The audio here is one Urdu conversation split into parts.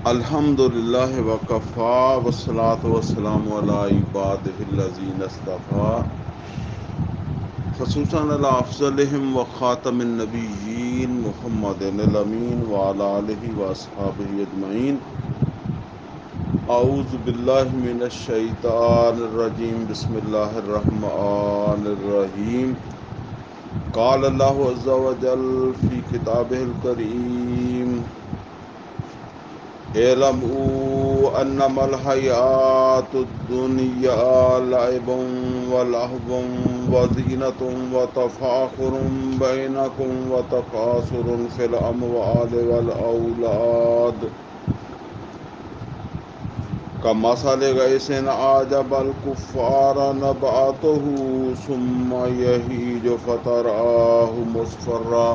الحمدللہ وکفا والصلاة والسلام علی عبادہ الذین اصطفیٰ خصوصاً علی افضلہم وخاتم النبیین محمد الامین وعلی آلہ واصحابہ اجمعین. اعوذ باللہ من الشیطان الرجیم. بسم اللہ الرحمن الرحیم. قال اللہ عز وجل فی کتابہ الکریم اعلموا انما الحیاۃ الدنیا لعب ولہو وزینۃ وتفاخر بینکم وتکاثر فی الاموال والاولاد کمثل غیث اعجب الکفار نبعته ثم یہیج فترآه مصفرا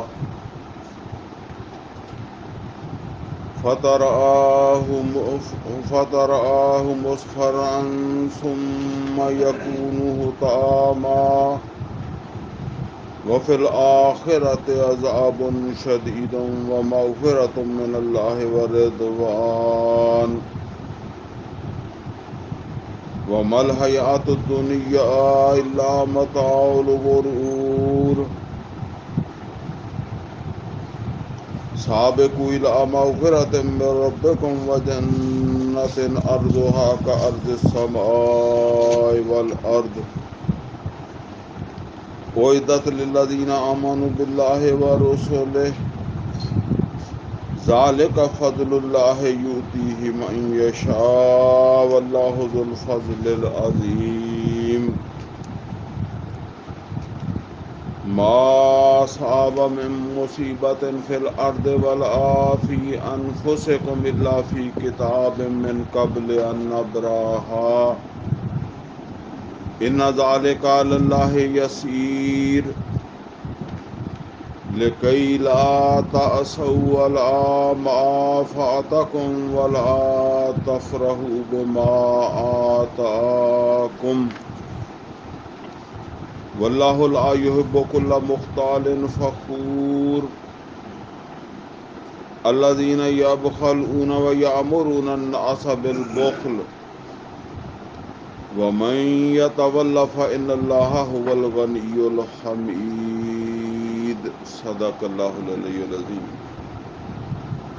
ثم يكون حطاما وفي الآخرة عذاب شديد ومغفرة من الله ورضوان وما الحياة الدنيا إلا متاع الغرور. سابقوا إلى مغفرة من ربكم وجنة أرضها كأرض السماء والأرض أعدت للذين آمنوا بالله ورسله ذلك فضل الله يؤتيه من يشاء والله ذو الفضل العظيم. ما أصاب من مصيبة في الأرض ولا في أنفسكم إلا في كتاب من قبل أن نبرأها إن ذلك على الله يسير لكي لا تأسوا على ما فاتكم ولا تفرحوا بما آتاكم واللہ لا يحب كل مختال فخور. الذين يبخلون ويأمرون الناس بالبخل ومن يتول فإن الله هو الغني الحميد. صدق اللہ العلی العظیم.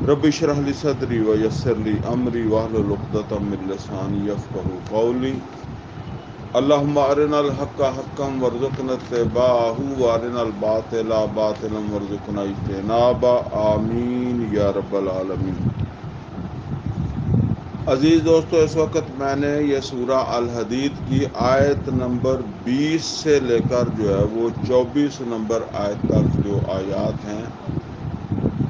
رب اشرح لي صدری ويسر لي امری واحلل عقدۃ من لسانی یفقہوا قولی. اللہم ارنا الحق حقا وارزقنا اتباعہ وارنا الباطل باطلا وارزقنا اجتنابہ. آمین یا رب العالمین. عزیز دوستو، اس وقت میں نے یہ سورہ الحدید کی آیت نمبر 20 سے لے کر جو ہے وہ 24 نمبر آیت تک جو آیات ہیں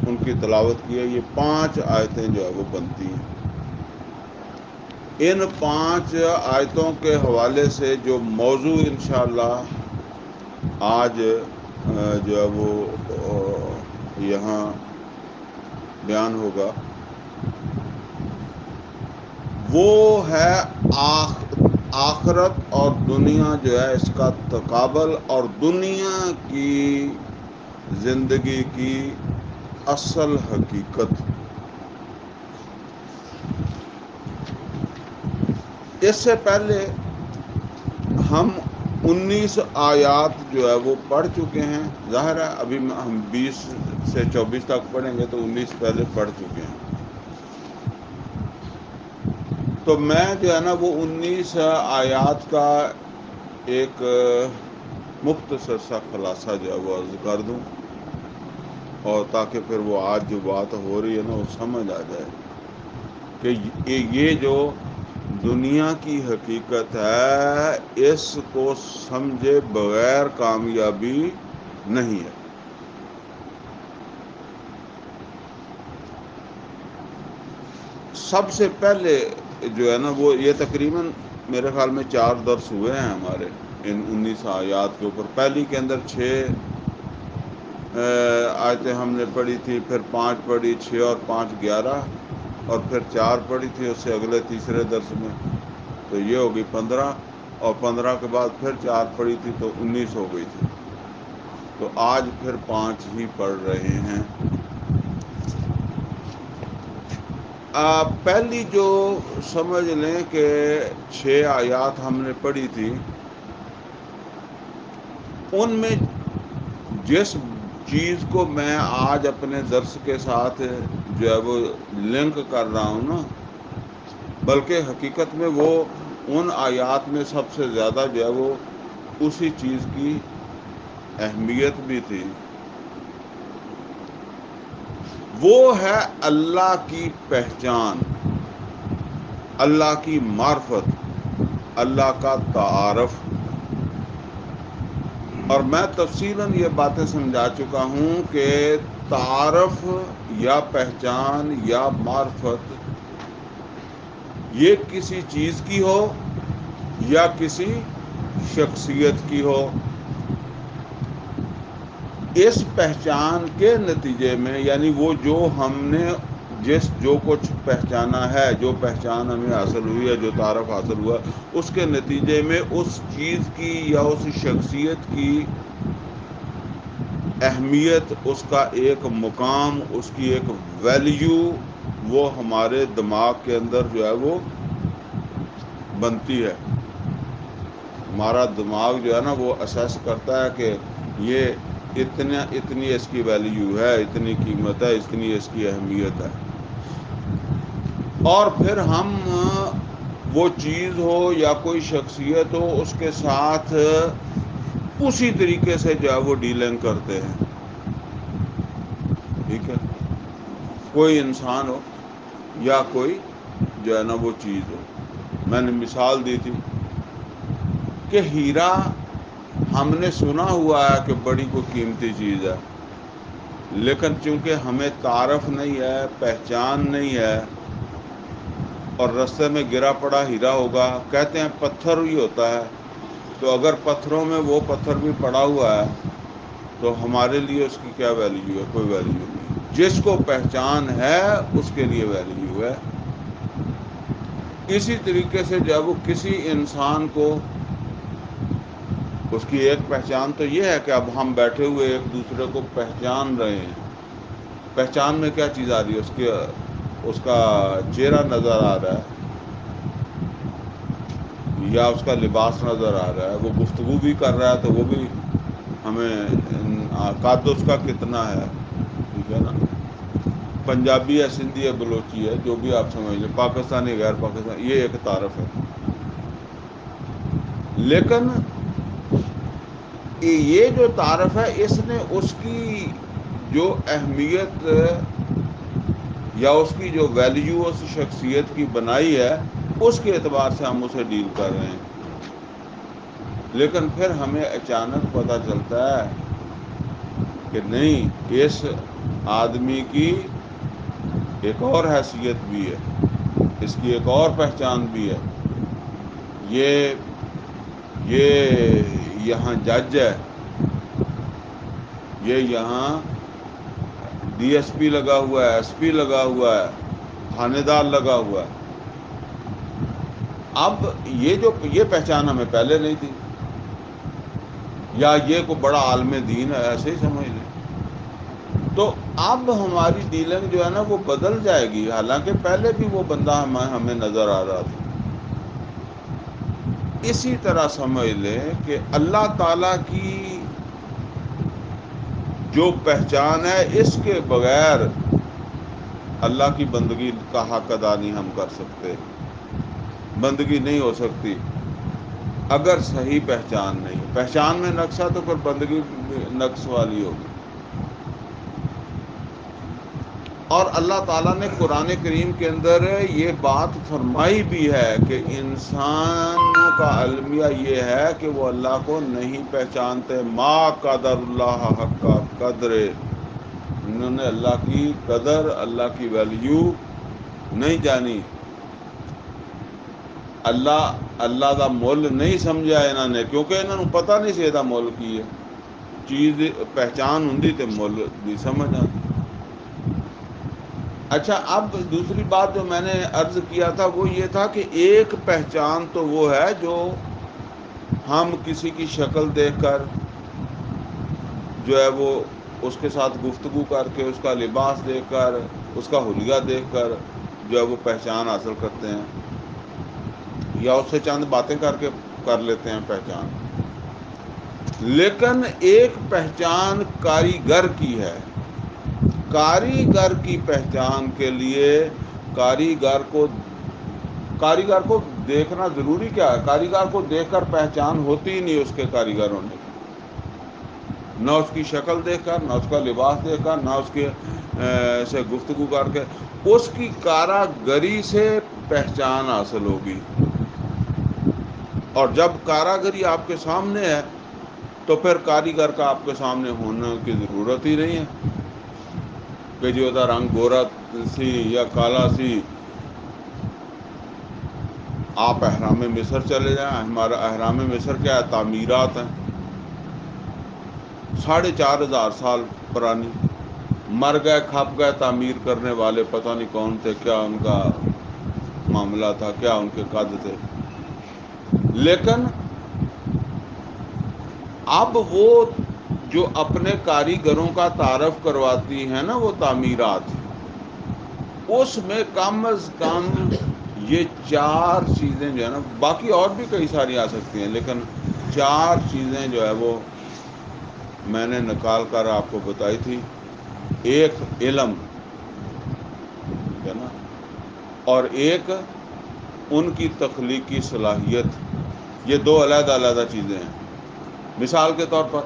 ان کی تلاوت کی ہے. یہ 5 آیتیں جو ہے وہ بنتی ہیں. ان 5 آیتوں کے حوالے سے جو موضوع انشاءاللہ آج جو ہے وہ یہاں بیان ہوگا وہ ہے آخرت اور دنیا جو ہے اس کا تقابل اور دنیا کی زندگی کی اصل حقیقت. اس سے پہلے ہم 19 آیات جو ہے وہ پڑھ چکے ہیں. ظاہر ہے ابھی ہم 20 سے 24 تک پڑھیں گے تو 19 پہلے پڑھ چکے ہیں. تو میں جو ہے نا وہ 19 آیات کا ایک مختصر سا خلاصہ جو ہے وہ عرض کر دوں اور تاکہ پھر وہ آج جو بات ہو رہی ہے نا وہ سمجھ آ جائے کہ یہ جو دنیا کی حقیقت ہے اس کو سمجھے بغیر کامیابی نہیں ہے. سب سے پہلے جو ہے نا وہ یہ تقریباً میرے خیال میں 4 درس ہوئے ہیں ہمارے ان 19 آیات کے اوپر. پہلی کے اندر 6 آیتیں ہم نے پڑھی تھی، پھر 5 پڑھی، 6 اور 5 11 اور پھر 4 پڑھی تھی اس سے اگلے تیسرے درس میں، تو یہ ہوگی 15 اور 15 کے بعد پھر 4 پڑھی تھی تو 19 ہو گئی تھی. تو آج پھر 5 ہی پڑھ رہے ہیں۔ پہلی جو سمجھ لیں کہ 6 آیات ہم نے پڑھی تھی، ان میں جس چیز کو میں آج اپنے درس کے ساتھ جو ہے وہ لنک کر رہا ہوں نا، بلکہ حقیقت میں وہ ان آیات میں سب سے زیادہ جو ہے وہ اسی چیز کی اہمیت بھی تھی، وہ ہے اللہ کی پہچان، اللہ کی معرفت، اللہ کا تعارف۔ اور میں تفصیلاً یہ باتیں سمجھا چکا ہوں کہ تعارف یا پہچان یا معرفت یہ کسی چیز کی ہو یا کسی شخصیت کی ہو، اس پہچان کے نتیجے میں، یعنی وہ جو ہم نے جو کچھ پہچانا ہے، جو پہچان ہمیں حاصل ہوئی ہے، جو تعارف حاصل ہوا، اس کے نتیجے میں اس چیز کی یا اس شخصیت کی اہمیت، اس کا ایک مقام، اس کی ایک ویلیو، وہ ہمارے دماغ کے اندر جو ہے وہ بنتی ہے۔ ہمارا دماغ جو ہے نا وہ اسیس کرتا ہے کہ یہ اتنی اس کی ویلیو ہے، اتنی قیمت ہے، اتنی اس کی اہمیت ہے، اور پھر ہم وہ چیز ہو یا کوئی شخصیت ہو اس کے ساتھ اسی طریقے سے جو ہے وہ ڈیلنگ کرتے ہیں۔ ٹھیک ہے، کوئی انسان ہو یا کوئی جو ہے نا وہ چیز ہو۔ میں نے مثال دی تھی کہ ہیرا ہم نے سنا ہوا ہے کہ بڑی کوئی قیمتی چیز ہے، لیکن چونکہ ہمیں تعارف نہیں ہے، پہچان نہیں ہے، اور رستے میں گرا پڑا ہیرا ہوگا، کہتے ہیں پتھر ہی ہوتا ہے، تو اگر پتھروں میں وہ پتھر بھی پڑا ہوا ہے تو ہمارے لیے اس کی کیا ویلیو ہے؟ کوئی ویلیو نہیں۔ جس کو پہچان ہے اس کے لیے ویلیو ہے۔ اسی طریقے سے جب کسی انسان کو، اس کی ایک پہچان تو یہ ہے کہ اب ہم بیٹھے ہوئے ایک دوسرے کو پہچان رہے ہیں۔ پہچان میں کیا چیز آ رہی ہے؟ اس کا چہرہ نظر آ رہا ہے، یا اس کا لباس نظر آ رہا ہے، وہ گفتگو بھی کر رہا ہے تو وہ بھی ہمیں قد اس کا کتنا ہے، ٹھیک ہے نا، پنجابی ہے، سندھی ہے، بلوچی ہے، جو بھی آپ سمجھ لیں، پاکستانی، غیر پاکستانی، یہ ایک تعارف ہے۔ لیکن یہ جو تعارف ہے، اس نے اس کی جو اہمیت یا اس کی جو ویلیو اس شخصیت کی بنائی ہے، اس کے اعتبار سے ہم اسے ڈیل کر رہے ہیں۔ لیکن پھر ہمیں اچانک پتہ چلتا ہے کہ نہیں، اس آدمی کی ایک اور حیثیت بھی ہے، اس کی ایک اور پہچان بھی ہے۔ یہ یہاں جج ہے، یہ یہاں ڈی ایس پی لگا ہوا ہے، ایس پی لگا ہوا ہے، تھانے دار لگا ہوا ہے۔ اب یہ پہچان ہمیں پہلے نہیں تھی، یا یہ کوئی بڑا عالم دین ہے، ایسے ہی سمجھ لیں۔ تو اب ہماری ڈیلنگ جو ہے نا وہ بدل جائے گی، حالانکہ پہلے بھی وہ بندہ ہمیں نظر آ رہا تھا۔ اسی طرح سمجھ لیں کہ اللہ تعالیٰ کی جو پہچان ہے، اس کے بغیر اللہ کی بندگی کا حق ادا نہیں ہم کر سکتے۔ بندگی نہیں ہو سکتی اگر صحیح پہچان نہیں۔ پہچان میں نقص ہے تو پھر بندگی نقص والی ہوگی۔ اور اللہ تعالیٰ نے قرآن کریم کے اندر یہ بات فرمائی بھی ہے کہ انسان کا المیہ یہ ہے کہ وہ اللہ کو نہیں پہچانتے۔ ما قدر اللہ حق قدر، انہوں نے اللہ کی قدر، اللہ کی ویلیو نہیں جانی، اللہ دا مول نہیں سمجھا انہوں نے، کیونکہ انہوں نے پتہ نہیں سی دا مول کی ہے۔ چیز پہچان ہوں تو مول بھی سمجھ آتی۔ اچھا، اب دوسری بات جو میں نے عرض کیا تھا وہ یہ تھا کہ ایک پہچان تو وہ ہے جو ہم کسی کی شکل دیکھ کر جو ہے وہ اس کے ساتھ گفتگو کر کے، اس کا لباس دیکھ کر، اس کا حلیہ دیکھ کر جو ہے وہ پہچان حاصل کرتے ہیں، یا اس سے چند باتیں کر کے کر لیتے ہیں پہچان. لیکن ایک پہچان کاریگر کی ہے. کاریگر کی پہچان کے لیے کاریگر کو دیکھنا ضروری کیا ہے؟ کاریگر کو دیکھ کر پہچان ہوتی ہی نہیں اس کے کاریگر ہونے کی. نہ اس کی شکل دیکھ کر، نہ اس کا لباس دیکھ کر، نہ اس کے سے گفتگو کر کے، اس کی کاراگری سے پہچان حاصل ہوگی. اور جب کاراگری آپ کے سامنے ہے تو پھر کاریگر کا آپ کے سامنے ہونے کی ضرورت ہی نہیں ہے کہ جی ہوتا رنگ گورا سی یا کالا سی. آپ احرام مصر چلے جائیں. ہمارا احرام مصر کیا ہے؟ تعمیرات ہیں 4,500 سال پرانی. مر گئے، کھپ گئے تعمیر کرنے والے، پتہ نہیں کون تھے، کیا ان کا معاملہ تھا، کیا ان کے قد تھے. لیکن اب وہ جو اپنے کاریگروں کا تعارف کرواتی ہیں نا وہ تعمیرات، اس میں کم از کم یہ 4 چیزیں جو ہے نا، باقی اور بھی کئی ساری آ سکتی ہیں، لیکن 4 چیزیں جو ہے وہ میں نے نکال کر آپ کو بتائی تھی. ایک علم ہے نا، اور ایک ان کی تخلیقی صلاحیت. یہ 2 علیحدہ علیحدہ چیزیں ہیں. مثال کے طور پر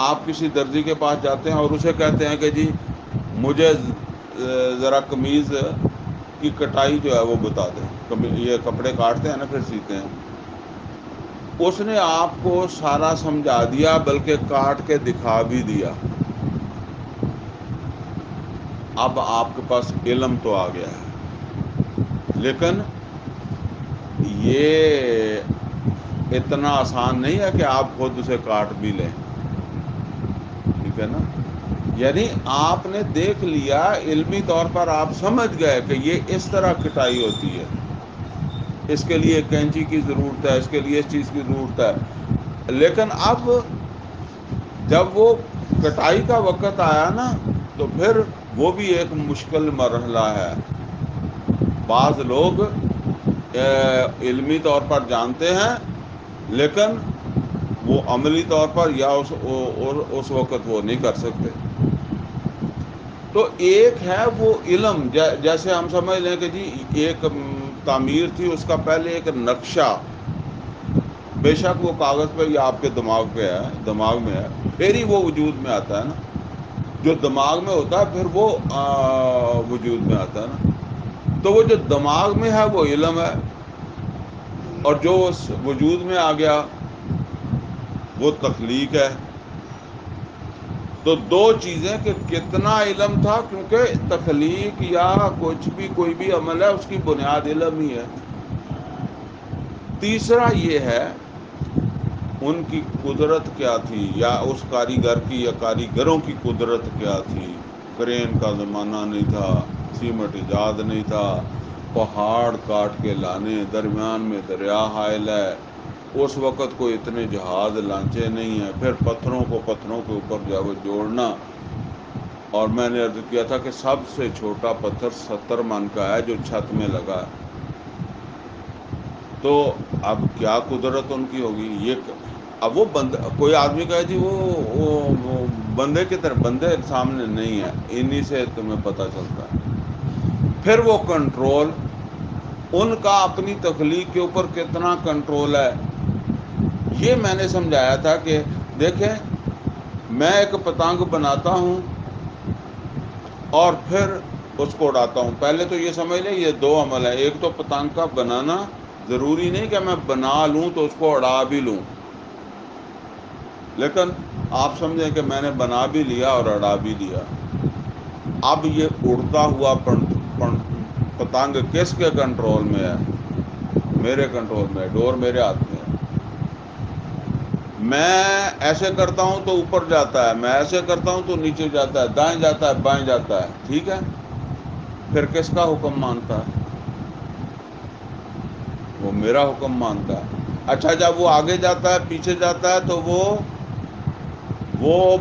آپ کسی درزی کے پاس جاتے ہیں اور اسے کہتے ہیں کہ جی مجھے ذرا قمیض کی کٹائی جو ہے وہ بتا دیں. یہ کپڑے کاٹتے ہیں نا پھر سیتے ہیں. اس نے آپ کو سارا سمجھا دیا، بلکہ کاٹ کے دکھا بھی دیا. اب آپ کے پاس علم تو آ گیا ہے، لیکن یہ اتنا آسان نہیں ہے کہ آپ خود اسے کاٹ بھی لیں. ٹھیک ہے نا؟ یعنی آپ نے دیکھ لیا، علمی طور پر آپ سمجھ گئے کہ یہ اس طرح کٹائی ہوتی ہے، اس کے لیے کینچی کی ضرورت ہے، اس کے لیے اس چیز کی ضرورت ہے. لیکن اب جب وہ کٹائی کا وقت آیا نا تو پھر وہ بھی ایک مشکل مرحلہ ہے. بعض لوگ علمی طور پر جانتے ہیں، لیکن وہ عملی طور پر یا اس وقت وہ نہیں کر سکتے. تو ایک ہے وہ علم، جیسے ہم سمجھ لیں کہ جی ایک تعمیر تھی، اس کا پہلے ایک نقشہ، بے شک وہ کاغذ پہ یا آپ کے دماغ میں ہے، پھر ہی وہ وجود میں آتا ہے نا. جو دماغ میں ہوتا ہے پھر وہ وجود میں آتا ہے نا. تو وہ جو دماغ میں ہے وہ علم ہے، اور جو اس وجود میں آ گیا وہ تخلیق ہے. تو 2 چیزیں کہ کتنا علم تھا، کیونکہ تخلیق یا کوئی بھی عمل ہے اس کی بنیاد علم ہی ہے. تیسرا یہ ہے ان کی قدرت کیا تھی، یا اس کاریگر کی یا کاریگروں کی قدرت کیا تھی. کرین کا زمانہ نہیں تھا، سیمٹ ایجاد نہیں تھا، پہاڑ کاٹ کے لانے، درمیان میں دریا حائل ہے، اس وقت کوئی اتنے جہاز لانچے نہیں ہیں، پھر پتھروں کے اوپر جو ہے وہ جوڑنا. اور میں نے عرض کیا تھا کہ سب سے چھوٹا پتھر 70 من کا ہے جو چھت میں لگا ہے. تو اب کیا قدرت ان کی ہوگی. یہ اب وہ کوئی آدمی کہے جی وہ بندے کی طرح، بندے سامنے نہیں ہے، انہی سے تمہیں پتہ چلتا ہے. پھر وہ کنٹرول، ان کا اپنی تخلیق کے اوپر کتنا کنٹرول ہے. یہ میں نے سمجھایا تھا کہ دیکھیں، میں ایک پتنگ بناتا ہوں اور پھر اس کو اڑاتا ہوں. پہلے تو یہ سمجھ لیں یہ 2 عمل ہیں. ایک تو پتنگ کا بنانا، ضروری نہیں کہ میں بنا لوں تو اس کو اڑا بھی لوں، لیکن آپ سمجھیں کہ میں نے بنا بھی لیا اور اڑا بھی لیا. اب یہ اڑتا ہوا پتنگ کس کے کنٹرول میں ہے؟ میرے کنٹرول میں ہے، ڈور میرے ہاتھ میں ہے. میں ایسے کرتا ہوں تو اوپر جاتا ہے، میں ایسے کرتا ہوں تو نیچے جاتا ہے، دائیں جاتا ہے، بائیں جاتا ہے. ٹھیک ہے، پھر کس کا حکم مانتا ہے؟ وہ میرا حکم مانتا ہے. اچھا، جب وہ آگے جاتا ہے، پیچھے جاتا ہے، تو وہ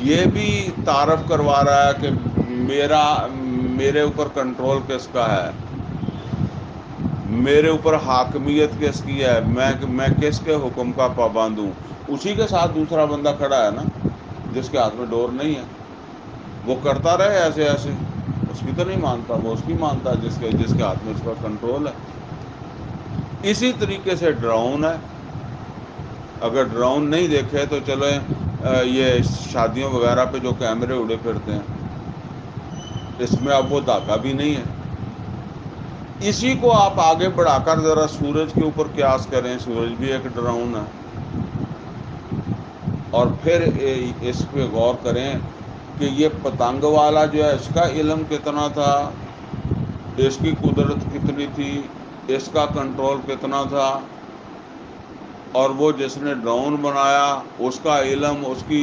یہ بھی تعارف کروا رہا ہے کہ میرے اوپر کنٹرول کس کا ہے، میرے اوپر حاکمیت کس کی ہے، میں کس کے حکم کا پابند ہوں۔ اسی کے ساتھ دوسرا بندہ کھڑا ہے نا جس کے ہاتھ میں ڈور نہیں ہے، وہ کرتا رہے ایسے ایسے، اس کی تو نہیں مانتا، وہ اس کی مانتا ہے جس کے ہاتھ میں اس کا کنٹرول ہے۔ اسی طریقے سے ڈرون ہے۔ اگر ڈرون نہیں دیکھے تو چلو یہ شادیوں وغیرہ پہ جو کیمرے اڑے پھرتے ہیں، اس میں اب وہ دھاگا بھی نہیں ہے۔ اسی کو آپ آگے بڑھا کر ذرا سورج کے اوپر قیاس کریں، سورج بھی ایک ڈرون ہے، اور پھر اس پہ غور کریں کہ یہ پتنگ والا جو ہے اس کا علم کتنا تھا، اس کی قدرت کتنی تھی، اس کا کنٹرول کتنا تھا، اور وہ جس نے ڈرون بنایا اس کا علم، اس کی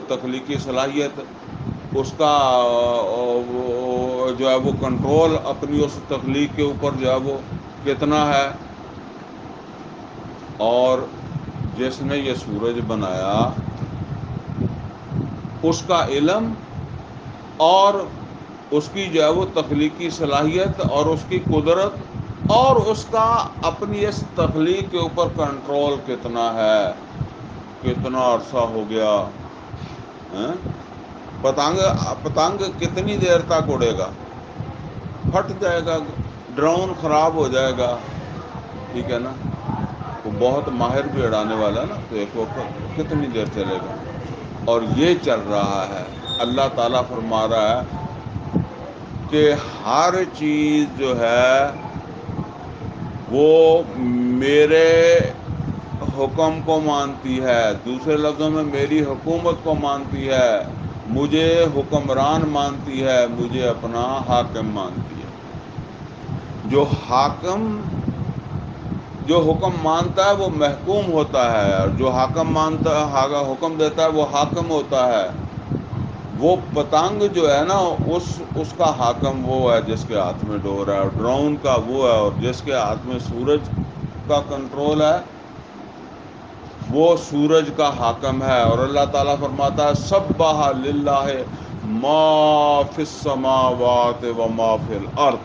تخلیقی صلاحیت، اس کا جو ہے وہ کنٹرول اپنی اس تخلیق کے اوپر جو ہے وہ کتنا ہے، اور جس نے یہ سورج بنایا اس کا علم اور اس کی جو ہے وہ تخلیقی صلاحیت اور اس کی قدرت اور اس کا اپنی اس تخلیق کے اوپر کنٹرول کتنا ہے، کتنا عرصہ ہو گیا۔ پتنگ کتنی دیر تک اڑے گا، پھٹ جائے گا، ڈرون خراب ہو جائے گا، ٹھیک ہے نا، وہ بہت ماہر بھی اڑانے والا نا، تو ایک وقت کتنی دیر چلے گا، اور یہ چل رہا ہے۔ اللہ تعالیٰ فرما رہا ہے کہ ہر چیز جو ہے وہ میرے حکم کو مانتی ہے، دوسرے لفظوں میں میری حکومت کو مانتی ہے، مجھے حکمران مانتی ہے، مجھے اپنا حاکم مانتی ہے۔ جو حکم مانتا ہے وہ محکوم ہوتا ہے، اور جو حکم دیتا ہے وہ حاکم ہوتا ہے۔ وہ پتنگ جو ہے نا اس کا حاکم وہ ہے جس کے ہاتھ میں ڈور ہے، اور ڈرون کا وہ ہے، اور جس کے ہاتھ میں سورج کا کنٹرول ہے وہ سورج کا حاکم ہے۔ اور اللہ تعالیٰ فرماتا ہے سبح للہ ما فی السماوات و ما فی الارض،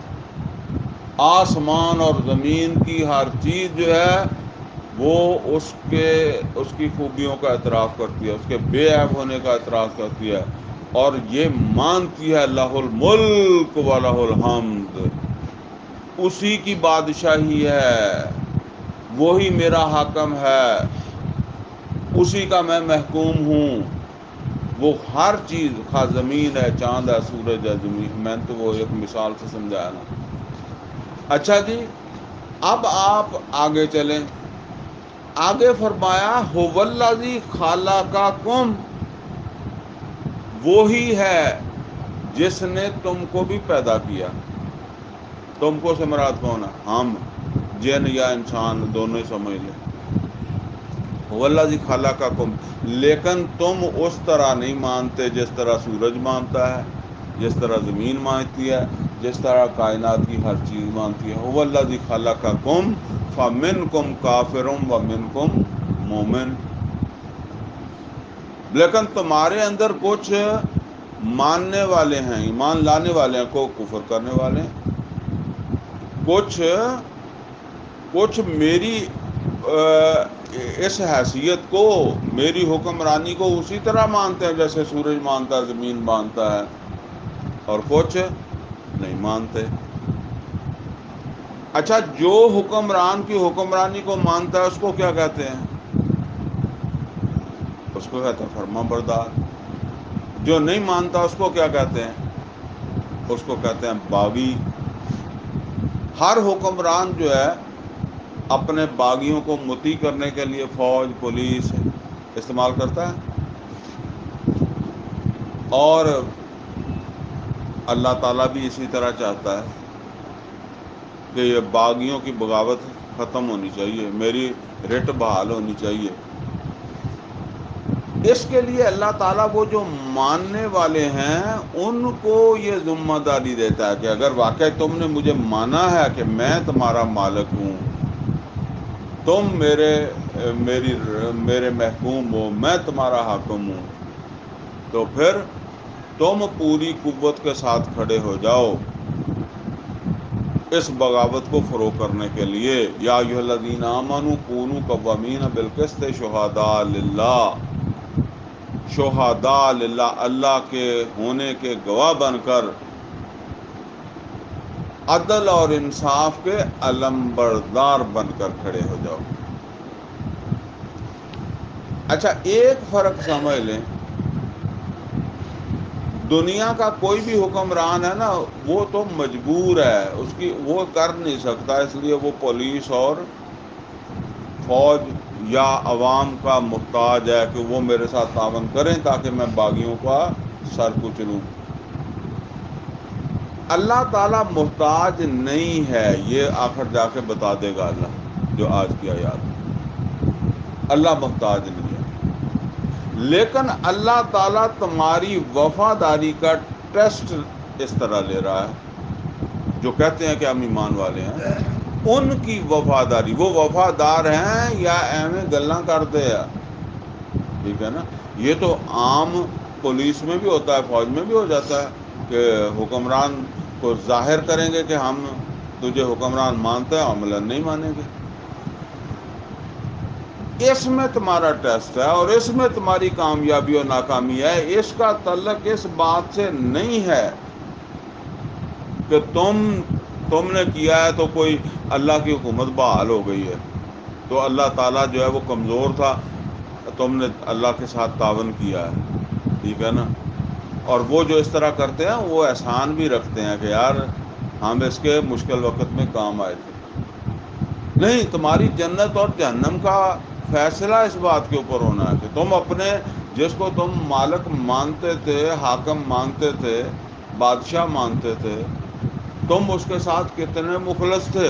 آسمان اور زمین کی ہر چیز جو ہے وہ اس کی خوبیوں کا اعتراف کرتی ہے، اس کے بے عیب ہونے کا اعتراف کرتی ہے، اور یہ مانتی ہے لہ الملک و لہ الحمد، اسی کی بادشاہی ہے، وہی میرا حاکم ہے، اسی کا میں محکوم ہوں۔ وہ ہر چیز، خواہ زمین ہے، چاند ہے، سورج ہے، زمین، میں تو وہ ایک مثال سے سمجھایا نا۔ اچھا جی، اب آپ آگے چلیں، آگے فرمایا هو الذی خلقکم، وہی ہے جس نے تم کو بھی پیدا کیا۔ تم کو سے مراد کون ہے؟ ہم، جن یا انسان دونوں ہی سمجھ لیں۔ هو الذی خلقکم، لیکن تم اس طرح نہیں مانتے جس طرح سورج مانتا ہے، جس طرح زمین مانتی ہے، جس طرح کائنات کی ہر چیز مانتی ہے۔ هو الذی خلقکم فمنکم کافر ومنکم مومن، لیکن تمہارے اندر کچھ ماننے والے ہیں، ایمان لانے والے ہیں، کو کفر کرنے والے ہیں، کچھ میری اس حیثیت کو، میری حکمرانی کو اسی طرح مانتے ہیں جیسے سورج مانتا ہے، زمین مانتا ہے، اور کچھ نہیں مانتے۔ اچھا، جو حکمران کی حکمرانی کو مانتا ہے اس کو کیا کہتے ہیں؟ اس کو کہتے ہیں فرما بردار۔ جو نہیں مانتا اس کو کیا کہتے ہیں؟ اس کو کہتے ہیں باغی۔ ہر حکمران جو ہے اپنے باغیوں کو مطیع کرنے کے لیے فوج، پولیس استعمال کرتا ہے، اور اللہ تعالیٰ بھی اسی طرح چاہتا ہے کہ یہ باغیوں کی بغاوت ختم ہونی چاہیے، میری رٹ بحال ہونی چاہیے۔ اس کے لیے اللہ تعالیٰ وہ جو ماننے والے ہیں ان کو یہ ذمہ داری دیتا ہے کہ اگر واقعی تم نے مجھے مانا ہے کہ میں تمہارا مالک ہوں، تم میرے محکوم ہو، میں تمہارا حاکم ہوں، تو پھر تم پوری قوت کے ساتھ کھڑے ہو جاؤ اس بغاوت کو فروغ کرنے کے لیے. یا ایھا الذین آمنوا کونوا قوامین بالقسط شہداء للہ، شہداء للہ، اللہ کے ہونے کے گواہ بن کر عدل اور انصاف کے علمبردار بن کر کھڑے ہو جاؤ. اچھا ایک فرق سمجھ لیں، دنیا کا کوئی بھی حکمران ہے نا وہ تو مجبور ہے، اس کی وہ کر نہیں سکتا، اس لیے وہ پولیس اور فوج یا عوام کا محتاج ہے کہ وہ میرے ساتھ تعاون کریں تاکہ میں باغیوں کا سر کچلوں. اللہ تعالیٰ محتاج نہیں ہے، یہ آخر جا کے بتا دے گا اللہ جو آج کی آیات. اللہ محتاج نہیں ہے، لیکن اللہ تعالیٰ تمہاری وفاداری کا ٹیسٹ اس طرح لے رہا ہے. جو کہتے ہیں کہ ہم ایمان والے ہیں، ان کی وفاداری، وہ وفادار ہیں یا ایویں گلاں کرتے ہیں. ٹھیک ہے نا. یہ تو عام پولیس میں بھی ہوتا ہے، فوج میں بھی ہو جاتا ہے کہ حکمران کو ظاہر کریں گے کہ ہم تجھے حکمران مانتے ہیں، عملاً نہیں مانیں گے. اس میں تمہارا ٹیسٹ ہے اور اس میں تمہاری کامیابی اور ناکامی ہے. اس کا تعلق اس بات سے نہیں ہے کہ تم نے کیا ہے تو کوئی اللہ کی حکومت بحال ہو گئی ہے تو اللہ تعالیٰ جو ہے وہ کمزور تھا، تم نے اللہ کے ساتھ تعاون کیا ہے. ٹھیک ہے نا. اور وہ جو اس طرح کرتے ہیں وہ احسان بھی رکھتے ہیں کہ یار ہم اس کے مشکل وقت میں کام آئے تھے. نہیں، تمہاری جنت اور جہنم کا فیصلہ اس بات کے اوپر ہونا ہے کہ تم اپنے جس کو تم مالک مانتے تھے، حاکم مانتے تھے، بادشاہ مانتے تھے، تم اس کے ساتھ کتنے مخلص تھے.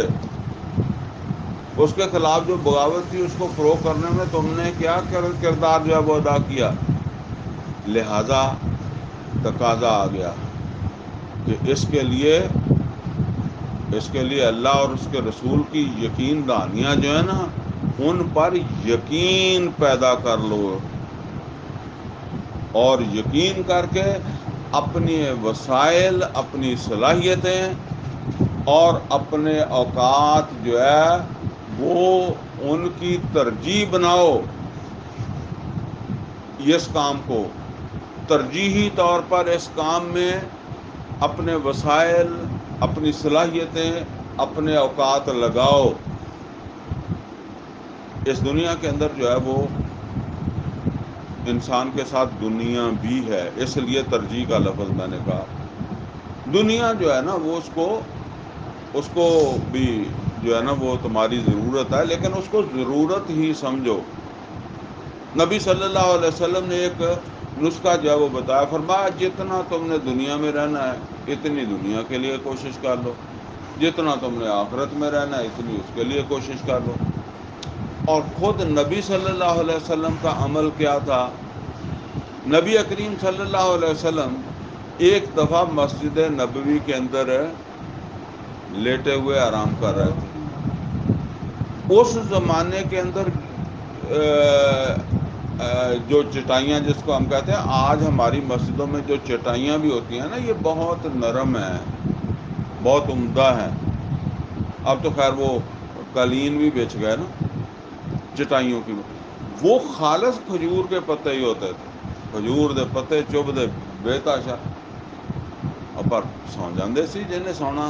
اس کے خلاف جو بغاوت تھی اس کو فروغ کرنے میں تم نے کیا کردار جو ہے وہ ادا کیا. لہذا تقاضا آ گیا کہ اس کے لیے اللہ اور اس کے رسول کی یقین دہانیاں جو ہے نا ان پر یقین پیدا کر لو، اور یقین کر کے اپنی وسائل، اپنی صلاحیتیں اور اپنے اوقات جو ہے وہ ان کی ترجیح بناؤ. اس کام کو ترجیحی طور پر اس کام میں اپنے وسائل، اپنی صلاحیتیں، اپنے اوقات لگاؤ. اس دنیا کے اندر جو ہے وہ انسان کے ساتھ دنیا بھی ہے، اس لیے ترجیح کا لفظ میں نے کہا. دنیا جو ہے نا وہ اس کو بھی جو ہے نا وہ تمہاری ضرورت ہے، لیکن اس کو ضرورت ہی سمجھو. نبی صلی اللہ علیہ وسلم نے ایک نسخہ جو ہے وہ بتایا، فرمایا جتنا تم نے دنیا میں رہنا ہے اتنی دنیا کے لیے کوشش کر لو، جتنا تم نے آخرت میں رہنا ہے اتنی اس کے لیے کوشش کر لو. اور خود نبی صلی اللہ علیہ وسلم کا عمل کیا تھا؟ نبی کریم صلی اللہ علیہ وسلم ایک دفعہ مسجد نبوی کے اندر لیٹے ہوئے آرام کر رہے تھے. اس زمانے کے اندر جو چٹائیاں جس کو ہم کہتے ہیں، آج ہماری مسجدوں میں جو چٹائیاں بھی ہوتی ہیں نا یہ بہت نرم ہیں، بہت عمدہ ہیں. اب تو خیر وہ قالین بھی بیچ گئے نا چٹائیوں کی. وہ خالص کھجور کے پتے ہی ہوتے تھے، کھجور دے پتے چب دے بے تاشا پر سو جاندے سی جنہیں سونا.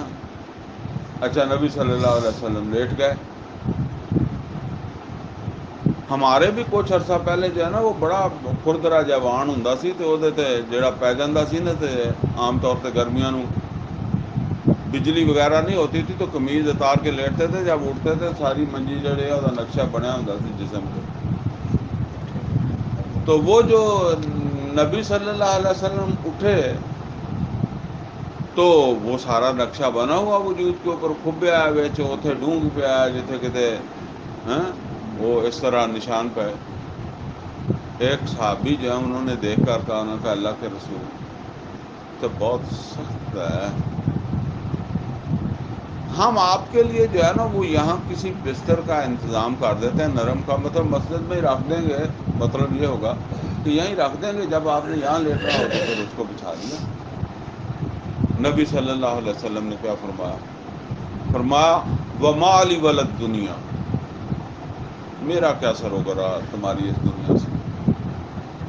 اچھا نبی صلی اللہ علیہ وسلم لیٹ گئے. ہمارے بھی کچھ عرصہ پہلے جو ہے نا وہ بڑا خردرا جوان ہوں سی تو وہ جڑا پی جاندہ سی نا تے عام طور پہ گرمیاں نو بجلی وغیرہ نہیں ہوتی تھی تو قمیض اتار کے لیٹتے تھے، جب اٹھتے تھے ساری منجی جڑے وہ نقشہ بنیا ہوں سی جسم پہ. تو وہ جو نبی صلی اللہ علیہ وسلم اٹھے تو وہ سارا نقشہ بنا ہوا وجود کے اوپر، کھبیا ہے اتنے ڈونگ پیا ہے جتنے کتے وہ اس طرح نشان پہ. ایک صحابی جو ہے انہوں نے دیکھ کر کہا، انہوں نے کہا اللہ کے رسول تو بہت سخت ہے، ہم آپ کے لیے جو ہے نا وہ یہاں کسی بستر کا انتظام کر دیتے ہیں نرم کا، مطلب مسجد میں ہی رکھ دیں گے. مطلب یہ ہوگا کہ یہیں رکھ دیں گے، جب آپ نے یہاں لیٹنا ہو تو پھر اس کو بچھا دیا۔ نبی صلی اللہ علیہ وسلم نے کیا فرمایا؟ فرمایا وَمَا لِي وَلَد دنیا، میرا کیا سروگرا تمہاری اس دنیا سے،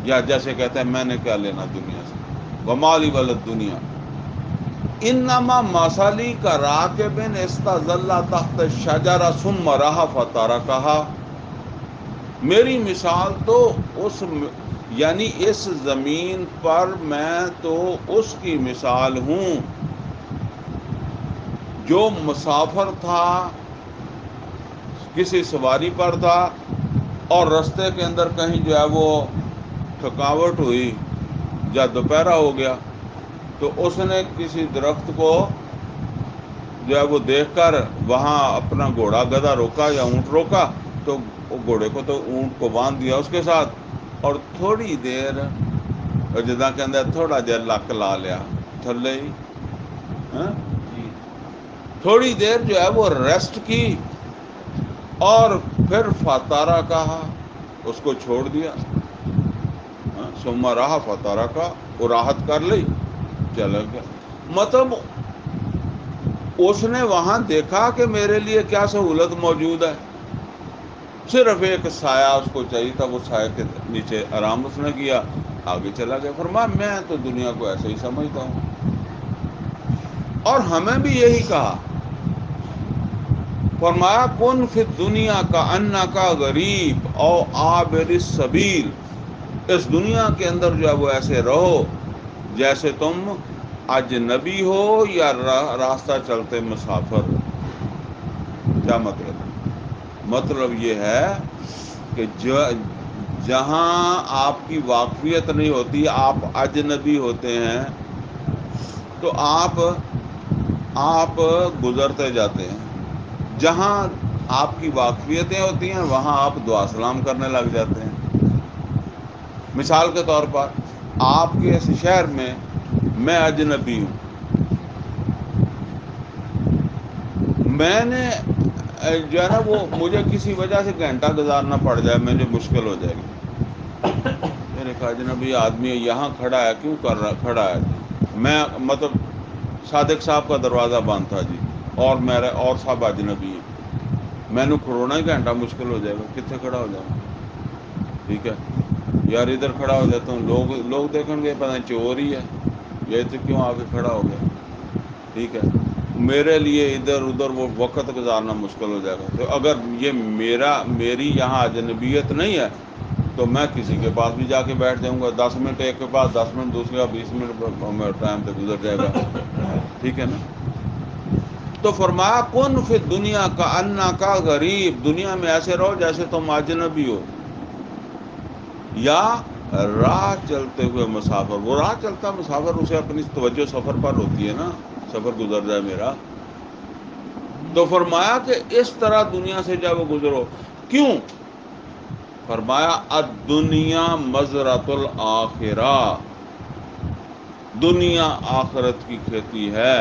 یا جیسے کہتے ہیں میں نے کیا لینا دنیا سے۔ وَمَا لِي وَلَد دنیا انما مثلی کا راکب استظل تحت الشجرہ ثم رہا فترکہا، میری مثال تو اس یعنی اس زمین پر میں تو اس کی مثال ہوں جو مسافر تھا، کسی سواری پر تھا، اور رستے کے اندر کہیں جو ہے وہ تھکاوٹ ہوئی یا دوپہرہ ہو گیا، تو اس نے کسی درخت کو جو ہے وہ دیکھ کر وہاں اپنا گھوڑا گدھا روکا یا اونٹ روکا، تو گھوڑے کو تو اونٹ کو باندھ دیا اس کے ساتھ، اور تھوڑی دیر جدا کے اندر تھوڑا دیر لک لا لیا تھلے ہی، تھوڑی دیر جو ہے وہ ریسٹ کی، اور پھر فاتارہ کہا، اس کو چھوڑ دیا، ثم رہا فتارہ کا، وہ راحت کر لی، چلا گیا۔ مطلب اس نے وہاں دیکھا کہ میرے لیے کیا سہولت موجود ہے، صرف ایک سایہ اس کو چاہیے تھا، وہ سایہ کے نیچے آرام اس نے کیا، آگے چلا گیا۔ فرمایا میں تو دنیا کو ایسے ہی سمجھتا ہوں، اور ہمیں بھی یہی کہا۔ فرمایا کن فی الدنیا کا انکا غریب او عابر السبیل، اس دنیا کے اندر جو ہے وہ ایسے رہو جیسے تم اجنبی ہو یا راستہ چلتے مسافر ہو۔ کیا مطلب؟ مطلب یہ ہے کہ جہاں آپ کی واقفیت نہیں ہوتی، آپ اجنبی ہوتے ہیں، تو آپ گزرتے جاتے ہیں، جہاں آپ کی واقفیتیں ہوتی ہیں وہاں آپ دعا سلام کرنے لگ جاتے ہیں۔ مثال کے طور پر آپ کے اس شہر میں میں اجنبی ہوں، میں نے جو ہے نا وہ مجھے کسی وجہ سے گھنٹہ گزارنا پڑ جائے، مجھے مشکل ہو جائے گی، میں نے کہا اجنبی آدمی یہاں کھڑا ہے، کیوں کھڑا ہے جی؟ میں مطلب صادق صاحب کا دروازہ بند تھا جی، اور میرے اور صاحب اجنبی ہیں، میں نے کھڑونا ہی گھنٹہ مشکل ہو جائے گا، کتنے کھڑا ہو جاؤں؟ ٹھیک ہے یار، ادھر کھڑا ہو جاتا ہوں، لوگ دیکھیں گے پتہ نہیں چور ہی ہے، یہ تو کیوں آ کے کھڑا ہو گیا، ٹھیک ہے، میرے لیے ادھر ادھر وہ وقت گزارنا مشکل ہو جائے گا۔ تو اگر یہ میری یہاں اجنبیت نہیں ہے تو میں کسی کے پاس بھی جا کے بیٹھ جاؤں گا، 10 منٹ ایک کے پاس، 10 منٹ دوسرے کا، 20 منٹ ٹائم تو گزر جائے گا، ٹھیک ہے نا۔ تو فرمایا کن فی دنیا کا انکا غریب، دنیا میں ایسے رہو جیسے تم اجنبی ہو یا راہ چلتے ہوئے مسافر۔ وہ راہ چلتا مسافر، اسے اپنی توجہ سفر پر ہوتی ہے نا، سفر گزر جائے میرا، تو فرمایا کہ اس طرح دنیا سے جب گزرو۔ کیوں؟ فرمایا الدنیا مزرعۃ الآخرہ، دنیا آخرت کی کھیتی ہے۔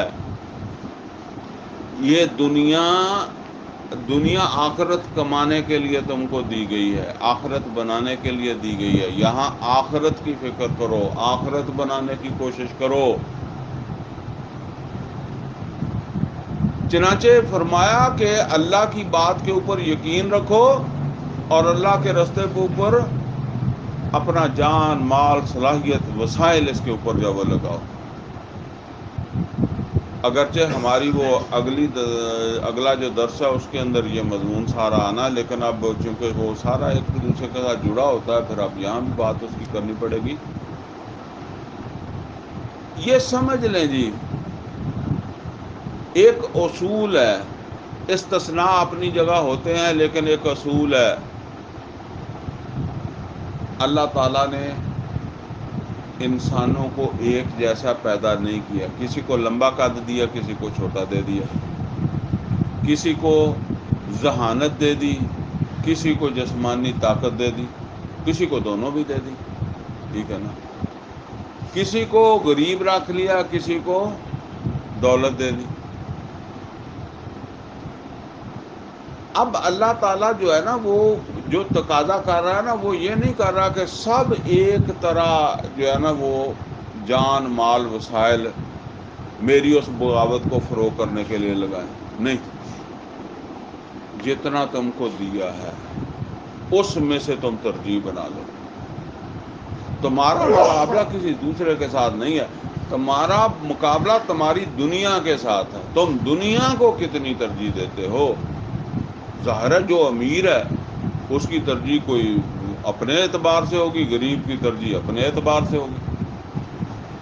یہ دنیا آخرت کمانے کے لیے تم کو دی گئی ہے، آخرت بنانے کے لیے دی گئی ہے، یہاں آخرت کی فکر کرو، آخرت بنانے کی کوشش کرو۔ چنانچہ فرمایا کہ اللہ کی بات کے اوپر یقین رکھو، اور اللہ کے راستے کے اوپر اپنا جان مال صلاحیت وسائل اس کے اوپر جو وہ لگاؤ۔ اگرچہ ہماری وہ اگلا جو درس ہے اس کے اندر یہ مضمون سارا آنا، لیکن اب چونکہ وہ سارا ایک دوسرے کے ساتھ جڑا ہوتا ہے، پھر اب یہاں بھی بات اس کی کرنی پڑے گی۔ یہ سمجھ لیں جی، ایک اصول ہے، استثناء اپنی جگہ ہوتے ہیں، لیکن ایک اصول ہے، اللہ تعالیٰ نے انسانوں کو ایک جیسا پیدا نہیں کیا، کسی کو لمبا قد دیا، کسی کو چھوٹا دے دیا، کسی کو ذہانت دے دی، کسی کو جسمانی طاقت دے دی، کسی کو دونوں بھی دے دی، ٹھیک ہے نا، کسی کو غریب رکھ لیا، کسی کو دولت دے دی۔ اب اللہ تعالیٰ جو ہے نا وہ جو تقاضا کر رہا ہے نا وہ یہ نہیں کر رہا کہ سب ایک طرح جو ہے نا وہ جان مال وسائل میری اس بغاوت کو فروغ کرنے کے لیے لگائیں. نہیں، جتنا تم کو دیا ہے اس میں سے تم ترجیح بنا لو. تمہارا مقابلہ کسی دوسرے کے ساتھ نہیں ہے، تمہارا مقابلہ تمہاری دنیا کے ساتھ ہے. تم دنیا کو کتنی ترجیح دیتے ہو. ظاہر ہے جو امیر ہے اس کی ترجیح کوئی اپنے اعتبار سے ہوگی، غریب کی ترجیح اپنے اعتبار سے ہوگی.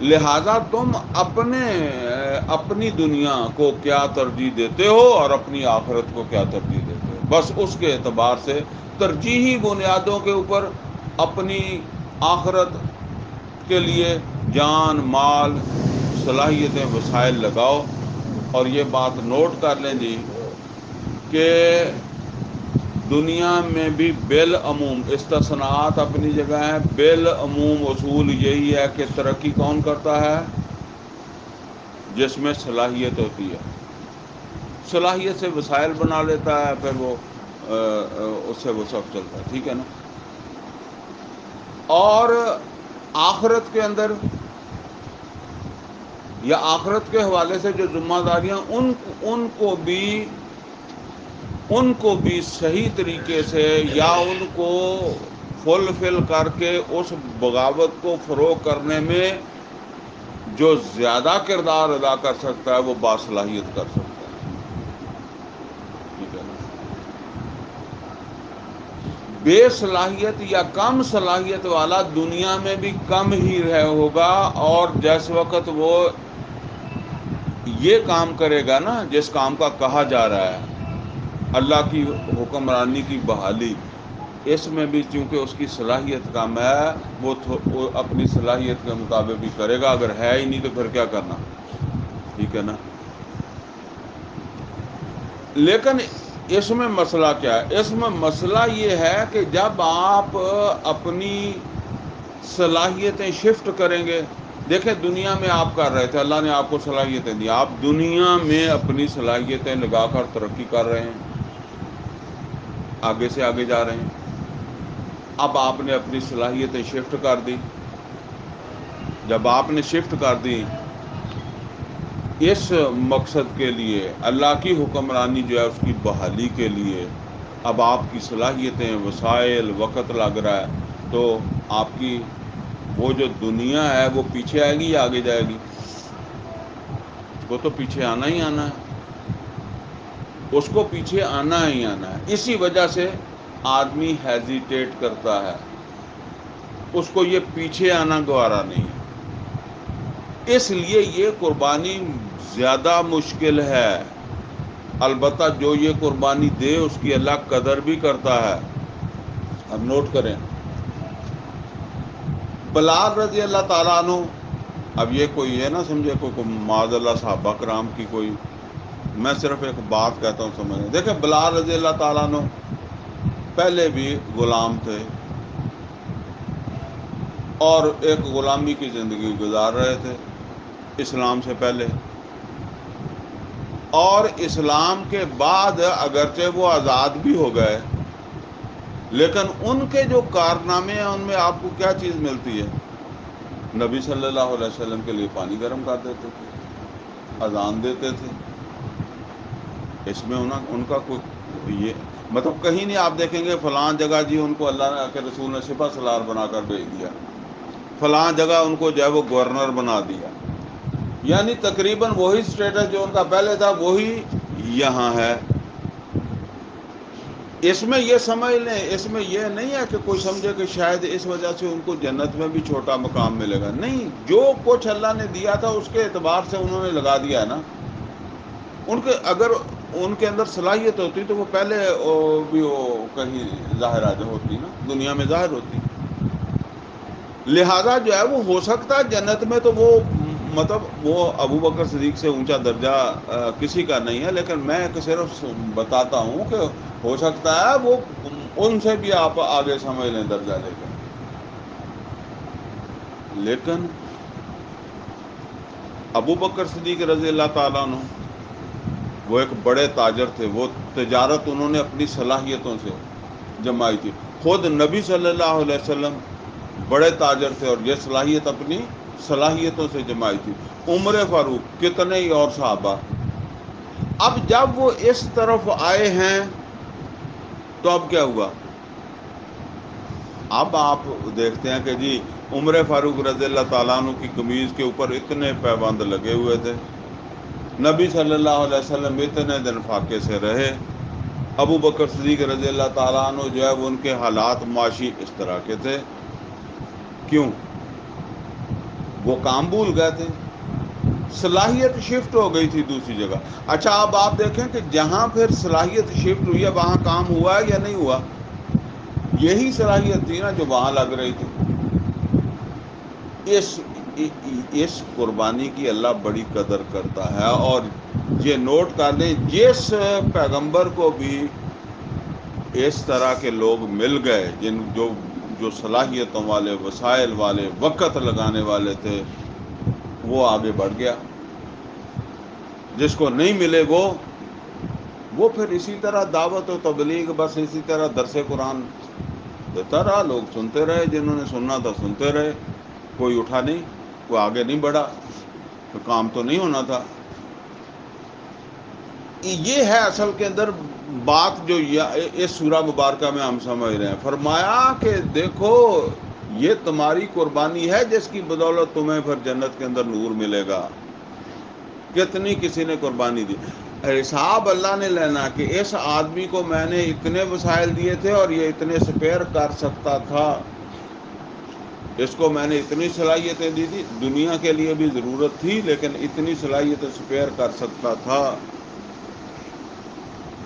لہذا تم اپنی دنیا کو کیا ترجیح دیتے ہو اور اپنی آخرت کو کیا ترجیح دیتے ہو، بس اس کے اعتبار سے ترجیحی بنیادوں کے اوپر اپنی آخرت کے لیے جان مال صلاحیتیں وسائل لگاؤ. اور یہ بات نوٹ کر لیں جی کہ دنیا میں بھی بالعموم استثناءات اپنی جگہ ہیں، بالعموم اصول یہی ہے کہ ترقی کون کرتا ہے؟ جس میں صلاحیت ہوتی ہے. صلاحیت سے وسائل بنا لیتا ہے، پھر وہ اس سے وہ سب چلتا ہے. ٹھیک ہے نا. اور آخرت کے اندر یا آخرت کے حوالے سے جو ذمہ داریاں ان کو بھی صحیح طریقے سے یا ان کو فلفل کر کے اس بغاوت کو فروغ کرنے میں جو زیادہ کردار ادا کر سکتا ہے وہ باصلاحیت کر سکتا ہے. ٹھیک ہے نا. بے صلاحیت یا کم صلاحیت والا دنیا میں بھی کم ہی ہوگا، اور جس وقت وہ یہ کام کرے گا نا جس کام کا کہا جا رہا ہے اللہ کی حکمرانی کی بحالی، اس میں بھی چونکہ اس کی صلاحیت کم ہے وہ اپنی صلاحیت کے مطابق بھی کرے گا. اگر ہے ہی نہیں تو پھر کیا کرنا. ٹھیک ہے نا. لیکن اس میں مسئلہ کیا ہے؟ اس میں مسئلہ یہ ہے کہ جب آپ اپنی صلاحیتیں شفٹ کریں گے. دیکھیں دنیا میں آپ کر رہے تھے، اللہ نے آپ کو صلاحیتیں دی، آپ دنیا میں اپنی صلاحیتیں لگا کر ترقی کر رہے ہیں، آگے سے آگے جا رہے ہیں. اب آپ نے اپنی صلاحیتیں شفٹ کر دی. جب آپ نے شفٹ کر دی اس مقصد کے لیے، اللہ کی حکمرانی جو ہے اس کی بحالی کے لیے، اب آپ کی صلاحیتیں وسائل وقت لگ رہا ہے، تو آپ کی وہ جو دنیا ہے وہ پیچھے آئے گی یا آگے جائے گی؟ وہ تو پیچھے آنا ہی آنا ہے، اس کو پیچھے آنا ہی آنا ہے. اسی وجہ سے آدمی ہیزیٹیٹ کرتا ہے، اس کو یہ پیچھے آنا گوارا نہیں ہے. اس لیے یہ قربانی زیادہ مشکل ہے. البتہ جو یہ قربانی دے اس کی اللہ قدر بھی کرتا ہے. اب نوٹ کریں، بلال رضی اللہ تعالیٰ عنہ، اب یہ کوئی ہے نا سمجھے کوئی معاذ اللہ صحابہ کرام کی کوئی، میں صرف ایک بات کہتا ہوں سمجھیں. دیکھیں بلال رضی اللہ تعالیٰ عنہ پہلے بھی غلام تھے اور ایک غلامی کی زندگی گزار رہے تھے اسلام سے پہلے، اور اسلام کے بعد اگرچہ وہ آزاد بھی ہو گئے لیکن ان کے جو کارنامے ہیں ان میں آپ کو کیا چیز ملتی ہے؟ نبی صلی اللہ علیہ وسلم کے لیے پانی گرم کر دیتے تھے، اذان دیتے تھے. اس میں ان کا کوئی یہ مطلب کہیں نہیں آپ دیکھیں گے فلاں جگہ جی ان کو اللہ کے رسول نے سپہ سالار بنا کر بھیج دیا، فلاں جگہ ان کو جو ہے وہ گورنر بنا دیا. یعنی تقریباً وہی سٹیٹس جو ان کا پہلے تھا وہی یہاں ہے. اس میں یہ سمجھ لیں، اس میں یہ نہیں ہے کہ کوئی سمجھے کہ شاید اس وجہ سے ان کو جنت میں بھی چھوٹا مقام ملے گا. نہیں، جو کچھ اللہ نے دیا تھا اس کے اعتبار سے انہوں نے لگا دیا ہے نا. ان کے اگر ان کے اندر صلاحیت ہوتی تو وہ پہلے بھی کہیں ظاہر آ ہوتی نا، دنیا میں ظاہر ہوتی. لہذا جو ہے وہ ہو سکتا ہے جنت میں تو وہ مطلب وہ ابو بکر صدیق سے اونچا درجہ کسی کا نہیں ہے، لیکن میں صرف بتاتا ہوں کہ ہو سکتا ہے وہ ان سے بھی آپ آگے سمجھ لیں درجہ لے کر. لیکن ابو بکر صدیق رضی اللہ تعالیٰ عنہ وہ ایک بڑے تاجر تھے، وہ تجارت انہوں نے اپنی صلاحیتوں سے جمائی تھی. خود نبی صلی اللہ علیہ وسلم بڑے تاجر تھے اور یہ صلاحیت اپنی صلاحیتوں سے جمائی تھی. عمر فاروق، کتنے ہی اور صحابہ. اب جب وہ اس طرف آئے ہیں تو اب کیا ہوا؟ اب آپ دیکھتے ہیں کہ جی عمر فاروق رضی اللہ تعالیٰ عنہ کی قمیض کے اوپر اتنے پیبند لگے ہوئے تھے، نبی صلی اللہ علیہ وسلم اتنے دن فاقے سے رہے، ابو بکر صدیق رضی اللہ تعالیٰ عنہ جو ہے وہ ان کے حالات معاشی اس طرح کے تھے. کیوں؟ وہ کام بھول گئے تھے، صلاحیت شفٹ ہو گئی تھی دوسری جگہ. اچھا اب آپ دیکھیں کہ جہاں پھر صلاحیت شفٹ ہوئی ہے وہاں کام ہوا ہے یا نہیں ہوا؟ یہی صلاحیت تھی نا جو وہاں لگ رہی تھی. اس قربانی کی اللہ بڑی قدر کرتا ہے. اور یہ نوٹ کر لیں، جس پیغمبر کو بھی اس طرح کے لوگ مل گئے جو صلاحیتوں والے، وسائل والے، وقت لگانے والے تھے، وہ آگے بڑھ گیا. جس کو نہیں ملے وہ پھر اسی طرح دعوت و تبلیغ، بس اسی طرح درس قرآن دیتا رہا، لوگ سنتے رہے، جنہوں نے سننا تھا سنتے رہے، کوئی اٹھا نہیں، کوئی آگے نہیں بڑھا، تو کام تو نہیں ہونا تھا. یہ ہے اصل کے اندر بات جو اس سورہ مبارکہ میں ہم سمجھ رہے ہیں. فرمایا کہ دیکھو یہ تمہاری قربانی ہے جس کی بدولت تمہیں پھر جنت کے اندر نور ملے گا. کتنی کسی نے قربانی دی، حساب اللہ نے لینا کہ اس آدمی کو میں نے اتنے وسائل دیے تھے اور یہ اتنے سپیئر کر سکتا تھا، اس کو میں نے اتنی صلاحیتیں دی تھی، دنیا کے لیے بھی ضرورت تھی لیکن اتنی صلاحیتیں سپیئر کر سکتا تھا،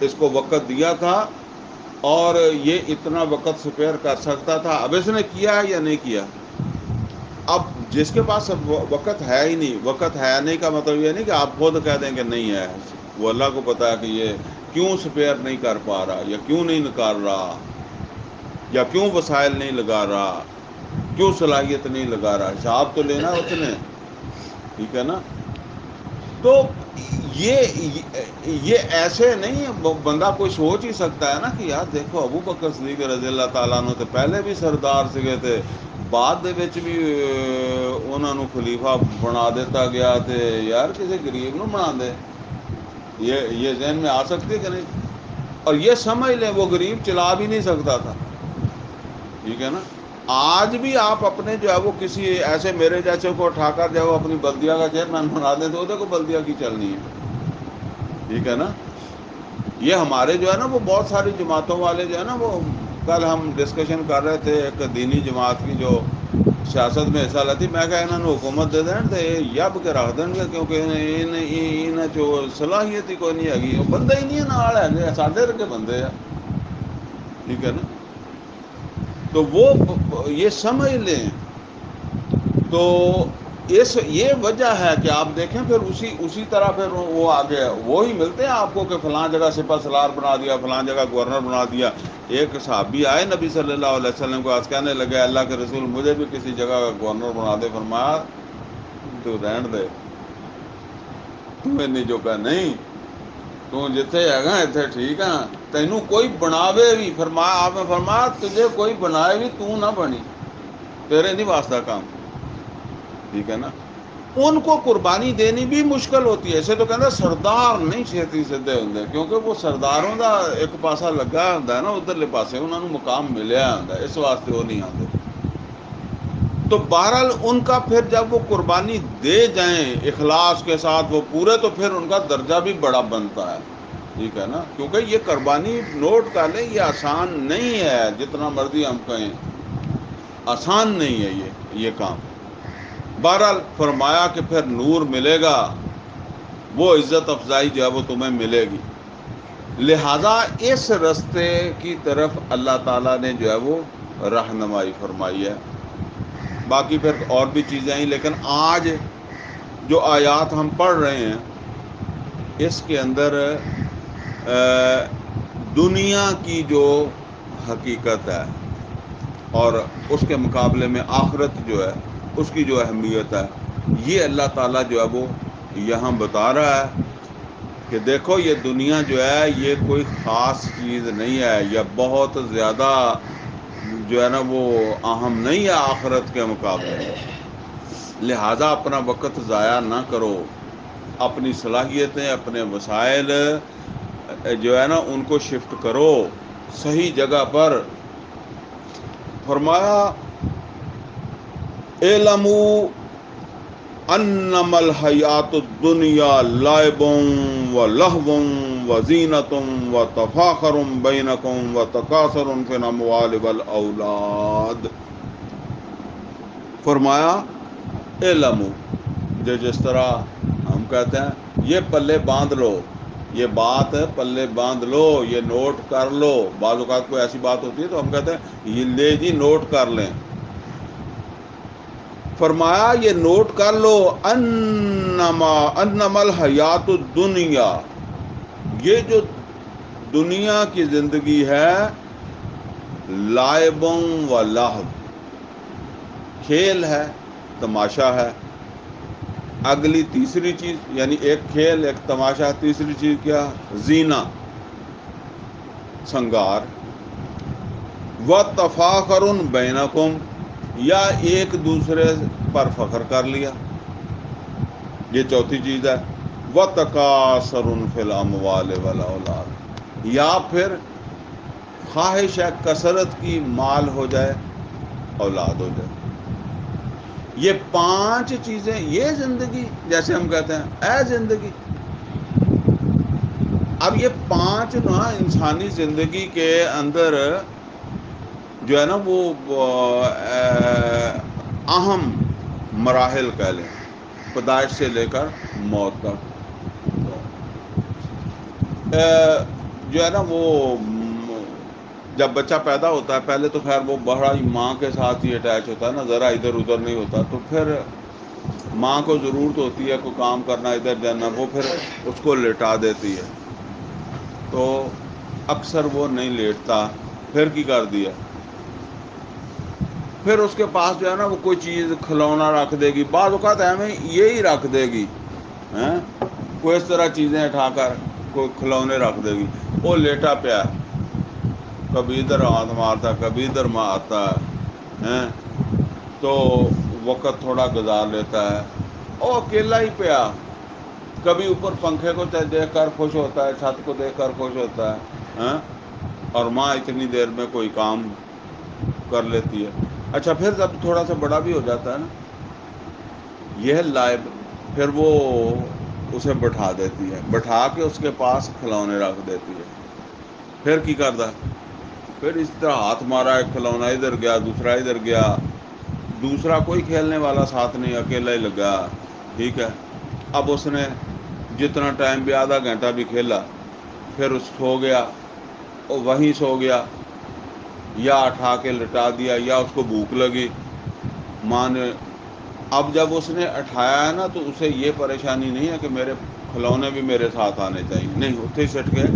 اس کو وقت دیا تھا اور یہ اتنا وقت سپیئر کر سکتا تھا. اب اس نے کیا ہے یا نہیں کیا؟ اب جس کے پاس وقت ہے ہی نہیں، وقت ہے نہیں کا مطلب یہ نہیں کہ آپ خود کہہ دیں کہ نہیں ہے، وہ اللہ کو پتا ہے کہ یہ کیوں سپیئر نہیں کر پا رہا، یا کیوں نہیں نکال رہا، یا کیوں وسائل نہیں لگا رہا، کیوں صلاحیت نہیں لگا رہا. حساب تو لینا اس نے، ٹھیک ہے نا. تو یہ ایسے نہیں بندہ کوئی سوچ ہی سکتا ہے نا کہ یار دیکھو ابو بکر صدیق رضی اللہ تعالیٰ عنہ تو پہلے بھی سردار سگے تھے، بعد بھی انہوں نے خلیفہ بنا دیتا گیا تھے، یار کسی غریب نو بنا دے. یہ ذہن میں آ سکتی ہے کہ نہیں؟ اور یہ سمجھ لیں وہ غریب چلا بھی نہیں سکتا تھا، ٹھیک ہے نا. آج بھی آپ اپنے جو ہے وہ کسی ایسے میرے جیسے کو اٹھا کر جو ہے وہ اپنی بلدیہ کا چیئرمین بنا دیں تو کو بلدیہ کی چلنی ہے، ٹھیک ہے نا. یہ ہمارے جو ہے نا وہ بہت ساری جماعتوں والے جو ہے نا، وہ کل ہم ڈسکشن کر رہے تھے ایک دینی جماعت کی جو سیاست میں حصہ لیتی، میں کہا انہوں نے حکومت دے دیں تو یب کے رکھ دیں گے، کیونکہ جو صلاحیت ہی کوئی نہیں ہے گی، بندے ہی نہیں ہے نال ہے، ساڈے رکھے بندے ہیں، ٹھیک ہے نا. تو وہ یہ سمجھ لیں. تو یہ وجہ ہے کہ آپ دیکھیں پھر اسی طرح پھر وہ آگے وہی ملتے ہیں آپ کو کہ فلاں جگہ سپہ سالار بنا دیا، فلاں جگہ گورنر بنا دیا. ایک صحابی آئے نبی صلی اللہ علیہ وسلم کو، آج کہنے لگے اللہ کے رسول مجھے بھی کسی جگہ کا گورنر بنا دے. فرمایا تو رہن دے، تمہیں نہیں جو کہ نہیں، تو جتنے ہے گا اتنے ٹھیک ہے، تینوں کوئی بناوے بھی، فرمایا آپ نے فرمایا تجھے کوئی بنائے بھی تو نہ بنی، تیرے نہیں واسطہ کام، ٹھیک ہے نا. ان کو قربانی دینی بھی مشکل ہوتی ہے. ایسے تو کہنا سردار نہیں چھیتی سدھے ہوندے، کیونکہ وہ سرداروں دا ایک پاسا لگا ہوتا ہے نا ادھرلے پاسے، انہوں نے مقام ملیا ہوتا ہے، اس واسطے وہ نہیں آتے. تو بہرحال ان کا پھر جب وہ قربانی دے جائیں اخلاص کے ساتھ وہ پورے، تو پھر ان کا درجہ بھی بڑا بنتا ہے، ٹھیک ہے نا. کیونکہ یہ قربانی نوٹ کر لیں یہ آسان نہیں ہے، جتنا مرضی ہم کہیں آسان نہیں ہے یہ کام. بہرحال فرمایا کہ پھر نور ملے گا، وہ عزت افزائی جو ہے وہ تمہیں ملے گی. لہذا اس رستے کی طرف اللہ تعالیٰ نے جو ہے وہ رہنمائی فرمائی ہے. باقی پھر اور بھی چیزیں ہیں، لیکن آج جو آیات ہم پڑھ رہے ہیں اس کے اندر دنیا کی جو حقیقت ہے اور اس کے مقابلے میں آخرت جو ہے اس کی جو اہمیت ہے، یہ اللہ تعالیٰ جو ہے وہ یہاں بتا رہا ہے. کہ دیکھو یہ دنیا جو ہے یہ کوئی خاص چیز نہیں ہے، یا بہت زیادہ جو ہے نا وہ اہم نہیں ہے آخرت کے مقابلے میں، لہذا اپنا وقت ضائع نہ کرو، اپنی صلاحیتیں اپنے وسائل جو ہے نا ان کو شفٹ کرو صحیح جگہ پر۔ فرمایا اعلموا انما الحیات الدنیا لعب و لہو و زینت و تفاخر بینکم و تکاثر فی الاموال والاولاد۔ فرمایا اعلموا، جس طرح ہم کہتے ہیں یہ پلے باندھ لو، یہ بات پلے باندھ لو، یہ نوٹ کر لو۔ بعض اوقات کوئی ایسی بات ہوتی ہے تو ہم کہتے ہیں یہ لے جی نوٹ کر لیں۔ فرمایا یہ نوٹ کر لو انما الحیات الدنیا، یہ جو دنیا کی زندگی ہے لعب و لہو، کھیل ہے تماشا ہے۔ اگلی تیسری چیز، یعنی ایک کھیل ایک تماشا، تیسری چیز کیا؟ زینہ، سنگار، و تفاخر بینکم، یا ایک دوسرے پر فخر کر لیا، یہ چوتھی چیز ہے۔ و تکاثر فی الاموال والاولاد، یا پھر خواہش ہے کثرت کی، مال ہو جائے اولاد ہو جائے۔ یہ پانچ چیزیں، یہ زندگی جیسے ہم کہتے ہیں اے زندگی۔ اب یہ پانچ نا انسانی زندگی کے اندر جو ہے نا وہ اہم مراحل کہہ لیں، پیدائش سے لے کر موت تک جو ہے نا وہ جب بچہ پیدا ہوتا ہے پہلے تو خیر وہ بڑا ہی ماں کے ساتھ ہی اٹیچ ہوتا ہے نا، ذرا ادھر ادھر نہیں ہوتا، تو پھر ماں کو ضرورت ہوتی ہے کوئی کام کرنا، ادھر جانا، وہ پھر اس کو لٹا دیتی ہے، تو اکثر وہ نہیں لیٹتا، پھر کی کر دیا، پھر اس کے پاس جو ہے نا وہ کوئی چیز کھلونا رکھ دے گی، بعض اوقات ہمیں یہی رکھ دے گی، کوئی اس طرح چیزیں اٹھا کر کوئی کھلونے رکھ دے گی، وہ لیٹا پیا، کبھی ادھر ہاتھ مارتا کبھی ادھر آتا ہے، تو وقت تھوڑا گزار لیتا ہے، وہ اکیلا ہی پیا، کبھی اوپر پنکھے کو دیکھ کر خوش ہوتا ہے، چھت کو دیکھ کر خوش ہوتا ہے، اور ماں اتنی دیر میں کوئی کام کر لیتی ہے۔ اچھا پھر جب تھوڑا سا بڑا بھی ہو جاتا ہے نا، یہ لائب، پھر وہ اسے بٹھا دیتی ہے، بٹھا کے اس کے پاس کھلونے رکھ دیتی ہے، پھر کی کرتا ہے، پھر اس طرح ہاتھ مارا، ایک کھلونا ادھر گیا دوسرا ادھر گیا، دوسرا کوئی کھیلنے والا ساتھ نہیں، اکیلا ہی لگا، ٹھیک ہے۔ اب اس نے جتنا ٹائم بھی آدھا گھنٹہ بھی کھیلا، پھر اس سو گیا، وہیں سو گیا، یا اٹھا کے لٹا دیا، یا اس کو بھوک لگی ماں نے، اب جب اس نے اٹھایا ہے نا تو اسے یہ پریشانی نہیں ہے کہ میرے کھلونے بھی میرے ساتھ آنے چاہیے، نہیں، اتنے ہی سٹ گئے۔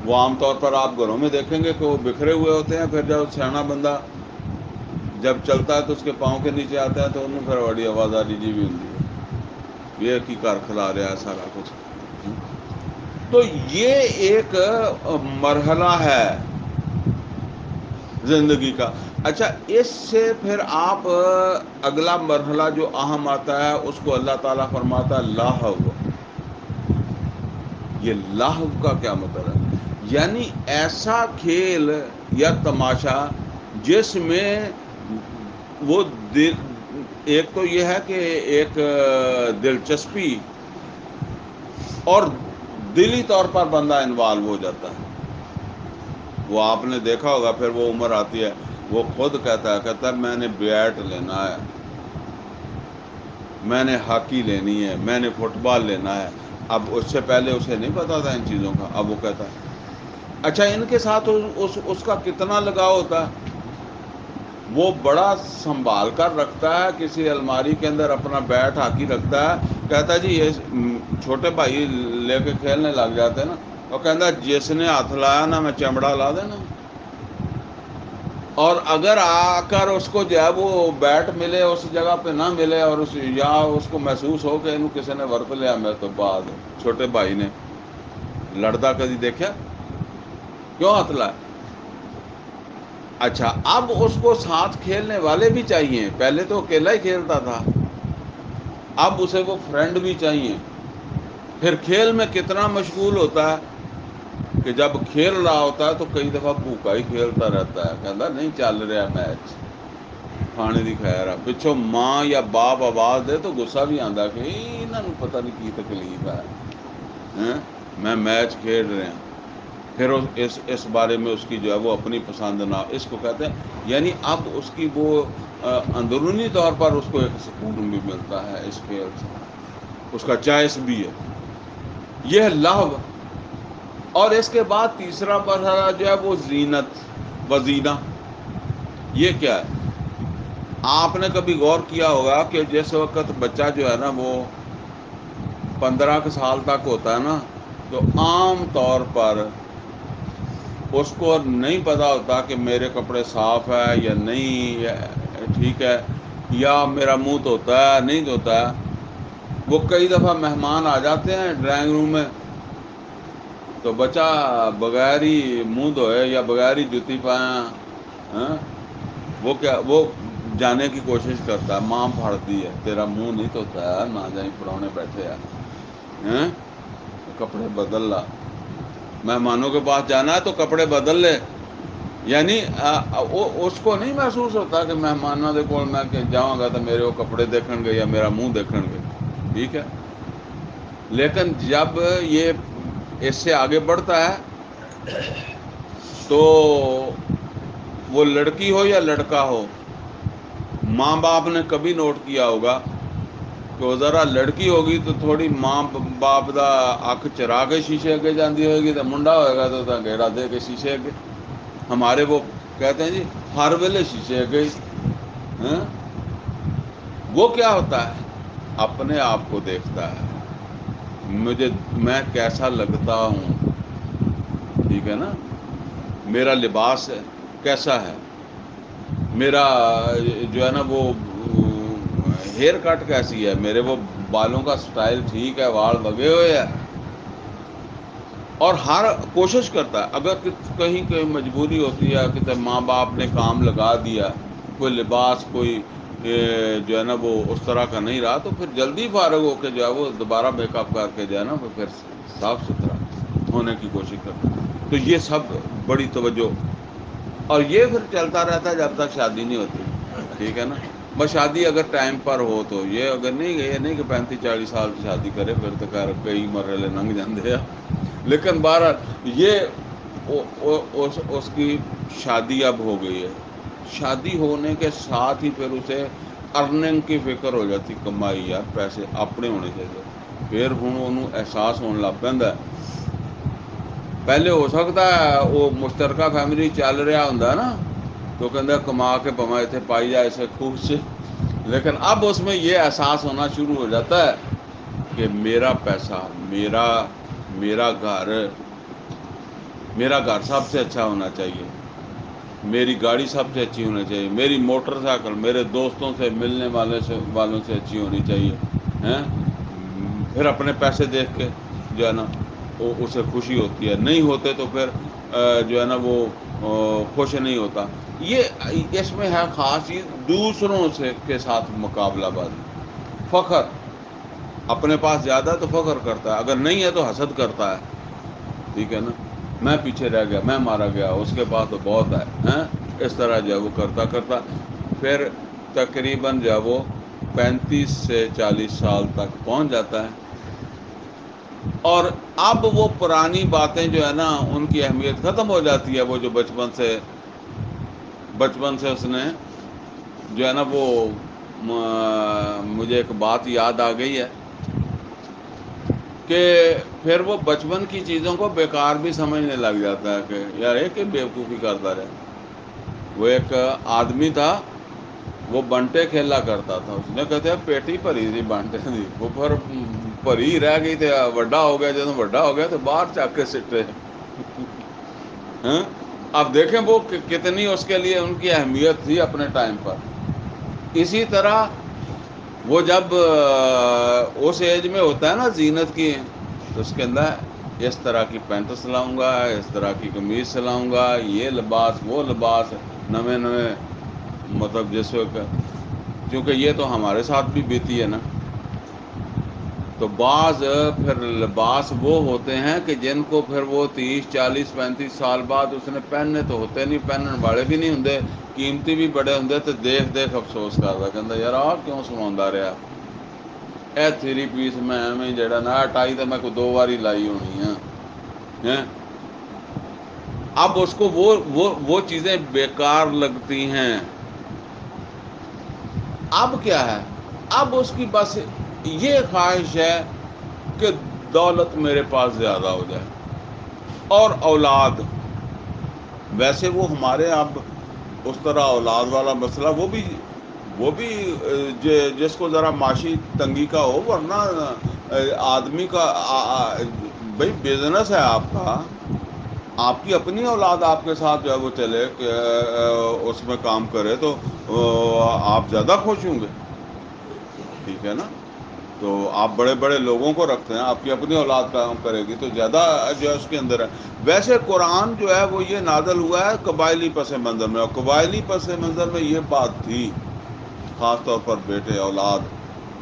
وہ عام طور پر آپ گھروں میں دیکھیں گے کہ وہ بکھرے ہوئے ہوتے ہیں، پھر جب سیاح بندہ جب چلتا ہے تو اس کے پاؤں کے نیچے آتا ہے تو انہوں پھر بڑی آواز آ جی بھی ہوتی ہے، یہ کی کر کھلا رہا ہے سارا کچھ۔ تو یہ ایک مرحلہ ہے زندگی کا۔ اچھا اس سے پھر آپ اگلا مرحلہ جو اہم آتا ہے اس کو اللہ تعالیٰ فرماتا ہے لاہو۔ یہ لاہو کا کیا مطلب ہے؟ یعنی ایسا کھیل یا تماشا جس میں وہ ایک تو یہ ہے کہ ایک دلچسپی اور دلی طور پر بندہ انوالو ہو جاتا ہے۔ وہ آپ نے دیکھا ہوگا پھر وہ عمر آتی ہے، وہ خود کہتا ہے میں نے بیٹ لینا ہے، میں نے ہاکی لینی ہے، میں نے فٹ بال لینا ہے۔ اب اس سے پہلے اسے نہیں پتا تھا ان چیزوں کا، اب وہ کہتا ہے۔ اچھا ان کے ساتھ اس کا کتنا لگاؤ ہوتا ہے، وہ بڑا سنبھال کر رکھتا ہے، کسی الماری کے اندر اپنا بیٹ ہاکی رکھتا ہے، کہتا ہے جی یہ چھوٹے بھائی لے کے کھیلنے لگ جاتے ہیں نا، اور کہتا ہے جس نے ہاتھ لایا نا میں چمڑا لا دینا۔ اور اگر آ کر اس کو جو ہے وہ بیٹ ملے اس جگہ پہ نہ ملے اور یا اس کو محسوس ہو کہ انہوں کسی نے ورت لیا میں تو بعد چھوٹے بھائی نے لڑتا کدی دیکھا کیوں ہتلا ہے؟ اچھا اب اس کو ساتھ کھیلنے والے بھی چاہیے، پہلے تو اکیلا ہی کھیلتا تھا، اب اسے وہ فرینڈ بھی چاہیے. پھر کھیل میں کتنا مشغول ہوتا ہے کہ جب کھیل رہا ہوتا ہے تو کئی دفعہ بھوکا ہی کھیلتا رہتا ہے، کہتا نہیں چل رہا میچ کھانے کی خیر ہے، پچھوں ماں یا باپ آواز دے تو غصہ بھی آتا کہ انہوں پتہ نہیں کی تکلیف ہے، میں میچ کھیل رہے ہیں. پھر اس بارے میں اس کی جو ہے وہ اپنی پسند نہ، اس کو کہتے ہیں یعنی اب اس کی وہ اندرونی طور پر اس کو ایک سکون بھی ملتا ہے اس کھیل سے، اس کا چائس بھی ہے. یہ ہے لہو. اور اس کے بعد تیسرا مرحلہ جو ہے وہ زینت وزینہ. یہ کیا ہے؟ آپ نے کبھی غور کیا ہوگا کہ جس وقت بچہ جو ہے نا وہ 15 سال تک ہوتا ہے نا تو عام طور پر اس کو نہیں پتا ہوتا کہ میرے کپڑے صاف ہے یا نہیں، ٹھیک ہے، یا میرا منہ دھوتا ہے نہیں دھوتا ہے. وہ کئی دفعہ مہمان آ جاتے ہیں ڈرائنگ روم میں تو بچہ بغیر ہی منہ دھوئے یا بغیر ہی جوتی پایا وہ کیا وہ جانے کی کوشش کرتا ہے، ماں پھاڑتی ہے تیرا منہ نہیں دھوتا ہے، نہ جائیں پرانے بیٹھے ہیں کپڑے بدل لا، مہمانوں کے پاس جانا ہے تو کپڑے بدل لے. یعنی اس کو نہیں محسوس ہوتا کہ مہمانوں کے کول میں جاؤں گا تو میرے وہ کپڑے دیکھیں گے یا میرا منہ دیکھیں گے، ٹھیک ہے. لیکن جب یہ اس سے آگے بڑھتا ہے تو وہ لڑکی ہو یا لڑکا ہو، ماں باپ نے کبھی نوٹ کیا ہوگا کہ وہ ذرا لڑکی ہوگی تو تھوڑی ماں باپ دا اکھ چرا کے شیشے اگے جاندی ہوئے گی، تو منڈا ہوئے گا تو گھیڑا دے کے شیشے اگے. ہمارے وہ کہتے ہیں جی ہر ویلے شیشے اگے. وہ کیا ہوتا ہے؟ اپنے آپ کو دیکھتا ہے، میں کیسا لگتا ہوں، ٹھیک ہے نا، میرا لباس کیسا ہے، میرا جو ہے نا وہ ہیئر کٹ کیسی ہے، میرے وہ بالوں کا سٹائل ٹھیک ہے، وال لگے ہوئے ہیں. اور ہر کوشش کرتا ہے اگر کہیں کوئی مجبوری ہوتی ہے کہ ماں باپ نے کام لگا دیا، کوئی لباس کوئی جو ہے نا وہ اس طرح کا نہیں رہا تو پھر جلدی فارغ ہو کے جو ہے وہ دوبارہ میک اپ کر کے جو ہے نا وہ پھر صاف ستھرا ہونے کی کوشش کرتا. تو یہ سب بڑی توجہ، اور یہ پھر چلتا رہتا ہے جب تک شادی نہیں ہوتی، ٹھیک ہے نا. بس شادی اگر ٹائم پر ہو تو یہ اگر نہیں یہ نہیں کہ 35-40 سال کی شادی کرے پھر تو خیر کئی مرحلے لنگھ جاندے ہیں. لیکن بہرحال یہ اس کی شادی اب ہو گئی ہے، شادی ہونے کے ساتھ ہی پھر اسے ارننگ کی فکر ہو جاتی، کمائی یار پیسے اپنے ہونے چاہیے. پھر ہوں انہوں احساس ہونے لگ پہ. پہلے ہو سکتا ہے وہ مشترکہ فیملی چل رہا ہوں نا تو کہہ کما کے پما اتنے پائی جائے اسے خوب سے، لیکن اب اس میں یہ احساس ہونا شروع ہو جاتا ہے کہ میرا پیسہ میرا گھر سب سے اچھا ہونا چاہیے، میری گاڑی سب سے اچھی ہونی چاہیے، میری موٹر سائیکل میرے دوستوں سے ملنے والوں سے اچھی ہونی چاہیے. پھر اپنے پیسے دیکھ کے جو ہے نا اسے خوشی ہوتی ہے، نہیں ہوتے تو پھر جو ہے نا وہ خوش نہیں ہوتا. یہ اس میں ہے خاص چیز دوسروں سے کے ساتھ مقابلہ بازی، فخر. اپنے پاس زیادہ تو فخر کرتا ہے، اگر نہیں ہے تو حسد کرتا ہے، ٹھیک ہے نا. میں پیچھے رہ گیا، میں مارا گیا، اس کے پاس تو بہت ہے. اس طرح جو ہے وہ کرتا کرتا پھر تقریباً جو ہے وہ 35 سے 40 سال تک پہنچ جاتا ہے. اور اب وہ پرانی باتیں جو ہے نا ان کی اہمیت ختم ہو جاتی ہے. وہ جو بچپن سے اس نے جو ہے نا وہ مجھے ایک بات یاد آ گئی ہے کہ پھر وہ بچپن کی چیزوں کو بیکار بھی سمجھنے لگ جاتا ہے کہ یار ایک ہی بیوقوفی کرتا رہے. وہ ایک آدمی تھا، وہ بنٹے کھیلا کرتا تھا، اس نے کہتے ہیں پیٹی بھری تھی بانٹے دی، وہ پھر بھری رہ گئی تھی، وڈا ہو گیا، جب وڈا ہو گیا تو باہر چک کے سٹے. اب دیکھیں وہ کتنی اس کے لیے ان کی اہمیت تھی اپنے ٹائم پر. اسی طرح وہ جب اس ایج میں ہوتا ہے نا زینت کی، تو اس کے اندر اس طرح کی پینٹ سلاؤں گا، اس طرح کی قمیض سلاؤں گا، یہ لباس وہ لباس، نویں نویں مطلب جس وقت، کیونکہ یہ تو ہمارے ساتھ بھی بیتی ہے نا. تو بعض پھر لباس وہ ہوتے ہیں کہ جن کو پھر وہ 30 40 35 سال بعد اس نے پہننے تو ہوتے نہیں، پہننے والے بھی نہیں ہوں، قیمتی بھی بڑے ہوں، تو دیکھ دیکھ افسوس کرتا کہ یار آ کیوں سوا رہا. اے 3 پیس میں ایویں جڑا نا ٹائی تو میں کو 2 بار لائی ہونی ہے. اب اس کو وہ چیزیں بیکار لگتی ہیں. اب کیا ہے، اب اس کی بس یہ خواہش ہے کہ دولت میرے پاس زیادہ ہو جائے اور اولاد. ویسے وہ ہمارے اب اس طرح اولاد والا مسئلہ وہ بھی جس کو ذرا معاشی تنگی کا ہو، ورنہ آدمی کا بھائی بزنس ہے آپ کا، آپ کی اپنی اولاد آپ کے ساتھ جو ہے وہ چلے کہ اس میں کام کرے تو آپ زیادہ خوش ہوں گے. ٹھیک ہے نا. تو آپ بڑے بڑے لوگوں کو رکھتے ہیں، آپ کی اپنی اولاد کام کرے گی تو زیادہ جو ہے اس کے اندر ہے. ویسے قرآن جو ہے وہ یہ نازل ہوا ہے قبائلی پس منظر میں، اور قبائلی پس منظر میں یہ بات تھی خاص طور پر بیٹے اولاد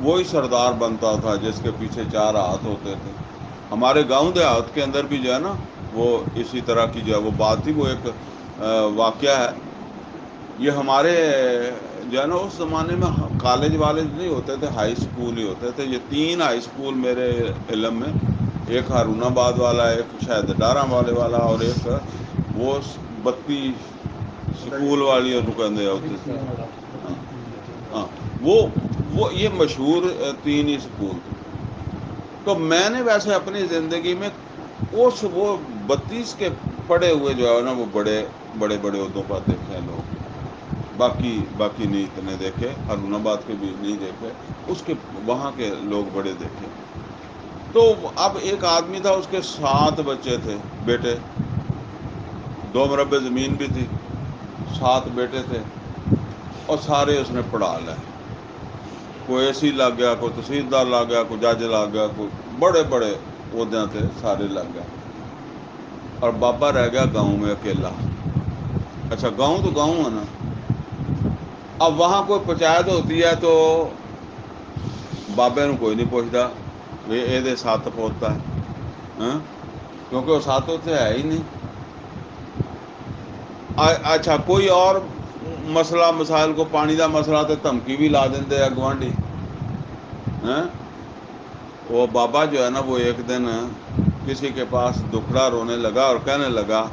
وہی سردار بنتا تھا جس کے پیچھے 4 ہاتھ ہوتے تھے. ہمارے گاؤں دیہات کے اندر بھی جو ہے نا وہ اسی طرح کی جو ہے وہ بات تھی. وہ ایک واقعہ ہے. یہ ہمارے جو ہے نا اس زمانے میں کالج والج نہیں ہوتے تھے، ہائی اسکول ہی ہوتے تھے. یہ 3 ہائی اسکول میرے علم میں، ایک ہارون آباد والا، ایک شاید ڈارا والے والا، اور ایک وہ 32 سکول والی رکندے ہوتے تھے. ہاں وہ یہ مشہور 3 ہی سکول تھے. تو میں نے ویسے اپنی زندگی میں وہ 32 کے پڑے ہوئے جو ہے نا وہ بڑے بڑے بڑے عہدوں پر دیکھے ہیں لوگ. باقی نہیں اتنے دیکھے، ہارون آباد کے بھی نہیں دیکھے، اس کے وہاں کے لوگ بڑے دیکھے. تو اب ایک آدمی تھا، اس کے 7 بچے تھے بیٹے، 2 مربع زمین بھی تھی، 7 بیٹے تھے، اور سارے اس نے پڑھا لے. کوئی اے سی لگ گیا، کوئی تحصیلدار لگ گیا، کوئی جج لگ گیا، کوئی بڑے بڑے عہدے تھے سارے لگ گئے. اور بابا رہ گیا گاؤں میں اکیلا. اچھا گاؤں تو گاؤں ہے نا. اب وہاں کوئی پنچایت ہوتی ہے تو بابے نو کوئی نہیں پوچھتا یہ 7 پوتا ہے، کیونکہ وہ 7 تو ہے ہی نہیں. اچھا کوئی اور مسئلہ مسائل کو پانی کا مسئلہ تو دھمکی بھی لا دیں گوانڈی. وہ بابا جو ہے نا وہ ایک دن کسی کے پاس دکھڑا رونے لگا اور کہنے لگا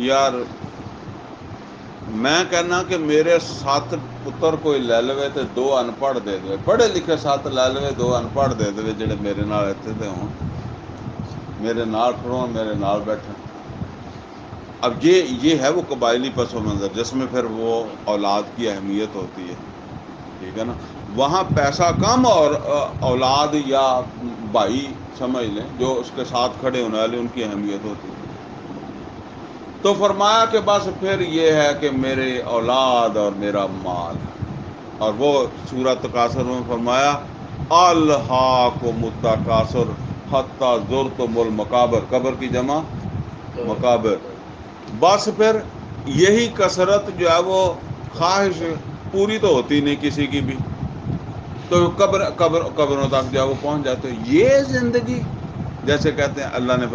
یار میں کہنا کہ میرے 7 پتر کوئی لے لوے تو 2 ان پڑھ دے دے، پڑھے لکھے 7 لے لوے 2 ان پڑھ دے دے جڑے میرے نال اتنے تے ہوں، میرے نال کھڑو، میرے نال بیٹھے. اب یہ ہے وہ قبائلی پس منظر جس میں پھر وہ اولاد کی اہمیت ہوتی ہے. ٹھیک ہے نا. وہاں پیسہ کم اور اولاد یا بھائی سمجھ لیں جو اس کے ساتھ کھڑے ہونے والے ان کی اہمیت ہوتی ہے. تو فرمایا کہ بس پھر یہ ہے کہ میرے اولاد اور میرا مال. اور وہ سورۃ تکاثر میں فرمایا الہاکم التکاثر حتی زرتم المقابر، قبر کی جمع مقابر. بس پھر یہی کثرت جو ہے وہ خواہش پوری تو ہوتی نہیں کسی کی بھی، تو قبروں تک جو ہے وہ پہنچ جاتے. یہ زندگی جیسے کہتے ہیں اللہ نے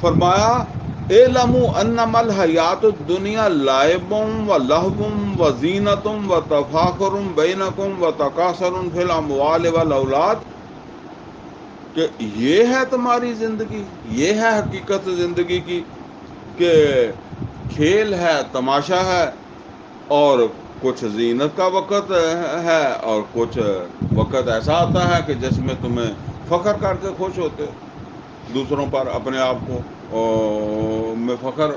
فرمایا اعلموا انما الحیات الدنیا لعب و لہو و زینت و تفاخر بینکم و تکاثر فی الاموال والاولاد، کہ یہ ہے تمہاری زندگی، یہ ہے حقیقت زندگی کی کہ کھیل ہے، تماشا ہے، اور کچھ زینت کا وقت ہے، اور کچھ وقت ایسا آتا ہے کہ جس میں تمہیں فخر کر کے خوش ہوتے دوسروں پر، اپنے آپ کو میں فخر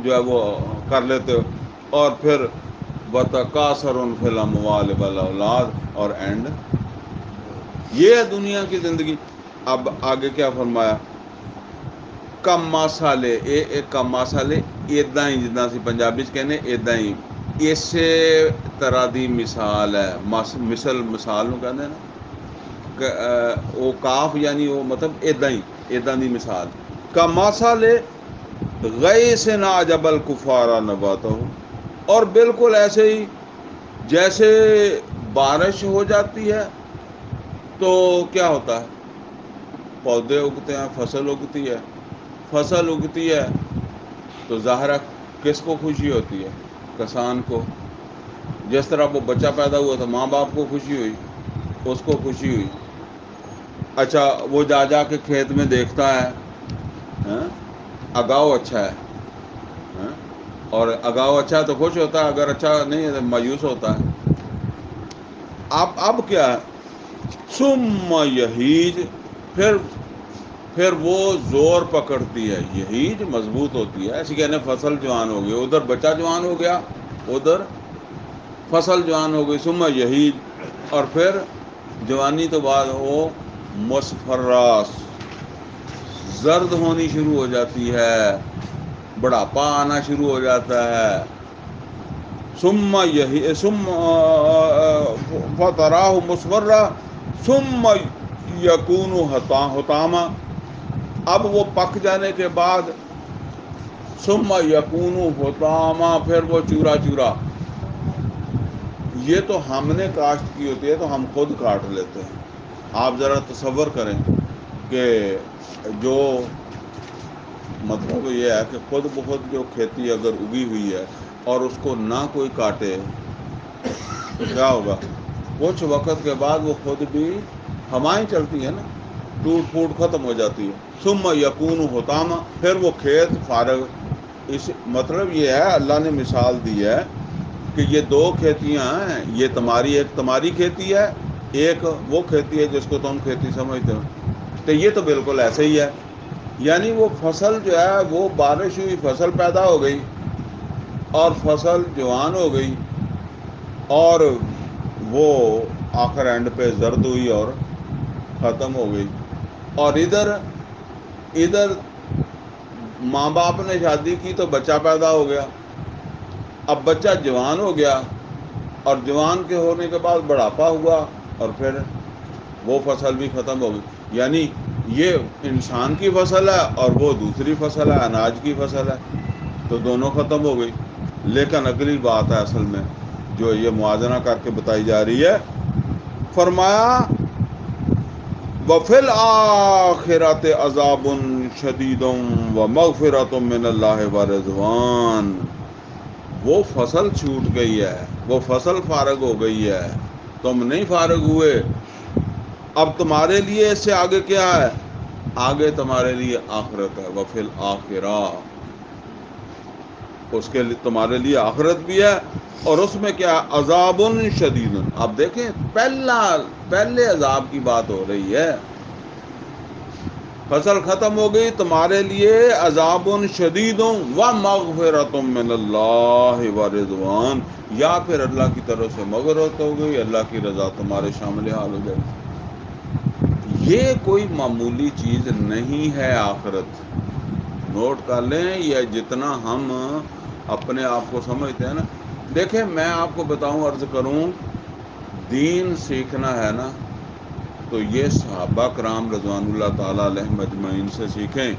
جو ہے وہ کر لیتے ہو. اور پھر وتکاثر فی الاموال والاولاد، اور اینڈ یہ ہے دنیا کی زندگی. اب آگے کیا فرمایا ਕਮਾਸਾਲੇ, ਇਹ ਕਮਾਸਾਲੇ ਇੱਦਾਂ ਹੀ, ਜਿੱਦਾਂ ਅਸੀਂ ਪੰਜਾਬੀ 'ਚ ਕਹਿੰਦੇ ਇੱਦਾਂ ਹੀ, ਇਸੇ ਤਰ੍ਹਾਂ ਦੀ ਮਿਸਾਲ ਹੈ। ਮਿਸਲ, ਮਿਸਾਲ ਨੂੰ ਕਹਿੰਦੇ ਨਾ, ਉਹ ਕਾਫ ਯਾਨੀ ਉਹ ਮਤਲਬ ਇੱਦਾਂ ਹੀ, ਇੱਦਾਂ ਦੀ ਮਿਸਾਲ। ਕਮਾਸਾਲੇ غیث اعجب الکفار نباتہ، اور بالکل ایسے ہی جیسے بارش ہو جاتی ہے تو کیا ہوتا ہے، پودے اگتے ہیں، فصل اگتی ہے، فصل اگتی ہے تو ظاہر کس کو خوشی ہوتی ہے؟ کسان کو۔ جس طرح وہ بچہ پیدا ہوا تو ماں باپ کو خوشی ہوئی، اس کو خوشی ہوئی۔ اچھا وہ جا جا کے کھیت میں دیکھتا ہے، اگاؤ اچھا ہے، اور اگاؤ اچھا ہے تو خوش ہوتا ہے، اگر اچھا نہیں ہے تو مایوس ہوتا ہے۔ اب کیا ہے، ثم یہیج، پھر وہ زور پکڑتی ہے، یہیج مضبوط ہوتی ہے، ایسی کہنے فصل جوان ہو گئی، ادھر بچہ جوان ہو گیا، ادھر فصل جوان ہو گئی، ثم یہیج، اور پھر جوانی تو بعد وہ مصفراس، زرد ہونی شروع ہو جاتی ہے، بڑھاپا آنا شروع ہو جاتا ہے۔ ثم فتراہ مصفرا ثم یکون حطاما، اب وہ پک جانے کے بعد ثم یکون حطاما، پھر وہ چورا چورا۔ یہ تو ہم نے کاشت کی ہوتی ہے تو ہم خود کاٹ لیتے ہیں۔ آپ ذرا تصور کریں کہ جو مطلب یہ ہے کہ خود بخود جو کھیتی اگر اگی ہوئی ہے اور اس کو نہ کوئی کاٹے تو کیا ہوگا؟ کچھ وقت کے بعد وہ خود بھی ہوائیں چلتی ہیں نا، ٹوٹ پھوٹ ختم ہو جاتی ہے۔ ثم یکون حطاما، پھر وہ کھیت فارغ۔ اس مطلب یہ ہے، اللہ نے مثال دی ہے کہ یہ دو کھیتیاں ہیں، یہ تمہاری، ایک تمہاری کھیتی ہے، ایک وہ کھیتی ہے جس کو تم کھیتی سمجھتے ہو۔ تو یہ تو بالکل ایسے ہی ہے، یعنی وہ فصل جو ہے وہ بارش ہوئی، فصل پیدا ہو گئی اور فصل جوان ہو گئی اور وہ آخر اینڈ پہ زرد ہوئی اور ختم ہو گئی۔ اور ادھر ماں باپ نے شادی کی تو بچہ پیدا ہو گیا، اب بچہ جوان ہو گیا اور جوان کے ہونے کے بعد بڑھاپا ہوا اور پھر وہ فصل بھی ختم ہو گئی۔ یعنی یہ انسان کی فصل ہے اور وہ دوسری فصل ہے، اناج کی فصل ہے، تو دونوں ختم ہو گئی۔ لیکن اگلی بات ہے اصل میں جو یہ موازنہ کر کے بتائی جا رہی ہے، فرمایا وَفِي الْآخِرَةِ عَذَابٌ شَدِيدٌ وَمَغْفِرَةٌ مِّنَ اللَّهِ وَرِضْوَانٌ، وہ فصل چھوٹ گئی ہے، وہ فصل فارغ ہو گئی ہے، تم نہیں فارغ ہوئے، اب تمہارے لیے اس سے آگے کیا ہے؟ آگے تمہارے لیے آخرت ہے، وَفِي الْآخِرَةِ، اس کے لیے تمہارے لیے آخرت بھی ہے، اور اس میں کیا ہے؟ عذاب شدید۔ اب دیکھیں پہلے عذاب کی بات ہو رہی ہے، فصل ختم ہو گئی، تمہارے لیے عذاب شدید ومغفرۃ من اللہ ورضوان، یا پھر اللہ کی طرف سے مغفرت ہو گئی، اللہ کی رضا تمہارے شامل حال ہو جائے۔ یہ کوئی معمولی چیز نہیں ہے آخرت، نوٹ کر لیں، یہ جتنا ہم اپنے آپ کو سمجھتے ہیں نا۔ دیکھیں میں آپ کو بتاؤں، عرض کروں، دین سیکھنا ہے نا تو یہ صحابہ کرام رضوان اللہ تعالیٰ علیہ مجمعین سے سیکھیں،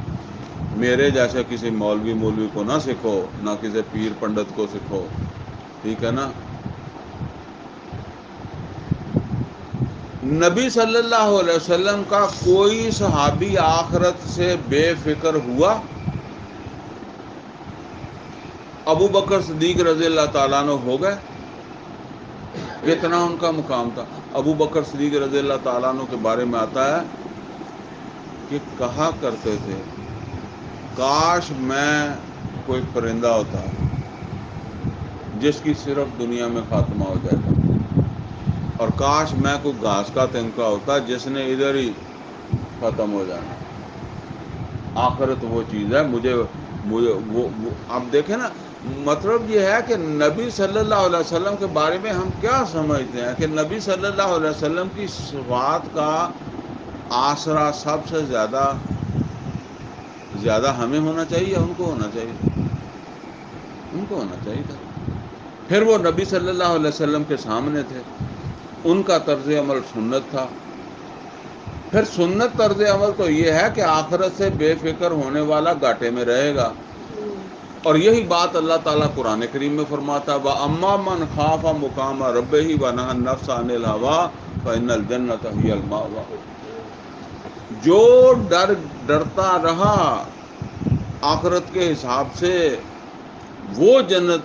میرے جیسے کسی مولوی کو نہ سیکھو، نہ کسی پیر پنڈت کو سیکھو، ٹھیک ہے نا۔ نبی صلی اللہ علیہ وسلم کا کوئی صحابی آخرت سے بے فکر ہوا؟ ابو بکر صدیق رضی اللہ تعالیٰ عنہ ہو گئے؟ کتنا ان کا مقام تھا۔ ابو بکر صدیق رضی اللہ تعالیٰ عنہ کے بارے میں آتا ہے کہ کہا کرتے تھے کاش میں کوئی پرندہ ہوتا جس کی صرف دنیا میں خاتمہ ہو جائے گا، اور کاش میں کوئی گھاس کا تنکا ہوتا جس نے ادھر ہی ختم ہو جانا۔ آخرت وہ چیز ہے، مجھے اب دیکھیں نا، مطلب یہ ہے کہ نبی صلی اللہ علیہ وسلم کے بارے میں ہم کیا سمجھتے ہیں کہ نبی صلی اللہ علیہ وسلم کی صفات کا آسرا سب سے زیادہ زیادہ ہمیں ہونا چاہیے یا ان کو ہونا چاہیے؟ ان کو ہونا چاہیے تھا. پھر وہ نبی صلی اللہ علیہ وسلم کے سامنے تھے، ان کا طرز عمل سنت تھا. پھر سنت طرز عمل تو یہ ہے کہ آخرت سے بے فکر ہونے والا گھاٹے میں رہے گا. اور یہی بات اللہ تعالیٰ قرآن کریم میں فرماتا ہے وَأَمَّا مَنْ خَافَ مُقَامَ رَبِّهِ وَنَهَى النَّفْسَ عَنِ الْهَوَىٰ فَإِنَّ الْجَنَّةَ هِيَ الْمَأْوَىٰ. جو ڈرتا رہا آخرت کے حساب سے وہ جنت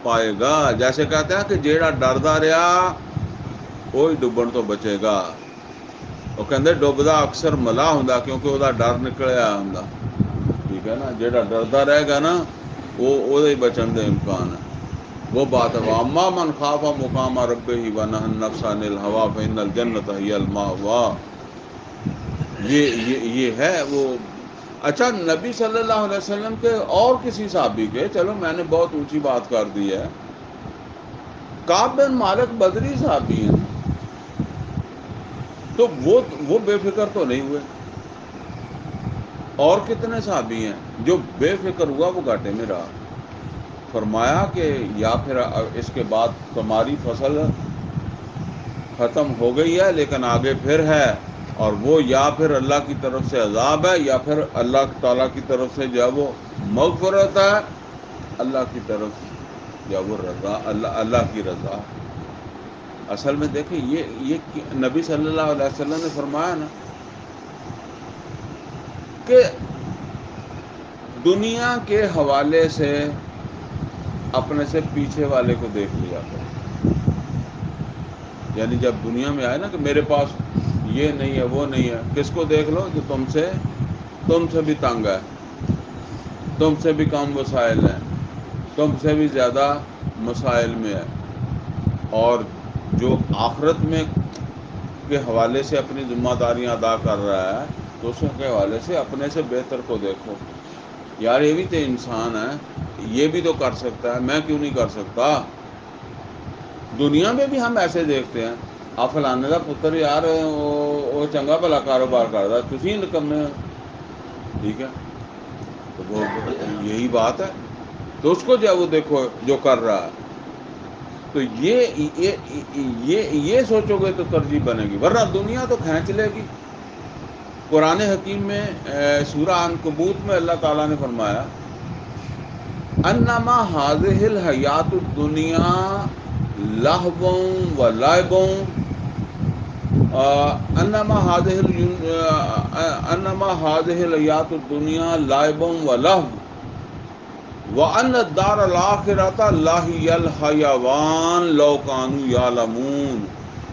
پائے گا. جیسے کہتے ہیں کہ جیڑا ڈردا رہا وہی ڈبن تو بچے گا. وہ کہتے ڈبدا اکثر ملا ہوں کیونکہ وہ ڈر نکلیا ہوں. ٹھیک ہے نا، جیڑا ڈردا رہے گا نا وہ بچن دے امکان ہے. وہ بات ہے وَأَمَّا مَنْ خَافَ مُقَامَ رَبِّهِ وَنَهَى النَّفْسَ عَنِ الْهَوَىٰ فَإِنَّ الْجَنَّةَ هِيَ الْمَأْوَىٰ. یہ ہے وہ. اچھا، نبی صلی اللہ علیہ وسلم کے اور کسی صحابی کے، چلو میں نے بہت اونچی بات کر دی ہے، کعب بن مالک بدری صحابی ہیں، تو وہ بے فکر تو نہیں ہوئے. اور کتنے صحابی ہیں جو بے فکر ہوا وہ گھاٹے میں رہا. فرمایا کہ یا پھر اس کے بعد تمہاری فصل ختم ہو گئی ہے لیکن آگے پھر ہے، اور وہ یا پھر اللہ کی طرف سے عذاب ہے یا پھر اللہ تعالیٰ کی طرف سے جو ہے وہ مغفرت ہے، اللہ کی طرف یا وہ رضا، اللہ کی رضا. اصل میں دیکھیں یہ نبی صلی اللہ علیہ وسلم نے فرمایا نا کہ دنیا کے حوالے سے اپنے سے پیچھے والے کو دیکھ لیا کرو. یعنی جب دنیا میں آئے نا کہ میرے پاس یہ نہیں ہے وہ نہیں ہے، کس کو دیکھ لو جو تم سے بھی تنگ ہے، تم سے بھی کم وسائل ہیں، تم سے بھی زیادہ مسائل میں ہے. اور جو آخرت میں کے حوالے سے اپنی ذمہ داریاں ادا کر رہا ہے دوسروں کے حوالے سے اپنے سے بہتر کو دیکھو. یار یہ بھی تو انسان ہے، یہ بھی تو کر سکتا ہے، میں کیوں نہیں کر سکتا. دنیا میں بھی ہم ایسے دیکھتے ہیں فلانے کا پتر یار وہ چنگا بھلا کاروبار کرتا، تسی نکمے ہو. ٹھیک ہے، تو وہ یہی بات ہے. تو اس کو جو ہے وہ دیکھو جو کر رہا ہے. تو یہ سوچو گے تو ترجیح بنے گی، ورنہ دنیا تو کھینچ لے گی. قرآن حکیم میں سورہ عنکبوت میں اللہ تعالیٰ نے فرمایا انما هذه الحیات الدنیا لہو و لعب انما هذه الحیات الدنیا لعب و لہو وَأَنَّ الدَّارَ الْآخِرَةَ لَهِيَ الْحَيَوَانُ لَوْ كَانُوا يَعْلَمُونَ.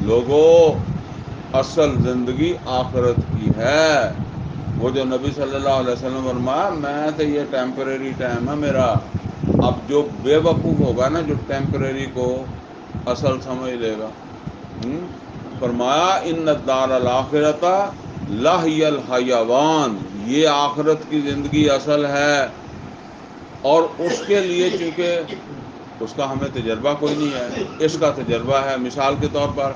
لوگو اصل زندگی آخرت کی ہے. وہ جو نبی صلی اللہ علیہ وسلم فرمایا میں تو یہ ٹیمپریری ٹائم ہے میرا. اب جو بے وقوف ہوگا نا جو ٹیمپریری کو اصل سمجھ لے گا، فرمایا ان الدار الآخرۃ لہی الحیوان، یہ آخرت کی زندگی اصل ہے. اور اس کے لیے چونکہ اس کا ہمیں تجربہ کوئی نہیں ہے، اس کا تجربہ ہے. مثال کے طور پر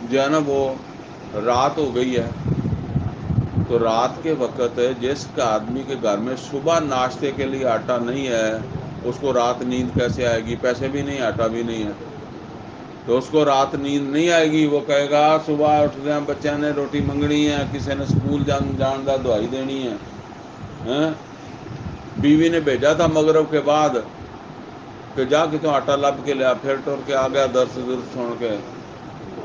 جو ہے نا وہ رات ہو گئی ہے، تو رات کے وقت جس کا آدمی کے گھر میں صبح ناشتے کے لیے آٹا نہیں ہے اس کو رات نیند کیسے آئے گی؟ پیسے بھی نہیں، آٹا بھی نہیں ہے، تو اس کو رات نیند نہیں آئے گی. وہ کہے گا صبح اٹھتے ہیں بچے نے روٹی منگنی ہے، کسی نے سکول جان دا دعائی دینی ہے، بیوی نے بھیجا تھا مغرب کے بعد کہ جا کے تو آٹا لب کے لیا، پھر ٹر کے آ گیا درس سن کے.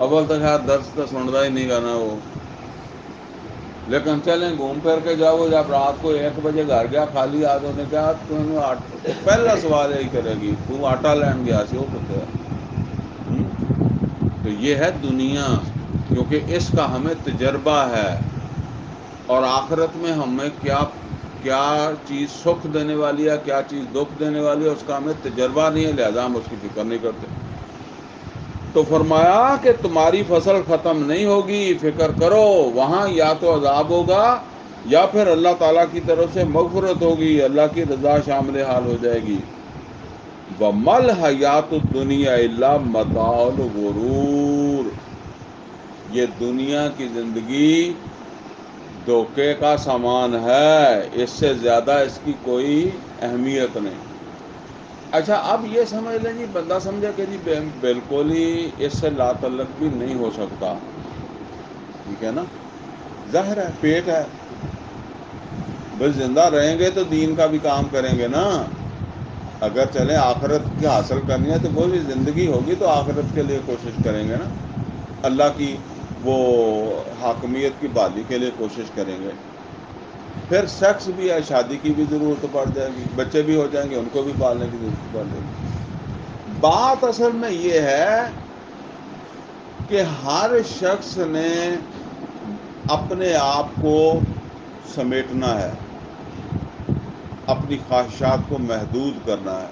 اول تو خیر درس تو سنتا ہی نہیں گا نا وہ، لیکن چلیں گھوم پھر کے جاؤ. جب رات کو 1 بجے گھر گیا خالی ہاتھ، نے کہا تو پہلا سوال یہی کرے گی تو آٹا لین گیا سی وہ کتے. تو یہ ہے دنیا، کیونکہ اس کا ہمیں تجربہ ہے. اور آخرت میں ہمیں کیا چیز سکھ دینے والی ہے، کیا چیز دکھ دینے والی ہے، اس کا ہمیں تجربہ نہیں ہے، لہذا ہم اس کی فکر نہیں کرتے. تو فرمایا کہ تمہاری فصل ختم نہیں ہوگی، فکر کرو وہاں یا تو عذاب ہوگا یا پھر اللہ تعالیٰ کی طرف سے مغفرت ہوگی، اللہ کی رضا شامل حال ہو جائے گی. وَمَا الْحَيَاةُ الدُّنْيَا إِلَّا مَتَاعُ الْغُرُورِ. یہ دنیا کی زندگی دھوکے کا سامان ہے، اس سے زیادہ اس کی کوئی اہمیت نہیں۔ اچھا اب یہ سمجھ لیں جی، بندہ سمجھے کہ جی بالکل ہی اس سے لا تعلق بھی نہیں ہو سکتا، ٹھیک ہے نا، ظاہر ہے پیٹ ہے، بس زندہ رہیں گے تو دین کا بھی کام کریں گے نا۔ اگر چلیں آخرت کی حاصل کرنی ہے تو وہ بھی زندگی ہوگی تو آخرت کے لیے کوشش کریں گے نا، اللہ کی وہ حاکمیت کی بحالی کے لیے کوشش کریں گے۔ پھر سیکس بھی ہے، شادی کی بھی ضرورت پڑ جائے گی، بچے بھی ہو جائیں گے، ان کو بھی پالنے کی ضرورت پڑ جائے گی۔ بات اصل میں یہ ہے کہ ہر شخص نے اپنے آپ کو سمیٹنا ہے، اپنی خواہشات کو محدود کرنا ہے۔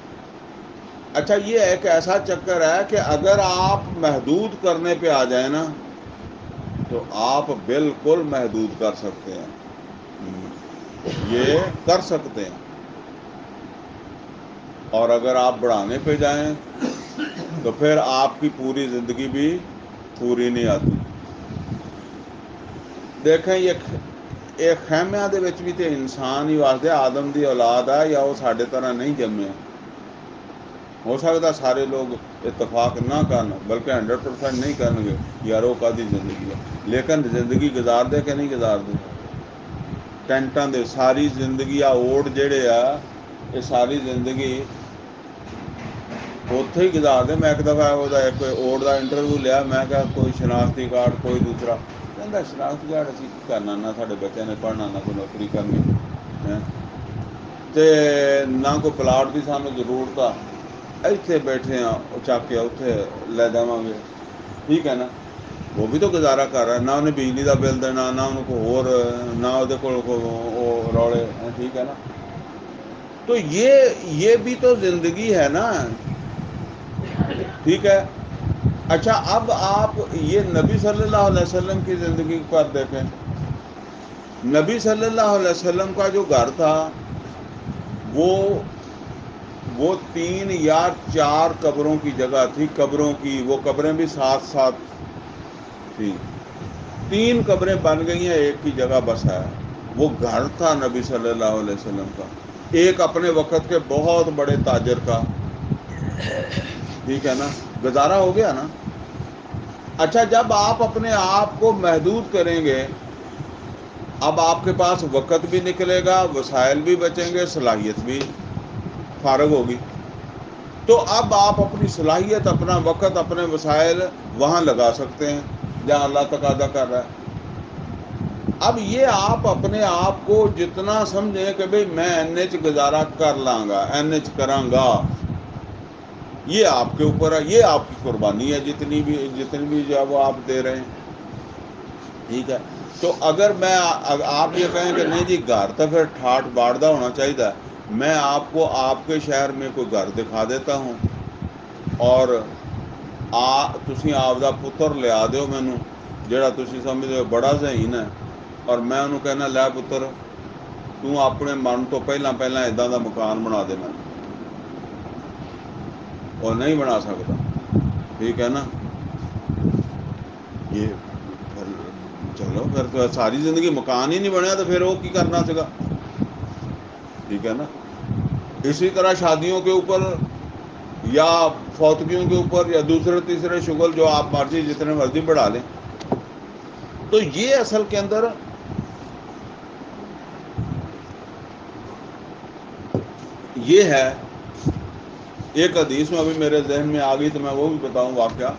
اچھا یہ ایک ایسا چکر ہے کہ اگر آپ محدود کرنے پہ آ جائیں نا تو آپ بالکل محدود کر سکتے ہیں، یہ کر سکتے ہیں، اور اگر آپ بڑھانے پہ جائیں تو پھر آپ کی پوری زندگی بھی پوری نہیں آتی۔ دیکھیں یہ خیمیاں دے وچ بھی تے انسان ہی واسطے آدم دی اولاد ہے، یا وہ ساڈے طرح نہیں جمے۔ ہو سکتا سارے لوگ اتفاق نہ کرن، بلکہ 100% نہیں کرن گے یار وہ کادی زندگی ہے، لیکن زندگی گزار دے کہ نہیں گزار دے؟ ٹینٹاں دے ساری زندگی اوڑ جڑے آ یہ ساری زندگی اتنے ہی گزار دے۔ میں ایک دفعہ ایک اوڑ کا انٹرویو لیا، میں کہا کوئی شناختی کارڈ کوئی دوسرا، کہہ شناختی کارڈ اسی کرنا نہ سارے بچے نے پڑھنا نہ کوئی نوکری کرنی تے نہ کوئی پلاٹ کی سانوں ضرورت آ، اتنے بیٹھے ہیں چک کے اتنے لے جاواں گے، ٹھیک ہے نا۔ وہ بھی تو گزارا کر رہا ہے، نہ انہیں بجلی کا بل دینا، نہ انہوں کو ہور، نہ وہ روڑے، ٹھیک ہے نا۔ تو یہ بھی تو زندگی ہے نا، ٹھیک ہے۔ اچھا اب آپ یہ نبی صلی اللہ علیہ وسلم کی زندگی پر دیکھیں، نبی صلی اللہ علیہ وسلم کا جو گھر تھا وہ 3 یا 4 قبروں کی جگہ تھی، قبروں کی وہ قبریں بھی ساتھ ساتھ تھی، 3 قبریں بن گئی ہیں، ایک کی جگہ بس ہے۔ وہ گھر تھا نبی صلی اللہ علیہ وسلم کا، ایک اپنے وقت کے بہت بڑے تاجر کا، ٹھیک ہے نا، گزارا ہو گیا نا۔ اچھا جب آپ اپنے آپ کو محدود کریں گے، اب آپ کے پاس وقت بھی نکلے گا، وسائل بھی بچیں گے، صلاحیت بھی فارغ ہوگی، تو اب آپ اپنی صلاحیت، اپنا وقت، اپنے وسائل وہاں لگا سکتے ہیں جہاں اللہ تقاضا کر رہا ہے۔ اب یہ آپ اپنے آپ کو جتنا سمجھیں کہ بھئی میں NH گزارا کر لاں گا، NH کراں گا، یہ آپ کے اوپر ہے، یہ آپ کی قربانی ہے جتنی بھی جو ہے وہ آپ دے رہے ہیں، ٹھیک ہے۔ تو اگر آپ یہ کہیں کہ نہیں جی گھر تو پھر ٹھاٹ باڑدہ ہونا چاہیے، میں آپ کو آپ کے شہر میں کوئی گھر دکھا دیتا ہوں، اور تسی آپ دا پتر لیا دیو مینوں جڑا تسی سمجھدے ہو بڑا ذہین ہے، اور میں انہوں کہنا لے پتر تو اپنے من تو پہلا ادا دا مکان بنا دے، میں وہ نہیں بنا سکتا، ٹھیک ہے نا۔ یہ چلو پھر تو ساری زندگی مکان ہی نہیں بنیا تو پھر وہ کی کرنا سکا، ٹھیک ہے نا۔ اسی طرح شادیوں کے اوپر یا فوتگیوں کے اوپر یا دوسرے تیسرے شغل جو آپ مرضی جتنے مرضی بڑھا لیں، تو یہ اصل کے اندر یہ ہے۔ ایک حدیث میں ابھی میرے ذہن میں آ گئی تو میں وہ بھی بتاؤں واقعہ۔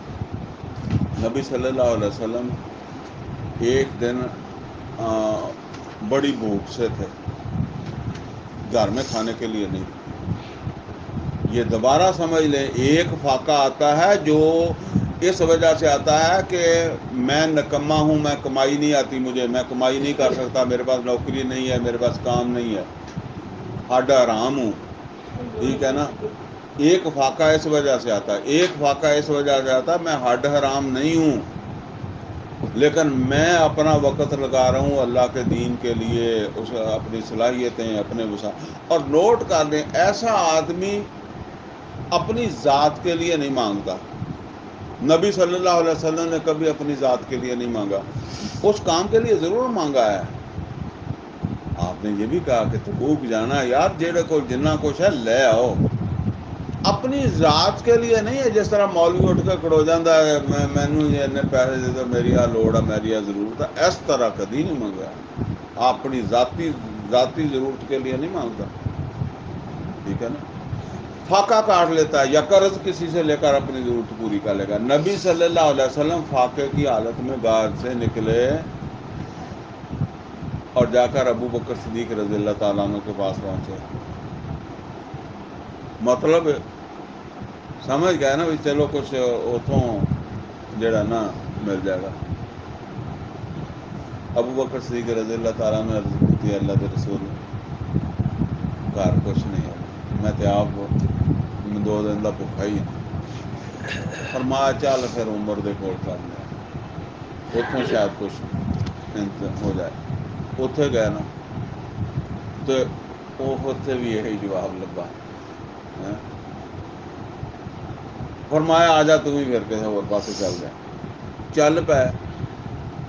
نبی صلی اللہ علیہ وسلم ایک دن بڑی بھوک سے تھے، گھر میں کھانے کے لیے نہیں، یہ دوبارہ سمجھ لیں، ایک فاقہ آتا ہے جو اس وجہ سے آتا ہے کہ میں نکما ہوں، میں کمائی نہیں آتی مجھے، میں کمائی نہیں کر سکتا، میرے پاس نوکری نہیں ہے، میرے پاس کام نہیں ہے، ہڈ حرام ہوں، ٹھیک ہے نا۔ ایک فاقہ اس وجہ سے آتا ہے، ایک فاقہ اس وجہ سے آتا ہے میں ہڈ حرام نہیں ہوں، لیکن میں اپنا وقت لگا رہا ہوں اللہ کے دین کے لیے، اپنی صلاحیتیں، اپنے وسائل۔ اور نوٹ کر دیں ایسا آدمی اپنی ذات کے لیے نہیں مانگتا، نبی صلی اللہ علیہ وسلم نے کبھی اپنی ذات کے لیے نہیں مانگا، اس کام کے لیے ضرور مانگا ہے، آپ نے یہ بھی کہا کہ تبوک جانا یار جیڑے کو جنہ کچھ ہے لے آؤ، اپنی ذات کے لیے نہیں ہے. جس طرح مولوی اٹھ کے کھڑو جاتا ہے مینو اتنے پیسے دے دو، میری آ لوڑ ہے، میری آ ضرورت ہے، اس طرح کبھی نہیں منگا. اپنی ذاتی ضرورت کے لیے نہیں مانگتا. ٹھیک ہے نا. فاقہ کاٹ لیتا ہے یا قرض کسی سے لے کر اپنی ضرورت پوری کر لے گا. نبی صلی اللہ علیہ وسلم فاقے کی حالت میں غار سے نکلے اور جا کر ابو بکر صدیق رضی اللہ تعالیٰ عنہ کے پاس پہنچے. مطلب سمجھ گئے نا بھی چلو کچھ اتوں جڑا نا مل جائے گا. ابو بکر صدیق رضی اللہ تعالیٰ نے عرض کی اللہ کے رسول گھر کچھ نہیں ہے، میں تے آپ 2 دن کا بھوکا ہی ہوں. فرمایا چل پھر عمر دے کول کرنے اتوں شاید کچھ ہو جائے. اتنے گئے نا تو اتنے بھی یہی جواب لبا. فرمایا آ جا تم ہی پھر کسی اور پاسے چل جائے. چل پے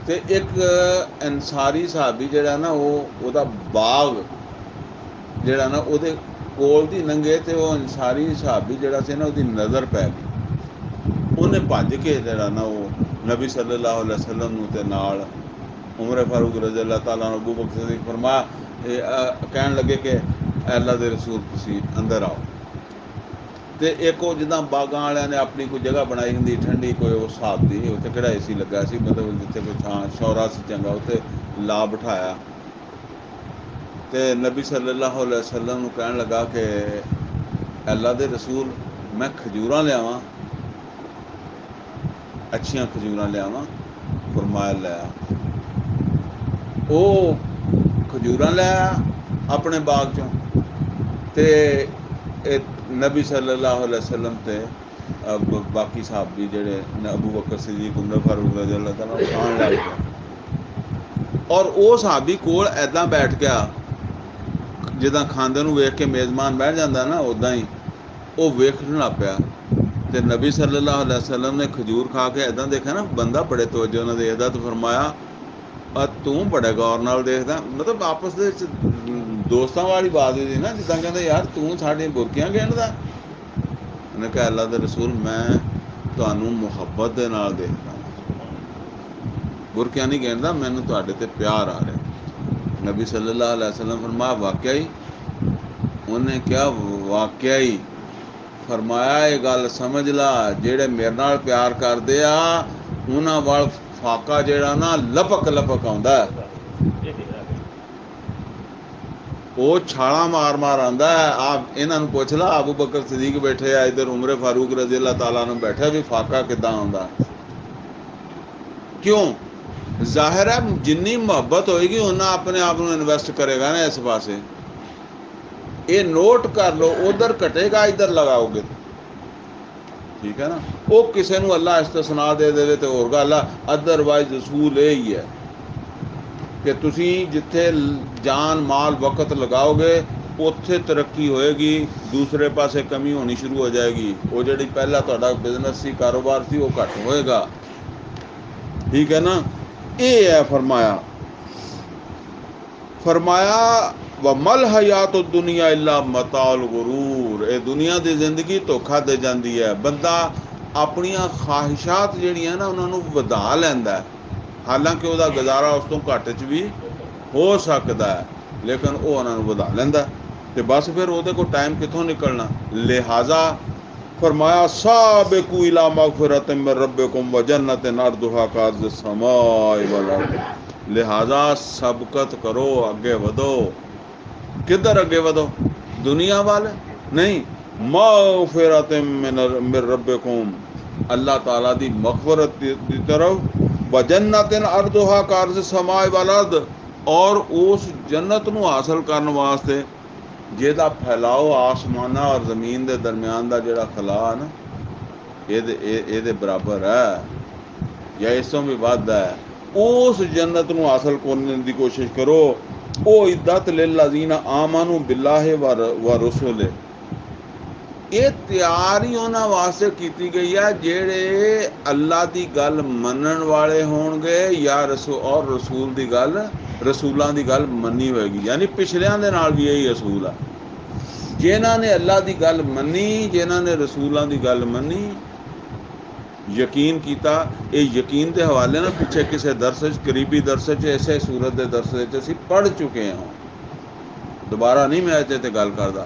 تے ایک انصاری صحابی جڑا نا وہ دا باغ جڑا نا وہ کول دی لنگے تے وہ انصاری صحابی جڑا سی نا وہ نظر پی گئی. انہیں بھج کے جڑا نا وہ نبی صلی اللہ علیہ وسلم تے نال عمر فاروق رضی اللہ تعالیٰ عنہ ابو بکر صدیق فرمایا کہن لگے کہ اے اللہ دے رسول تسی اندر آؤ. تے ایک وہ جداں باغاں والے نے اپنی کوئی جگہ بنائی ہوں ٹھنڈی کوئی اس حساب کی اتنے کہڑا اے سی لگا سی مطلب جتنے کوئی تھان شورا سی چنگا اتنے لا بٹھایا. تے نبی صلی اللہ علیہ وسلم کہن لگا کہ اللہ دے رسول میں کھجوراں لیاواں، اچھیاں کھجوراں لیاواں؟ فرمایا لے آ. وہ کھجوراں لے آیا اپنے باغ چوں تے نبی صلی اللہ علیہ وسلم تے باقی صحابی جڑے ابو بکر صدیق عمر فاروق رضی اللہ تعالیٰ کھان لگ پے. اور وہ صحابی کول ایداں بیٹھ گیا جداں کھاندے نوں ویکھ کے میزمان بیٹھ جاتا نا ادا ہی وہ ویکھن لگ پیا. تے نبی صلی اللہ علیہ وسلم نے کھجور کھا کے ایداں دیکھا نا بندہ بڑے توجہ نال دیکھدا تو فرمایا توں بڑے غور نال دیکھدا. مطلب آپس دے دوستاں والی بات ہوئی تھی نا جداں کہندے یار توں ساڈیاں برکیاں گندا. انہیں کہا اللہ دے رسول میں تانوں محبت دے نال دیکھدا، برکیاں نہیں گندا، مینوں تواڈے تے پیار آ رہا. نبی صلی اللہ علیہ وسلم فرمایا واقعی؟ انہیں کیا واقعی؟ فرمایا یہ گل سمجھ لا جہے میرے نال پیار کرتے آ انہاں وال فاقہ جہا نا لپک لپک آتا ہے. وہ چھالاں مار مار آتا ہے. آپ یہاں پوچھ لا ابو بکر صدیق بیٹھے آ ادھر عمر فاروق رضی اللہ تعالیٰ عنہ بیٹھے بھی فاقہ کداں آتا. کیوں؟ ظاہر ہے جنی محبت ہوئے گی انہیں اپنے آپ کو انویسٹ کرے گا نا اس پاسے. یہ نوٹ کر لو ادھر کٹے گا ادھر لگاؤ گے. ٹھیک ہے نا. وہ کسی نو اللہ استثنا دے دے تو اور گل ہے، ادر وائز اصول یہی ہے کہ تسی جتھے جان مال وقت لگاؤ گے اوتھے ترقی ہوئے گی، دوسرے پاسے کمی ہونی شروع ہو جائے گی. وہ جڑی پہلا تہاڈا بزنس سی کاروبار سی وہ گھٹ ہوئے گا. ٹھیک ہے نا. یہ ہے فرمایا وَمَا الْحَيَاةُ الدُّنْيَا إِلَّا مَتَاعُ الْغُرُورِ. اے دنیا دی زندگی دھوکھا دے جاندی ہے. بندہ اپنیاں خواہشات جہڑیاں نا انہوں ودا لیندا ہے، حالانکہ وہ گزارا اس تو گھٹ چ بھی ہو سکتا ہے لیکن وہ انہوں ودا لیندا ہے. تے بس پھر وہ کو ٹائم کتوں نکلنا. لہٰذا فرمایا سابقوا الی مغفرۃ من ربکم وجنۃ عرضھا کعرض السماء والارض. لہٰذا سبقت کرو، اگے ودو. کدھر اگے ودو؟ دنیا والے نہیں، مغفرۃ من ربکم، اللہ تعالیٰ دی مغفرت دی طرف، وجنۃ عرضھا کعرض السماء والارض، اور اس جنت نو حاصل کرنے واسطے جہدا پھیلاؤ آسمانہ اور زمین دے درمیان دا جڑا خلا ہے نا یہ برابر ہے یا اس تو بھی ود ہے. اس جنت نو حاصل کرنے دی کوشش کرو. او عدت للذین آمنوا باللہ و رسولہ، یہ تیاری انہاں واسطے کیتی گئی ہے جہڑے اللہ دی گل منن والے ہون گے یا رسول دی گل ਰਸੂਲਾਂ ਦੀ ਗੱਲ ਮੰਨੀ ਹੋਏਗੀ। ਯਾਨੀ ਪਿਛਲਿਆਂ ਦੇ ਨਾਲ ਵੀ ਇਹੀ ਅਸੂਲ ਆ, ਜਿਨ੍ਹਾਂ ਨੇ ਅੱਲਾ ਦੀ ਗੱਲ ਮੰਨੀ, ਜਿਨ੍ਹਾਂ ਨੇ ਰਸੂਲਾਂ ਦੀ ਗੱਲ ਮੰਨੀ, ਯਕੀਨ ਕੀਤਾ। ਇਹ ਯਕੀਨ ਦੇ ਹਵਾਲੇ ਨਾਲ ਪਿੱਛੇ ਕਿਸੇ ਦਰਸ 'ਚ, ਕਰੀਬੀ ਦਰਸ 'ਚ, ਇਸੇ ਸੂਰਤ ਦੇ ਦਰਸ ਵਿੱਚ ਅਸੀਂ ਪੜ੍ਹ ਚੁੱਕੇ ਹਾਂ, ਦੁਬਾਰਾ ਨਹੀਂ ਮੈਂ ਇਹਦੇ 'ਤੇ ਗੱਲ ਕਰਦਾ।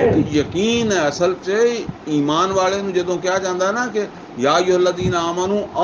ਇੱਕ ਯਕੀਨ ਹੈ। ਅਸਲ 'ਚ ਈਮਾਨ ਵਾਲੇ ਨੂੰ ਜਦੋਂ ਕਿਹਾ ਜਾਂਦਾ ਨਾ ਕਿ ਯਾ ਅਯੁਹੱਲਜ਼ੀਨਾ ਆਮਨੂ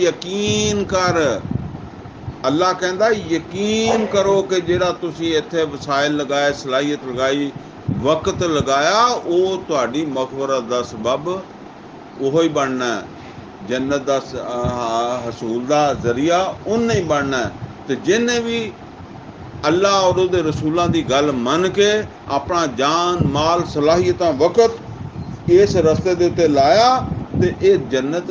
ਯਕੀਨ ਕਰ। ਅੱਲਾ ਕਹਿੰਦਾ ਯਕੀਨ ਕਰੋ ਕਿ ਜਿਹੜਾ ਤੁਸੀਂ ਇੱਥੇ ਵਸਾਇਲ ਲਗਾਏ, ਸਲਾਹੀਅਤ ਲਗਾਈ, ਵਕਤ ਲਗਾਇਆ, ਉਹ ਤੁਹਾਡੀ ਮਗਫਰਤ ਦਾ ਸਬਬ ਉਹੋ ਹੀ ਬਣਨਾ, ਜੰਨਤ ਦਾ ਹਸੂਲ ਦਾ ਜ਼ਰੀਆ ਉਹਨੇ ਹੀ ਬਣਨਾ। ਅਤੇ ਜਿਹਨੇ ਵੀ ਅੱਲਾ ਔਰ ਉਹਦੇ ਰਸੂਲਾਂ ਦੀ ਗੱਲ ਮੰਨ ਕੇ ਆਪਣਾ ਜਾਨ, ਮਾਲ, ਸਲਾਹੀਅਤਾਂ, ਵਕਤ ਇਸ ਰਸਤੇ ਦੇ ਉੱਤੇ ਲਾਇਆ, ਤੇ ਇਹ ਜੰਨਤ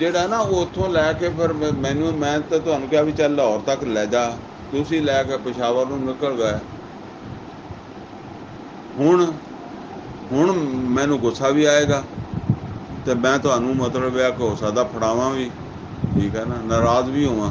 ਜਿਹੜਾ ਨਾ ਉਹ ਉੱਥੋਂ ਲੈ ਕੇ ਫਿਰ ਮੈਨੂੰ, ਮੈਂ ਤਾਂ ਤੁਹਾਨੂੰ ਕਿਹਾ ਵੀ ਚੱਲ ਲਾਹੌਰ ਤੱਕ ਲੈ ਜਾ, ਤੁਸੀਂ ਲੈ ਕੇ ਪਸ਼ਾਵਰ ਨੂੰ ਨਿਕਲ ਗਏ। ਹੁਣ ਮੈਨੂੰ ਗੁੱਸਾ ਵੀ ਆਏਗਾ, ਤੇ ਮੈਂ ਤੁਹਾਨੂੰ ਮਤਲਬ ਇਹ ਕਿ ਹੋ ਸਕਦਾ ਫੜਾਵਾਂ ਵੀ, ਠੀਕ ਹੈ ਨਾ, ਨਾਰਾਜ਼ ਵੀ ਹੋਵਾਂ।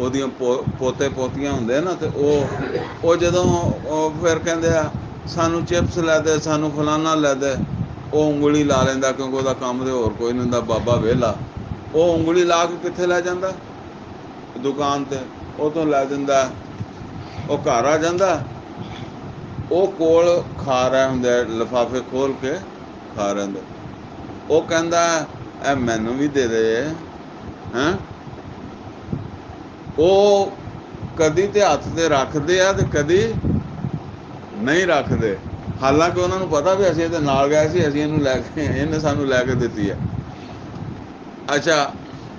ਉਹਦੀਆਂ ਪੋਤੇ ਪੋਤੀਆਂ ਹੁੰਦੇ ਨਾ, ਤੇ ਉਹ ਜਦੋਂ ਫਿਰ ਕਹਿੰਦੇ ਆ ਸਾਨੂੰ ਚਿਪਸ ਲੈ ਦੇ, ਸਾਨੂੰ ਫਲਾਨਾ ਲੈ ਦੇ, ਉਹ ਉਂਗਲੀ ਲਾ ਲੈਂਦਾ, ਕਿਉਂਕਿ ਉਹਦਾ ਕੰਮ ਤੇ ਹੋਰ ਕੋਈ ਨਹੀਂ ਹੁੰਦਾ, ਬਾਬਾ ਵਿਹਲਾ। ਉਹ ਉਂਗਲੀ ਲਾ ਕੇ ਕਿੱਥੇ ਲੈ ਜਾਂਦਾ, ਦੁਕਾਨ ਤੇ, ਉਹ ਤੋਂ ਲੈ ਦਿੰਦਾ। ਉਹ ਘਰ ਆ ਜਾਂਦਾ, ਉਹ ਕੋਲ ਖਾ ਰਹੇ ਹੁੰਦੇ, ਲਿਫਾਫੇ ਖੋਲ ਕੇ ਖਾ ਰਹੇ ਹੁੰਦੇ। ਉਹ ਕਹਿੰਦਾ ਇਹ ਮੈਨੂੰ ਵੀ ਦੇ ਦੇ ਹੈਂ। ਉਹ ਕਦੀ ਤੇ ਹੱਥ 'ਤੇ ਰੱਖਦੇ ਆ ਤੇ ਕਦੀ ਨਹੀਂ ਰੱਖਦੇ, ਹਾਲਾਂਕਿ ਉਹਨਾਂ ਨੂੰ ਪਤਾ ਵੀ ਅਸੀਂ ਇਹਦੇ ਨਾਲ ਗਏ ਸੀ, ਅਸੀਂ ਇਹਨੂੰ ਲੈ ਕੇ, ਇਹਨੇ ਸਾਨੂੰ ਲੈ ਕੇ ਦਿੱਤੀ ਹੈ। ਅੱਛਾ,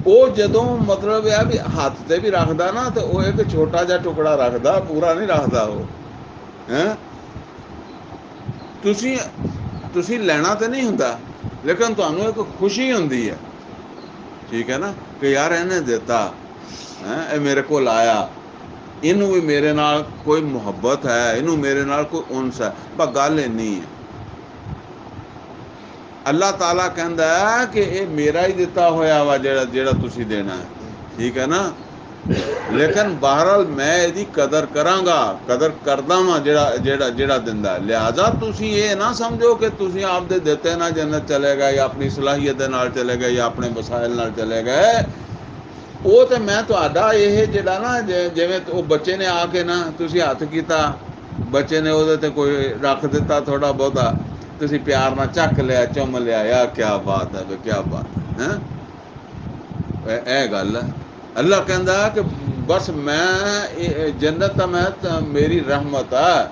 ਉਹ ਜਦੋਂ ਮਤਲਬ ਇਹ ਵੀ ਹੱਥ 'ਤੇ ਵੀ ਰੱਖਦਾ ਨਾ, ਤੇ ਉਹ ਇੱਕ ਛੋਟਾ ਜਿਹਾ ਟੁਕੜਾ ਰੱਖਦਾ, ਪੂਰਾ ਨਹੀਂ ਰੱਖਦਾ ਉਹ ਹੈਂ। ਤੁਸੀਂ ਲੈਣਾ ਤਾਂ ਨਹੀਂ ਹੁੰਦਾ, ਲੇਕਿਨ ਤੁਹਾਨੂੰ ਇੱਕ ਖੁਸ਼ੀ ਹੁੰਦੀ ਹੈ, ਠੀਕ ਹੈ ਨਾ, ਕਿ ਯਾਰ ਇਹਨੇ ਦਿੱਤਾ ਹੈ, ਇਹ ਮੇਰੇ ਕੋਲ ਆਇਆ, ਇਹਨੂੰ ਵੀ ਮੇਰੇ ਨਾਲ ਕੋਈ ਮੁਹੱਬਤ ਹੈ, ਇਹਨੂੰ ਮੇਰੇ ਨਾਲ ਕੋਈ ਉਨਸ ਹੈ। ਪਰ ਗੱਲ ਇੰਨੀ ਹੈ, ਅੱਲਾਹ ਤਾਲਾ ਕਹਿੰਦਾ ਹੈ ਕਿ ਇਹ ਮੇਰਾ ਹੀ ਦਿੱਤਾ ਹੋਇਆ ਵਾ ਜਿਹੜਾ ਤੁਸੀਂ ਦੇਣਾ ਹੈ, ਠੀਕ ਹੈ ਨਾ। ਲੇਕਿਨ ਬਹਰਹਾਲ ਮੈਂ ਇਹਦੀ ਕਦਰ ਕਰਾਂਗਾ, ਕਦਰ ਕਰਦਾ ਵਾਂ ਜਿਹੜਾ ਦਿੰਦਾ। ਲਿਹਾਜ਼ਾ ਤੁਸੀਂ ਇਹ ਨਾ ਸਮਝੋ ਕਿ ਤੁਸੀਂ ਆਪਦੇ ਦਿੱਤੇ ਨਾਲ ਜੰਨਤ ਚਲੇ ਗਏ, ਜਾਂ ਆਪਣੀ ਸਲਾਹੀਅਤ ਦੇ ਨਾਲ ਚਲੇ ਗਏ, ਜਾਂ ਆਪਣੇ ਵਸਾਇਲ ਨਾਲ ਚਲੇ ਗਏ। ਉਹ ਤੇ ਮੈਂ ਤੁਹਾਡਾ ਇਹ ਜਿਹੜਾ ਨਾ ਜਿਵੇਂ ਉਹ ਬੱਚੇ ਨੇ ਆ ਕੇ ਨਾ ਤੁਸੀਂ ਹੱਥ ਕੀਤਾ, ਬੱਚੇ ਨੇ ਉਹਦੇ ਤੇ ਕੋਈ ਰੱਖ ਦਿੱਤਾ ਥੋੜਾ ਬਹੁਤਾ, ਤੁਸੀਂ ਪਿਆਰ ਨਾਲ ਚੱਕ ਲਿਆ, ਚੁੰਮ ਲਿਆ, ਯਾ ਕਿਆ ਬਾਤ ਹੈ, ਕਿਆ ਬਾਤ ਹੈ। ਇਹ ਗੱਲ ਹੈ। ਅੱਲਾ ਕਹਿੰਦਾ ਕਿ ਬਸ ਮੈਂ ਜੰਨਤ ਤਾਂ ਮੇਰੀ ਰਹਿਮਤ ਹੈ।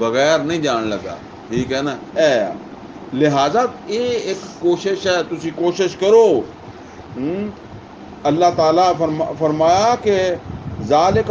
ਬਗੈਰ ਨਹੀਂ ਜਾਣ ਲੱਗਾ, ਠੀਕ ਹੈ ਨਾ। ਇਹ ਲਿਹਾਜ਼ਾ ਇਹ ਇੱਕ ਕੋਸ਼ਿਸ਼ ਹੈ, ਤੁਸੀਂ ਕੋਸ਼ਿਸ਼ ਕਰੋ। ਅੱਲਾਹ ਤਾਲਾ ਫਰਮਾਇਆ ਕਿ ਜ਼ਾਲਿਕ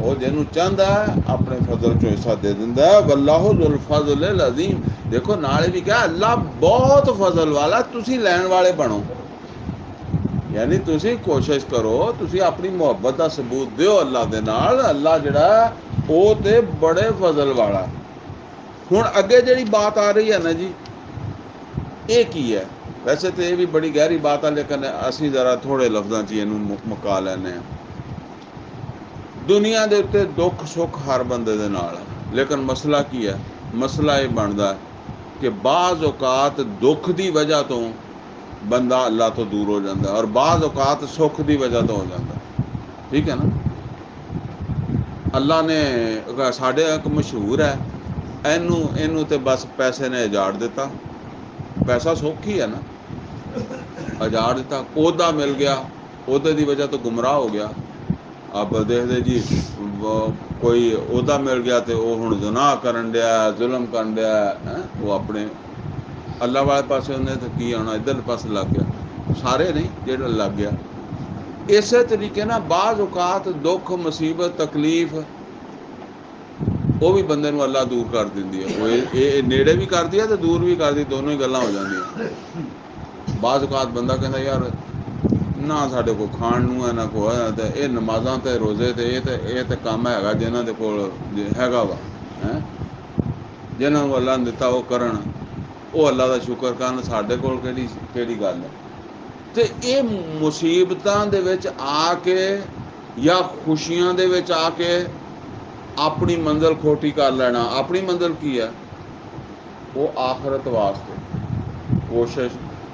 ਉਹ ਜਿਹਨੂੰ ਚਾਹੁੰਦਾ ਆਪਣੇ ਫਜ਼ਲ ਚੋਂ ਹਿੱਸਾ ਦੇ ਦਿੰਦਾ ਹੈ। ਵੱਲਾਹੁ ਜ਼ੁਲ ਫਜ਼ਲਿਲ ਅਜ਼ੀਮ। ਦੇਖੋ ਨਾਲੇ ਵੀ ਕਿਹਾ ਅੱਲਾ ਬਹੁਤ ਫਜ਼ਲ ਵਾਲਾ, ਤੁਸੀਂ ਲੈਣ ਵਾਲੇ ਬਣੋ। ਯਾਨੀ ਤੁਸੀਂ ਕੋਸ਼ਿਸ਼ ਕਰੋ, ਤੁਸੀਂ ਆਪਣੀ ਮੁਹੱਬਤ ਦਾ ਸਬੂਤ ਦਿਓ ਅੱਲਾ ਦੇ ਨਾਲ। ਅੱਲਾ ਜਿਹੜਾ ਉਹ ਤੇ ਬੜੇ ਫਜ਼ਲ ਵਾਲਾ। ਹੁਣ ਅੱਗੇ ਜਿਹੜੀ ਬਾਤ ਆ ਰਹੀ ਹੈ ਨਾ ਜੀ, ਇਹ ਕੀ ਹੈ? ਵੈਸੇ ਤਾਂ ਇਹ ਵੀ ਬੜੀ ਗਹਿਰੀ ਬਾਤ ਹੈ, ਲੇਕਿਨ ਅਸੀਂ ਜ਼ਰਾ ਥੋੜ੍ਹੇ ਲਫ਼ਜ਼ਾਂ 'ਚ ਇਹਨੂੰ ਮੁਕਾ ਲੈਂਦੇ ਹਾਂ। ਦੁਨੀਆ ਦੇ ਉੱਤੇ ਦੁੱਖ ਸੁੱਖ ਹਰ ਬੰਦੇ ਦੇ ਨਾਲ ਹੈ, ਲੇਕਿਨ ਮਸਲਾ ਕੀ ਹੈ? ਮਸਲਾ ਇਹ ਬਣਦਾ ਕਿ ਬਾਜ਼ ਔਕਾਤ ਦੁੱਖ ਦੀ ਵਜ੍ਹਾ ਤੋਂ ਬੰਦਾ ਅੱਲਾ ਤੋਂ ਦੂਰ ਹੋ ਜਾਂਦਾ, ਔਰ ਬਾਜ਼ ਔਕਾਤ ਸੁੱਖ ਦੀ ਵਜ੍ਹਾ ਤੋਂ ਹੋ ਜਾਂਦਾ, ਠੀਕ ਹੈ ਨਾ। ਅੱਲਾ ਨੇ ਸਾਡੇ ਇੱਕ ਮਸ਼ਹੂਰ ਹੈ, ਇਹਨੂੰ ਤੇ ਬਸ ਪੈਸੇ ਨੇ ਉਜਾੜ ਦਿੱਤਾ। ਪੈਸਾ ਸੁੱਖ ਹੀ ਹੈ ਨਾ, ਉਜਾੜ ਦਿੱਤਾ। ਅਹੁਦਾ ਮਿਲ ਗਿਆ, ਅਹੁਦੇ ਦੀ ਵਜ੍ਹਾ ਤੋਂ ਗੁੰਮਰਾਹ ਹੋ ਗਿਆ। ਆਪ ਦੇਖਦੇ ਜੀ, ਕੋਈ ਅਹੁਦਾ ਮਿਲ ਗਿਆ ਤੇ ਉਹ ਹੁਣ ਗੁਨਾਹ ਕਰਨ ਡਿਆ, ਜ਼ੁਲਮ ਕਰਨ ਡਿਆ, ਉਹ ਆਪਣੇ ਅੱਲਾ ਵਾਲੇ ਪਾਸੇ ਉਹਨੇ ਤਾਂ ਕੀ ਆਉਣਾ, ਇੱਧਰ ਪਾਸੇ ਲੱਗ ਗਿਆ। ਸਾਰੇ ਨਹੀਂ, ਜਿਹੜਾ ਲੱਗ ਗਿਆ। ਇਸੇ ਤਰੀਕੇ ਨਾਲ ਬਾਜ਼ ਔਕਾਤ ਦੁੱਖ ਮੁਸੀਬਤ ਤਕਲੀਫ ਉਹ ਵੀ ਬੰਦੇ ਨੂੰ ਅੱਲਾ ਦੂਰ ਕਰ ਦਿੰਦੀ ਹੈ। ਉਹ ਇਹ ਨੇੜੇ ਵੀ ਕਰਦੀ ਹੈ ਤੇ ਦੂਰ ਵੀ ਕਰਦੀ, ਦੋਨੋਂ ਹੀ ਗੱਲਾਂ ਹੋ ਜਾਂਦੀਆਂ। ਬਾਜ਼ ਔਕਾਤ ਬੰਦਾ ਕਹਿੰਦਾ ਯਾਰ ਨਾ ਸਾਡੇ ਕੋਲ ਖਾਣ ਨੂੰ ਹੈ, ਨਾ ਕੋਈ ਹੈ, ਤੇ ਇਹ ਨਮਾਜ਼ਾਂ ਤੇ ਰੋਜ਼ੇ ਤੇ ਇਹ ਤੇ ਕੰਮ ਹੈਗਾ ਜਿਹਨਾਂ ਦੇ ਕੋਲ ਹੈਗਾ ਵਾ, ਜਿਹਨਾਂ ਨੂੰ ਅੱਲਾ ਨੇ ਦਿੱਤਾ ਉਹ ਕਰਨ, ਉਹ ਅੱਲਾ ਦਾ ਸ਼ੁਕਰ ਕਰਨ। ਸਾਡੇ ਕੋਲ ਕਿਹੜੀ ਗੱਲ ਹੈ? ਤੇ ਇਹ ਮੁਸੀਬਤਾਂ ਦੇ ਵਿੱਚ ਆ ਕੇ ਜਾਂ ਖੁਸ਼ੀਆਂ ਦੇ ਵਿੱਚ ਆ ਕੇ ਆਪਣੀ ਮੰਜ਼ਿਲ ਖੋਟੀ ਕਰ ਲੈਣਾ। ਆਪਣੀ ਮੰਜ਼ਿਲ ਕੀ ਹੈ? ਉਹ ਆਖਰਤ ਵਾਸਤੇ ਕੋਸ਼ਿਸ਼।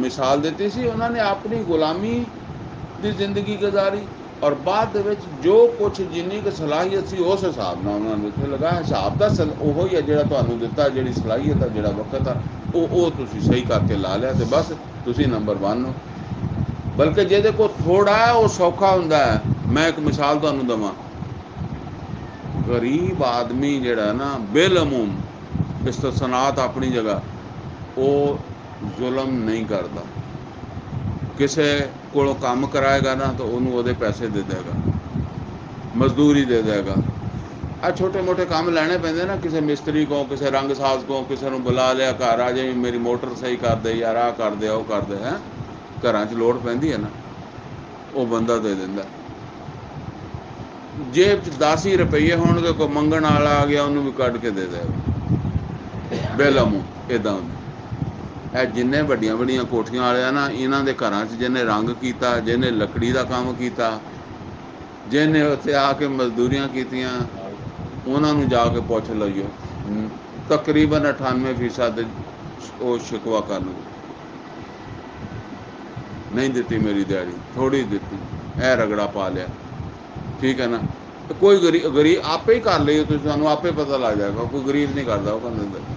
ਮਿਸਾਲ ਦਿੱਤੀ ਸੀ। ਉਹਨਾਂ ਨੇ ਆਪਣੀ ਗੁਲਾਮੀ ਦੀ ਜ਼ਿੰਦਗੀ ਗੁਜ਼ਾਰੀ, ਔਰ ਬਾਅਦ ਦੇ ਵਿੱਚ ਜੋ ਕੁਛ ਜਿੰਨੀ ਕੁ ਸਲਾਹੀਅਤ ਸੀ ਉਸ ਹਿਸਾਬ ਨਾਲ ਉਹਨਾਂ ਨੂੰ ਇੱਥੇ ਲਗਾਇਆ। ਹਿਸਾਬ ਦਾ ਉਹੋ ਹੀ ਹੈ ਜਿਹੜਾ ਤੁਹਾਨੂੰ ਦਿੱਤਾ, ਜਿਹੜੀ ਸਲਾਹੀਅਤ ਆ, ਜਿਹੜਾ ਵਕਤ ਆ, ਉਹ ਤੁਸੀਂ ਸਹੀ ਕਰਕੇ ਲਾ ਲਿਆ ਤੇ ਬਸ ਤੁਸੀਂ ਨੰਬਰ 1 ਹੋ। ਬਲਕਿ ਜਿਹਦੇ ਕੋਲ ਥੋੜ੍ਹਾ ਹੈ ਉਹ ਸੌਖਾ ਹੁੰਦਾ ਹੈ। ਮੈਂ ਇੱਕ ਮਿਸਾਲ ਤੁਹਾਨੂੰ ਦੇਵਾਂ, ਗਰੀਬ ਆਦਮੀ ਜਿਹੜਾ ਨਾ ਬੇਲਮੂਮ, ਇਸਤਸਨਾਤ ਆਪਣੀ ਜਗ੍ਹਾ, ਉਹ ਜ਼ੁਲਮ ਨਹੀਂ ਕਰਦਾ। ਕਿਸੇ ਕੋਲੋਂ ਕੰਮ ਕਰਾਏਗਾ ਨਾ ਤਾਂ ਉਹਨੂੰ ਉਹਦੇ ਪੈਸੇ ਦੇ ਦੇਗਾ, ਮਜ਼ਦੂਰੀ ਦੇ ਦੇਗਾ। ਆ ਛੋਟੇ ਮੋਟੇ ਕੰਮ ਲੈਣੇ ਪੈਂਦੇ ਨਾ, ਕਿਸੇ ਮਿਸਤਰੀ ਕੋਲ, ਕਿਸੇ ਰੰਗ ਸਾਜ਼ ਕੋਲ, ਕਿਸੇ ਨੂੰ ਬੁਲਾ ਲਿਆ ਘਰ ਆ ਜਾਏ, ਮੇਰੀ ਮੋਟਰ ਸਹੀ ਕਰ ਦੇ ਯਾਰ, ਆਹ ਕਰ ਦੇ, ਉਹ ਕਰ ਦੇ, ਘਰਾਂ 'ਚ ਲੋੜ ਪੈਂਦੀ ਹੈ ਨਾ, ਉਹ ਬੰਦਾ ਦੇ ਦਿੰਦਾ। ਜੇਬ 'ਚ 10 ਹੀ ਰੁਪਈਏ ਹੋਣਗੇ, ਕੋਈ ਮੰਗਣ ਵਾਲਾ ਆ ਗਿਆ ਉਹਨੂੰ ਵੀ ਕੱਢ ਕੇ ਦੇ ਦੇਗਾ। ਬੇਲਮੂਮ ਇੱਦਾਂ ਹੁੰਦਾ। ਇਹ ਜਿੰਨੇ ਵੱਡੀਆਂ ਵੱਡੀਆਂ ਕੋਠੀਆਂ ਵਾਲੇ ਆ ਨਾ, ਇਹਨਾਂ ਦੇ ਘਰਾਂ 'ਚ ਜਿਹਨੇ ਰੰਗ ਕੀਤਾ, ਜਿਹਨੇ ਲੱਕੜੀ ਦਾ ਕੰਮ ਕੀਤਾ, ਜਿਹਨੇ ਉੱਥੇ ਆ ਕੇ ਮਜ਼ਦੂਰੀਆਂ ਕੀਤੀਆਂ, ਉਹਨਾਂ ਨੂੰ ਜਾ ਕੇ ਪੁੱਛ ਲਈਓ, ਤਕਰੀਬਨ 98% ਉਹ ਸ਼ਿਕਵਾ ਕਰ ਲੂ, ਨਹੀਂ ਦਿੱਤੀ ਮੇਰੀ ਦਿਹਾੜੀ, ਥੋੜ੍ਹੀ ਦਿੱਤੀ, ਇਹ ਰਗੜਾ ਪਾ ਲਿਆ, ਠੀਕ ਹੈ ਨਾ। ਕੋਈ ਗਰੀਬ ਆਪੇ ਹੀ ਕਰ ਲਈਓ ਤੁਸੀਂ, ਤੁਹਾਨੂੰ ਆਪੇ ਪਤਾ ਲੱਗ ਜਾਏਗਾ। ਕੋਈ ਗਰੀਬ ਨਹੀਂ ਕਰਦਾ, ਉਹ ਕਹਿੰਦਾ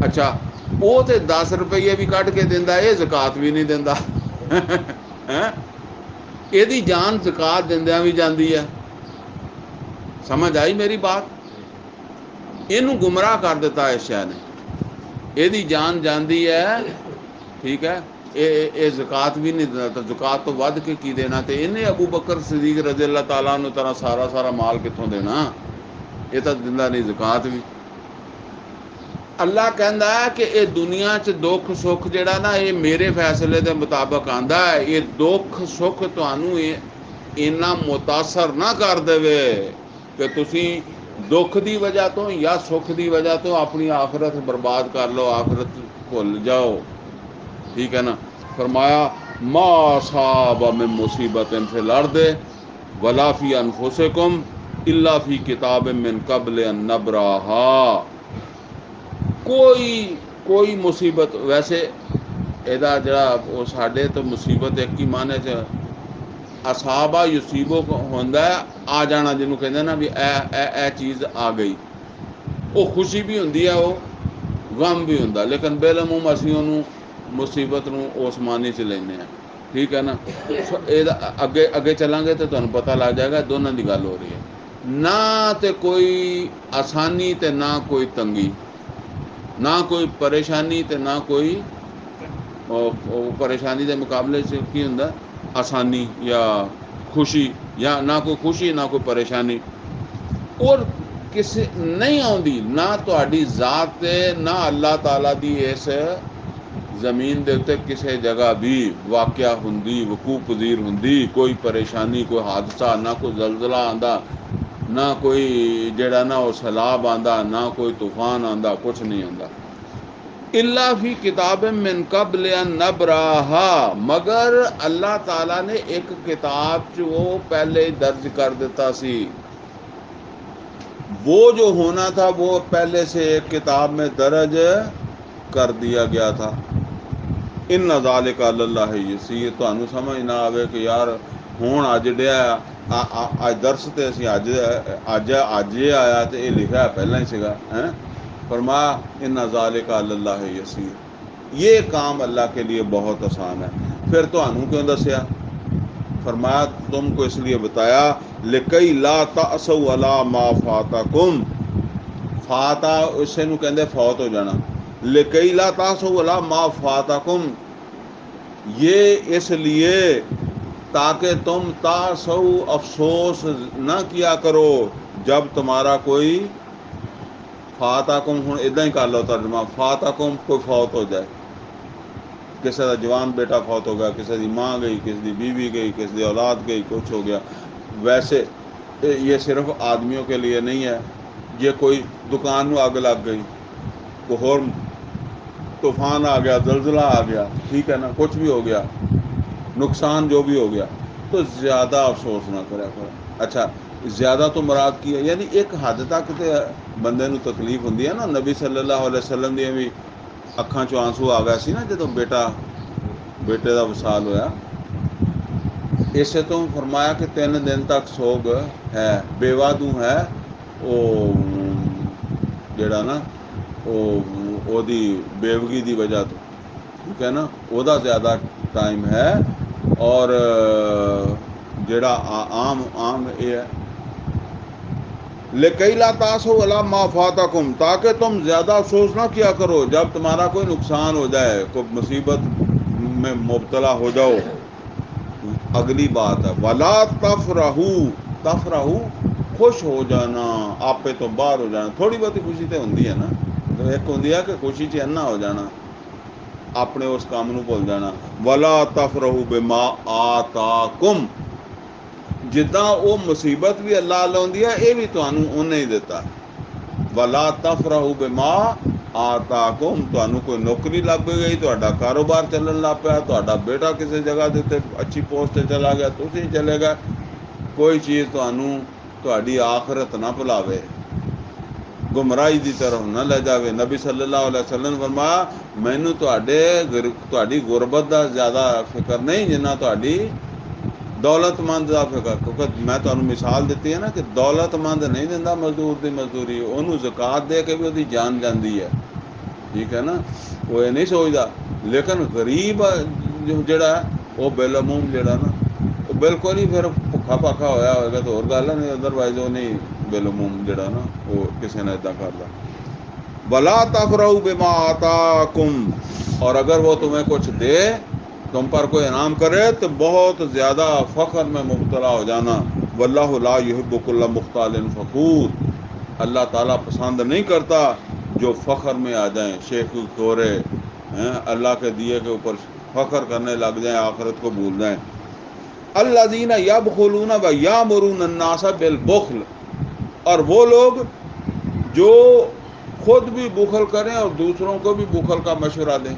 ਅੱਛਾ ਉਹ ਤੇ 10 ਰੁਪਈਏ ਵੀ ਕੱਢ ਕੇ ਦਿੰਦਾ, ਇਹ ਜ਼ਕਾਤ ਵੀ ਨਹੀਂ ਦਿੰਦਾ। ਇਹਦੀ ਜਾਨ ਜ਼ਕਾਤ ਦਿੰਦਿਆਂ ਵੀ ਜਾਂਦੀ ਹੈ। ਸਮਝ ਆਈ ਮੇਰੀ ਬਾਤ? ਇਹਨੂੰ ਗੁੰਮਰਾਹ ਕਰ ਦਿੱਤਾ ਇਸ ਸ਼ੈ ਨੇ, ਇਹਦੀ ਜਾਨ ਜਾਂਦੀ ਹੈ, ਠੀਕ ਹੈ। ਇਹ ਜ਼ਕਾਤ ਵੀ ਨਹੀਂ ਦਿੰਦਾ, ਤਾਂ ਜ਼ਕਾਤ ਤੋਂ ਵੱਧ ਕੇ ਕੀ ਦੇਣਾ? ਤੇ ਇਹਨੇ ਅਬੂ ਬਕਰ ਸਦੀਕ ਰਜ਼ੀ ਅੱਲਾਹ ਤਾਲਾ ਨੂੰ ਤਰ੍ਹਾਂ ਸਾਰਾ ਮਾਲ ਕਿੱਥੋਂ ਦੇਣਾ? ਇਹ ਤਾਂ ਦਿੰਦਾ ਨਹੀਂ ਜ਼ਕਾਤ ਵੀ। ਅੱਲਾ ਕਹਿੰਦਾ ਕਿ ਇਹ ਦੁਨੀਆ 'ਚ ਦੁੱਖ ਸੁੱਖ ਜਿਹੜਾ ਨਾ, ਇਹ ਮੇਰੇ ਫੈਸਲੇ ਦੇ ਮੁਤਾਬਕ ਆਉਂਦਾ ਹੈ। ਇਹ ਦੁੱਖ ਸੁੱਖ ਤੁਹਾਨੂੰ ਇੰਨਾ ਮੁਤਾਸਰ ਨਾ ਕਰ ਦੇਵੇ ਕਿ ਤੁਸੀਂ ਦੁੱਖ ਦੀ ਵਜ੍ਹਾ ਤੋਂ ਜਾਂ ਸੁੱਖ ਦੀ ਵਜ੍ਹਾ ਤੋਂ ਆਪਣੀ ਆਖਰਤ ਬਰਬਾਦ ਕਰ ਲਓ, ਆਖਰਤ ਭੁੱਲ ਜਾਓ। ٹھیک ہے نا. فرمایا ما اصاب من مصیبت فی الارض ولا فی انفسکم الا فی کتاب من قبل ان نبرہا. کوئی مصیبت ویسے ਇਹਦਾ ਜਿਹੜਾ ਉਹ ਸਾਡੇ ਤੋਂ ਮੁਸੀਬਤ ਇੱਕ ਹੀ ਮਾਨੇ 'ਚ ਅਸਾਬਾ ਯੁਸੀਬੋ ਹੁੰਦਾ ਆ ਜਾਣਾ, ਜਿਹਨੂੰ ਕਹਿੰਦੇ ਨਾ ਵੀ ਇਹ ਚੀਜ਼ ਆ ਗਈ। ਉਹ ਖੁਸ਼ੀ ਵੀ ਹੁੰਦੀ ਹੈ, ਉਹ ਗਮ ਵੀ ਹੁੰਦਾ, ਲੇਕਿਨ ਬੇਲਮੂਮ ਅਸੀਂ ਉਹਨੂੰ ਮੁਸੀਬਤ ਨੂੰ ਉਸ ਮਾਨੀ 'ਚ ਲੈਂਦੇ ਹਾਂ। ਠੀਕ ਹੈ ਨਾ. ਇਹਦਾ ਅੱਗੇ ਚੱਲਾਂਗੇ ਤਾਂ ਤੁਹਾਨੂੰ ਪਤਾ ਲੱਗ ਜਾਏਗਾ ਦੋਨਾਂ ਦੀ ਗੱਲ ਹੋ ਰਹੀ ਹੈ। ਨਾ ਤੇ ਕੋਈ ਆਸਾਨੀ ਤੇ ਨਾ ਕੋਈ ਤੰਗੀ, ਨਾ ਕੋਈ ਪਰੇਸ਼ਾਨੀ ਤੇ ਨਾ ਕੋਈ ਉਹ ਪਰੇਸ਼ਾਨੀ ਦੇ ਮੁਕਾਬਲੇ 'ਚ ਕੀ ਹੁੰਦਾ ਆਸਾਨੀ ਜਾਂ ਖੁਸ਼ੀ, ਜਾਂ ਨਾ ਕੋਈ ਖੁਸ਼ੀ ਨਾ ਕੋਈ ਪਰੇਸ਼ਾਨੀ। ਔਰ ਕਿਸੇ ਨਹੀਂ ਆਉਂਦੀ ਨਾ ਤੁਹਾਡੀ ਜ਼ਾਤ 'ਤੇ ਨਾ ਅੱਲਾਹ ਤਾਲਾ ਦੀ ਇਸ ਜ਼ਮੀਨ ਦੇ ਉੱਤੇ ਕਿਸੇ ਜਗ੍ਹਾ ਵੀ ਵਾਕਿਆ ਹੁੰਦੀ, ਵਕੂਅ ਪਜ਼ੀਰ ਹੁੰਦੀ ਕੋਈ ਪਰੇਸ਼ਾਨੀ, ਕੋਈ ਹਾਦਸਾ, ਨਾ ਕੋਈ ਜ਼ਲਜ਼ਲਾ ਆਉਂਦਾ, ਨਾ ਕੋਈ ਜਿਹੜਾ ਨਾ ਉਹ ਸੈਲਾਬ ਆਉਂਦਾ, ਨਾ ਕੋਈ ਤੂਫਾਨ ਆਉਂਦਾ, ਕੁਛ ਨਹੀਂ ਆਉਂਦਾ। الا فی کتاب من قبل ان نبرہا، مگر اللہ تعالیٰ نے ایک کتاب جو پہلے درج کر دیتا سی، وہ جو ہونا تھا وہ پہلے سے ایک کتاب میں درج کر دیا گیا تھا۔ ان ذالک علی اللہ یسیر، ਤੁਹਾਨੂੰ ਸਮਝ ਨਾ ਆਵੇ ਕਿ ਯਾਰ ਹੁਣ ਅੱਜ ਡਿਆ ਅੱਜ ਦਰਸ ਤੇ ਅਸੀਂ ਅੱਜ ਇਹ ਆਇਆ ਤੇ ਇਹ ਲਿਖਿਆ ਪਹਿਲਾਂ ਹੀ ਸੀਗਾ ਹੈ। فرمایا ان ذالک علی اللہ یسیر، یہ کام اللہ کے لیے بہت آسان ہے۔ پھر تمہیں کیوں دسیا؟ فرمایا تم کو اس لیے بتایا لکی لا تأسوا علی ما فاتکم، فاتا اسے نو کہندے فوت ہو جانا، لکی لا تأسوا علی ما فاتکم، یہ اس لیے تاکہ تم تاسو افسوس نہ کیا کرو جب تمہارا کوئی فاتکم، ہوں ادا ہی کر لو ترجمہ، فاتکم کوئی فوت ہو جائے، کسی کا جوان بیٹا فوت ہو گیا، کسی کی ماں گئی، کسی کی بیوی گئی، کسی کی اولاد گئی، کچھ ہو گیا۔ ویسے یہ صرف آدمیوں کے لیے نہیں ہے، یہ کوئی دکان میں آگ لگ گئی، کوئی اور طوفان آ گیا، زلزلہ آ گیا، ٹھیک ہے نا، کچھ بھی ہو گیا، نقصان جو بھی ہو گیا، تو زیادہ افسوس نہ کرے کرو۔ اچھا زیادہ تو مراد کی ہے یعنی ایک حد تک تو بندے نو تکلیف ہوندی ہے نا۔ نبی صلی اللہ علیہ وسلم دی بھی اکھاں چوں آنسو آ گیا سی نا جدوں بیٹے دا وصال ہویا۔ اسے تو فرمایا کہ 3 دن تک سوگ ہے، بیوہ دوں ہے او جڑا نا او دی بیوگی دی وجہ تو، ٹھیک ہے نا، او دا زیادہ ٹائم ہے۔ اور جڑا عام یہ ہے لِكَيْ لَا تَأْسَوْا عَلَىٰ مَا فَاتَكُمْ، تاکہ تم زیادہ افسوس نہ کیا کرو جب تمہارا کوئی نقصان ہو جائے، کوئی مصیبت میں مبتلا ہو جاؤ۔ اگلی بات ہے وَلَا تَفْرَحُوا، تَفْرَحُوا خوش ہو جانا، آپ پہ تو باہر ہو جانا۔ تھوڑی بہت خوشی تو ہوندی ہے نا، ایک ہوندی ہے کہ خوشی چ انا ہو جانا، اپنے اس کام نو بھول جانا۔ وَلَا تَفْرَحُوا بِمَا آتَاكُمْ، جداں وہ مصیبت بھی اللہ اللہ ہوندی ہے، یہ بھی تمہیں انہیں ہی دیتا۔ وَلَا تَفْرَحُوا بِمَا آتَاكُمْ، تمہیں کوئی نوکری لگ گئی، تہاڈا کاروبار چلن لگ پیا، تہاڈا بیٹا کسی جگہ دے تے اچھی پوسٹ تے چلا گیا، تسی چلے گئے، کوئی چیز تمہیں تہاڈی آخرت نہ بھلاوے، گمراہی دی طرف نہ لے جاوے۔ نبی صلی اللہ علیہ وسلم فرمایا مینوں تہاڈی غربت دا زیادہ فکر نہیں جنہ تہاڈی دولت مند کا فکر، کیونکہ میں تمہیں مثال دیتی ہے نا کہ دولت مند نہیں دینا مزدور دی مزدوری، انہوں زکات دے کے بھی وہ جان جاندی ہے، ٹھیک ہے نا، وہ یہ نہیں سوچتا۔ لیکن غریب جڑا ہے وہ بالعموم جڑا نا وہ بالکل ہی پھر بھکھا پاکھا ہویا ہوئے گا تو اور گل ہے، نہیں ادروائز وہ نہیں بالعموم جڑا نا وہ کسی نے ادا کر لیا۔ وَلَا تَفْرَحُوا بِمَا آتَاكُمْ، اور اگر وہ تمہیں کچھ دے، تم پر کوئی انعام کرے تو بہت زیادہ فخر میں مبتلا ہو جانا۔ واللہ لا يحب كل مختال فخور، اللہ تعالیٰ پسند نہیں کرتا جو فخر میں آ جائیں، شیخ خورے اللہ کے دیے کے اوپر فخر کرنے لگ جائیں، آخرت کو بھول جائیں۔ الذین یبخلون و یامرون الناس بالبخل، اور وہ لوگ جو خود بھی بخل کریں اور دوسروں کو بھی بخل کا مشورہ دیں.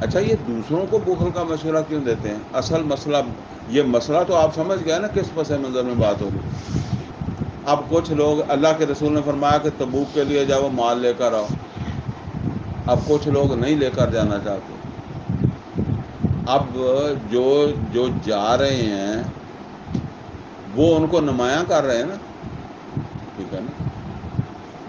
اچھا، یہ دوسروں کو بخل کا مشورہ کیوں دیتے ہیں؟ اصل مسئلہ، یہ مسئلہ تو آپ سمجھ گئے نا کس پس منظر میں بات ہوگی. اب کچھ لوگ، اللہ کے رسول نے فرمایا کہ تبوک کے لیے جاؤ مال لے کر آؤ. اب کچھ لوگ نہیں لے کر جانا چاہتے. اب جو جا رہے ہیں وہ ان کو نمایاں کر رہے ہیں نا. ٹھیک ہے نا،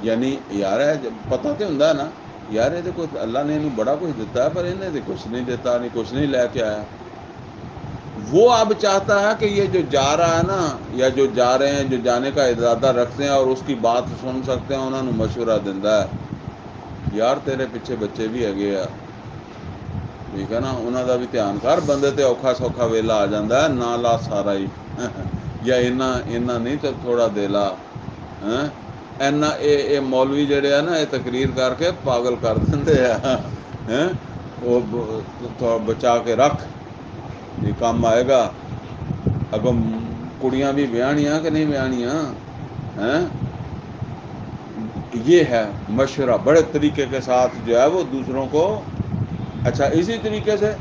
یعنی یار پتہ تو ہوں نا یار یہ تو اللہ نے انہوں بڑا کچھ دیتا ہے پر انہیں تو کچھ نہیں دیتا، نہیں کچھ نہیں لے کے آیا. وہ اب چاہتا ہے کہ یہ جو جا رہا ہے نا، یا جو جا رہے ہیں، جو جانے کا ارادہ رکھتے ہیں اور اس کی بات سن سکتے ہیں، انہوں نے مشورہ دینا ہے یار تیرے پیچھے بچے بھی ہے آ. ٹھیک ہے نا، انہوں کا بھی دھیان کر، بندے تے اوکھا سوکھا ویلا آ جاتا ہے، نہ لا سارا ہی یا اینا نہیں تو تھوڑا دے لا. اینا اے مولوی جڑے ہیں نا، یہ تقریر کر کے پاگل کر دیں وہ بچا کے رکھ، یہ کام آئے گا. اگوں کڑیاں بھی بیاہنیاں کہ نہیں بیاہنیاں. یہ ہے مشورہ بڑے طریقے کے ساتھ جو ہے وہ دوسروں کو. اچھا، اسی طریقے سے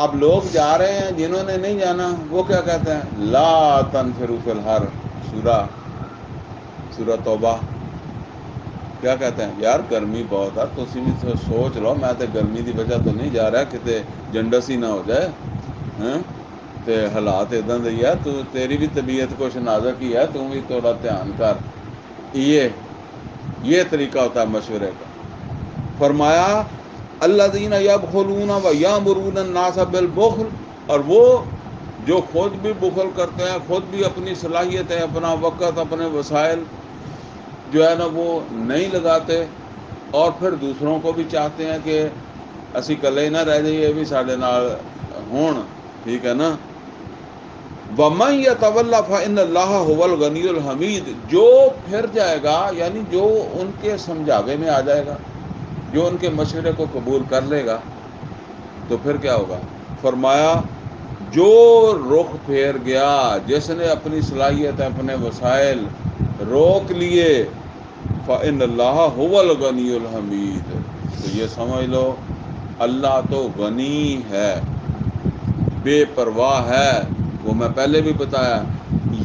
اب لوگ جا رہے ہیں جنہوں نے نہیں جانا، وہ کیا کہتے ہیں؟ لا تنفروا فی الحر، سورہ توبہ. کیا کہتے ہیں؟ یار گرمی بہت ہے، تسی بھی سوچ لو، میں تے گرمی دی وجہ تو نہیں جا رہا کتے جنڈس ہی نہ ہو جائے. تے حالات اداں دے ہی ہے، تیری بھی طبیعت کچھ نازک ہی ہے، تم بھی تھوڑا دھیان کر. یہ طریقہ ہوتا ہے مشورے کا. فرمایا الذین یبخلون و یامرون الناس بالبخل، اور وہ جو خود بھی بخل کرتے ہیں، خود بھی اپنی صلاحیتیں، اپنا وقت، اپنے وسائل جو ہے نا وہ نہیں لگاتے، اور پھر دوسروں کو بھی چاہتے ہیں کہ اسی کلے نہ رہ جائیے، یہ بھی سارے نال ہون. ٹھیک ہے نا. وَمَن يَتَوَلَّ فَإِنَّ اللَّهَ هُوَ الْغَنِيُّ الْحَمِيدُ، جو پھر جائے گا، یعنی جو ان کے سمجھاوے میں آ جائے گا، جو ان کے مشورے کو قبول کر لے گا، تو پھر کیا ہوگا؟ فرمایا جو رخ پھیر گیا، جس نے اپنی صلاحیت، اپنے وسائل روک لیے، فَإِنَّ اللَّهَ هُوَ الْغَنِيُّ الْحَمِيدُ، تو یہ سمجھ لو اللہ تو غنی ہے، بے پرواہ ہے. وہ میں پہلے بھی بتایا،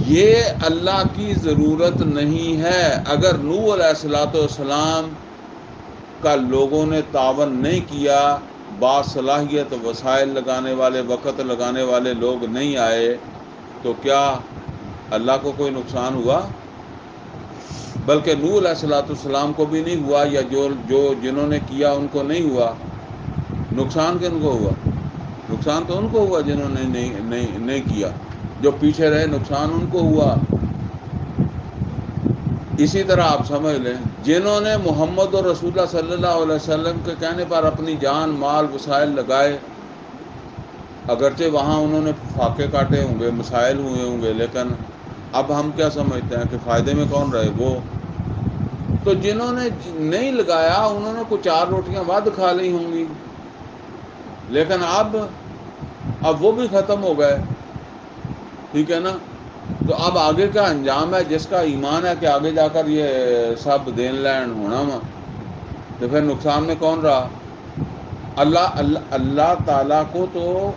یہ اللہ کی ضرورت نہیں ہے. اگر نوح علیہ السلام کا لوگوں نے تعاون نہیں کیا، باصلاحیت وسائل لگانے والے، وقت لگانے والے لوگ نہیں آئے، تو کیا اللہ کو کوئی نقصان ہوا؟ بلکہ نوح علیہ السلام کو بھی نہیں ہوا، یا جنہوں نے کیا ان کو نہیں ہوا. نقصان کن کو ہوا؟ نقصان تو ان کو ہوا جنہوں نے نہیں کیا، جو پیچھے رہے نقصان ان کو ہوا. اسی طرح آپ سمجھ لیں، جنہوں نے محمد اور رسول اللہ صلی اللہ علیہ وسلم کے کہنے پر اپنی جان، مال، وسائل لگائے، اگرچہ وہاں انہوں نے فاقے کاٹے ہوں گے، مسائل ہوئے ہوں گے، لیکن اب ہم کیا سمجھتے ہیں کہ فائدے میں کون رہے؟ وہ. تو جنہوں نے نہیں لگایا انہوں نے کچھ 4 روٹیاں ود کھا لی ہوں گی، لیکن اب وہ بھی ختم ہو گئے. ٹھیک ہے نا. تو اب آگے کا انجام ہے، جس کا ایمان ہے کہ آگے جا کر یہ سب دین لین ہونا وا، تو پھر نقصان میں کون رہا؟ اللہ تعالیٰ کو تو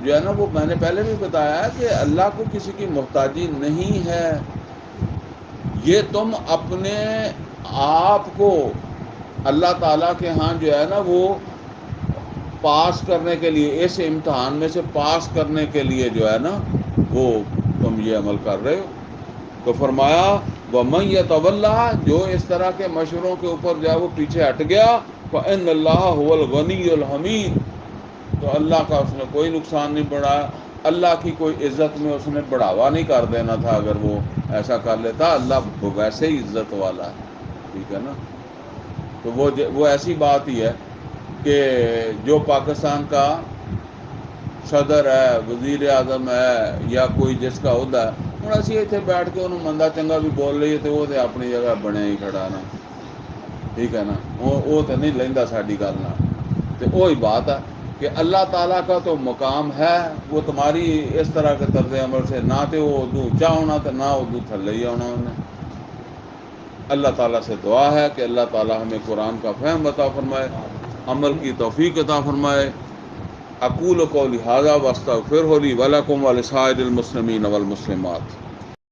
جو ہے نا، وہ میں نے پہلے بھی بتایا ہے کہ اللہ کو کسی کی محتاجی نہیں ہے. یہ تم اپنے آپ کو اللہ تعالیٰ کے ہاں جو ہے نا وہ پاس کرنے کے لیے، اس امتحان میں سے پاس کرنے کے لیے جو ہے نا وہ تم یہ عمل کر رہے ہو. تو فرمایا وَمَن يَتَوَلَّ، جو اس طرح کے مشوروں کے اوپر جو ہے وہ پیچھے ہٹ گیا، فَإِنَّ اللَّهَ هُوَ الْغَنِيُّ الْحَمِيدُ، تو اللہ کا اس نے کوئی نقصان نہیں بڑھایا. اللہ کی کوئی عزت میں اس نے بڑھاوا نہیں کر دینا تھا. اگر وہ ایسا کر لیتا، اللہ ویسے ہی عزت والا ہے. ٹھیک ہے نا. تو وہ ایسی بات ہی ہے کہ جو پاکستان کا صدر ہے، وزیر اعظم ہے، یا کوئی جس کا عہدہ ہے، ہوں اسی اتنے بیٹھ کے انہوں مندا چنگا بھی بول رہی ہے، تو وہ تو اپنی جگہ بنے ہی کھڑا نا. ٹھیک ہے نا. وہ تو نہیں لینا ساری گل نہ. تو وہی بات ہے کہ اللہ تعالیٰ کا تو مقام ہے، وہ تمہاری اس طرح کے طرز عمل سے نہ تے وہ ادو اچا ہونا تو نہ ادو تھلے ہی آنا انہیں۔ اللہ تعالیٰ سے دعا ہے کہ اللہ تعالیٰ ہمیں قرآن کا فہم عطا فرمائے، عمل کی توفیق عطا فرمائے۔ اقول قولی ھذا واستغفرہ لی ولکم ولسائر المسلمین والمسلمات۔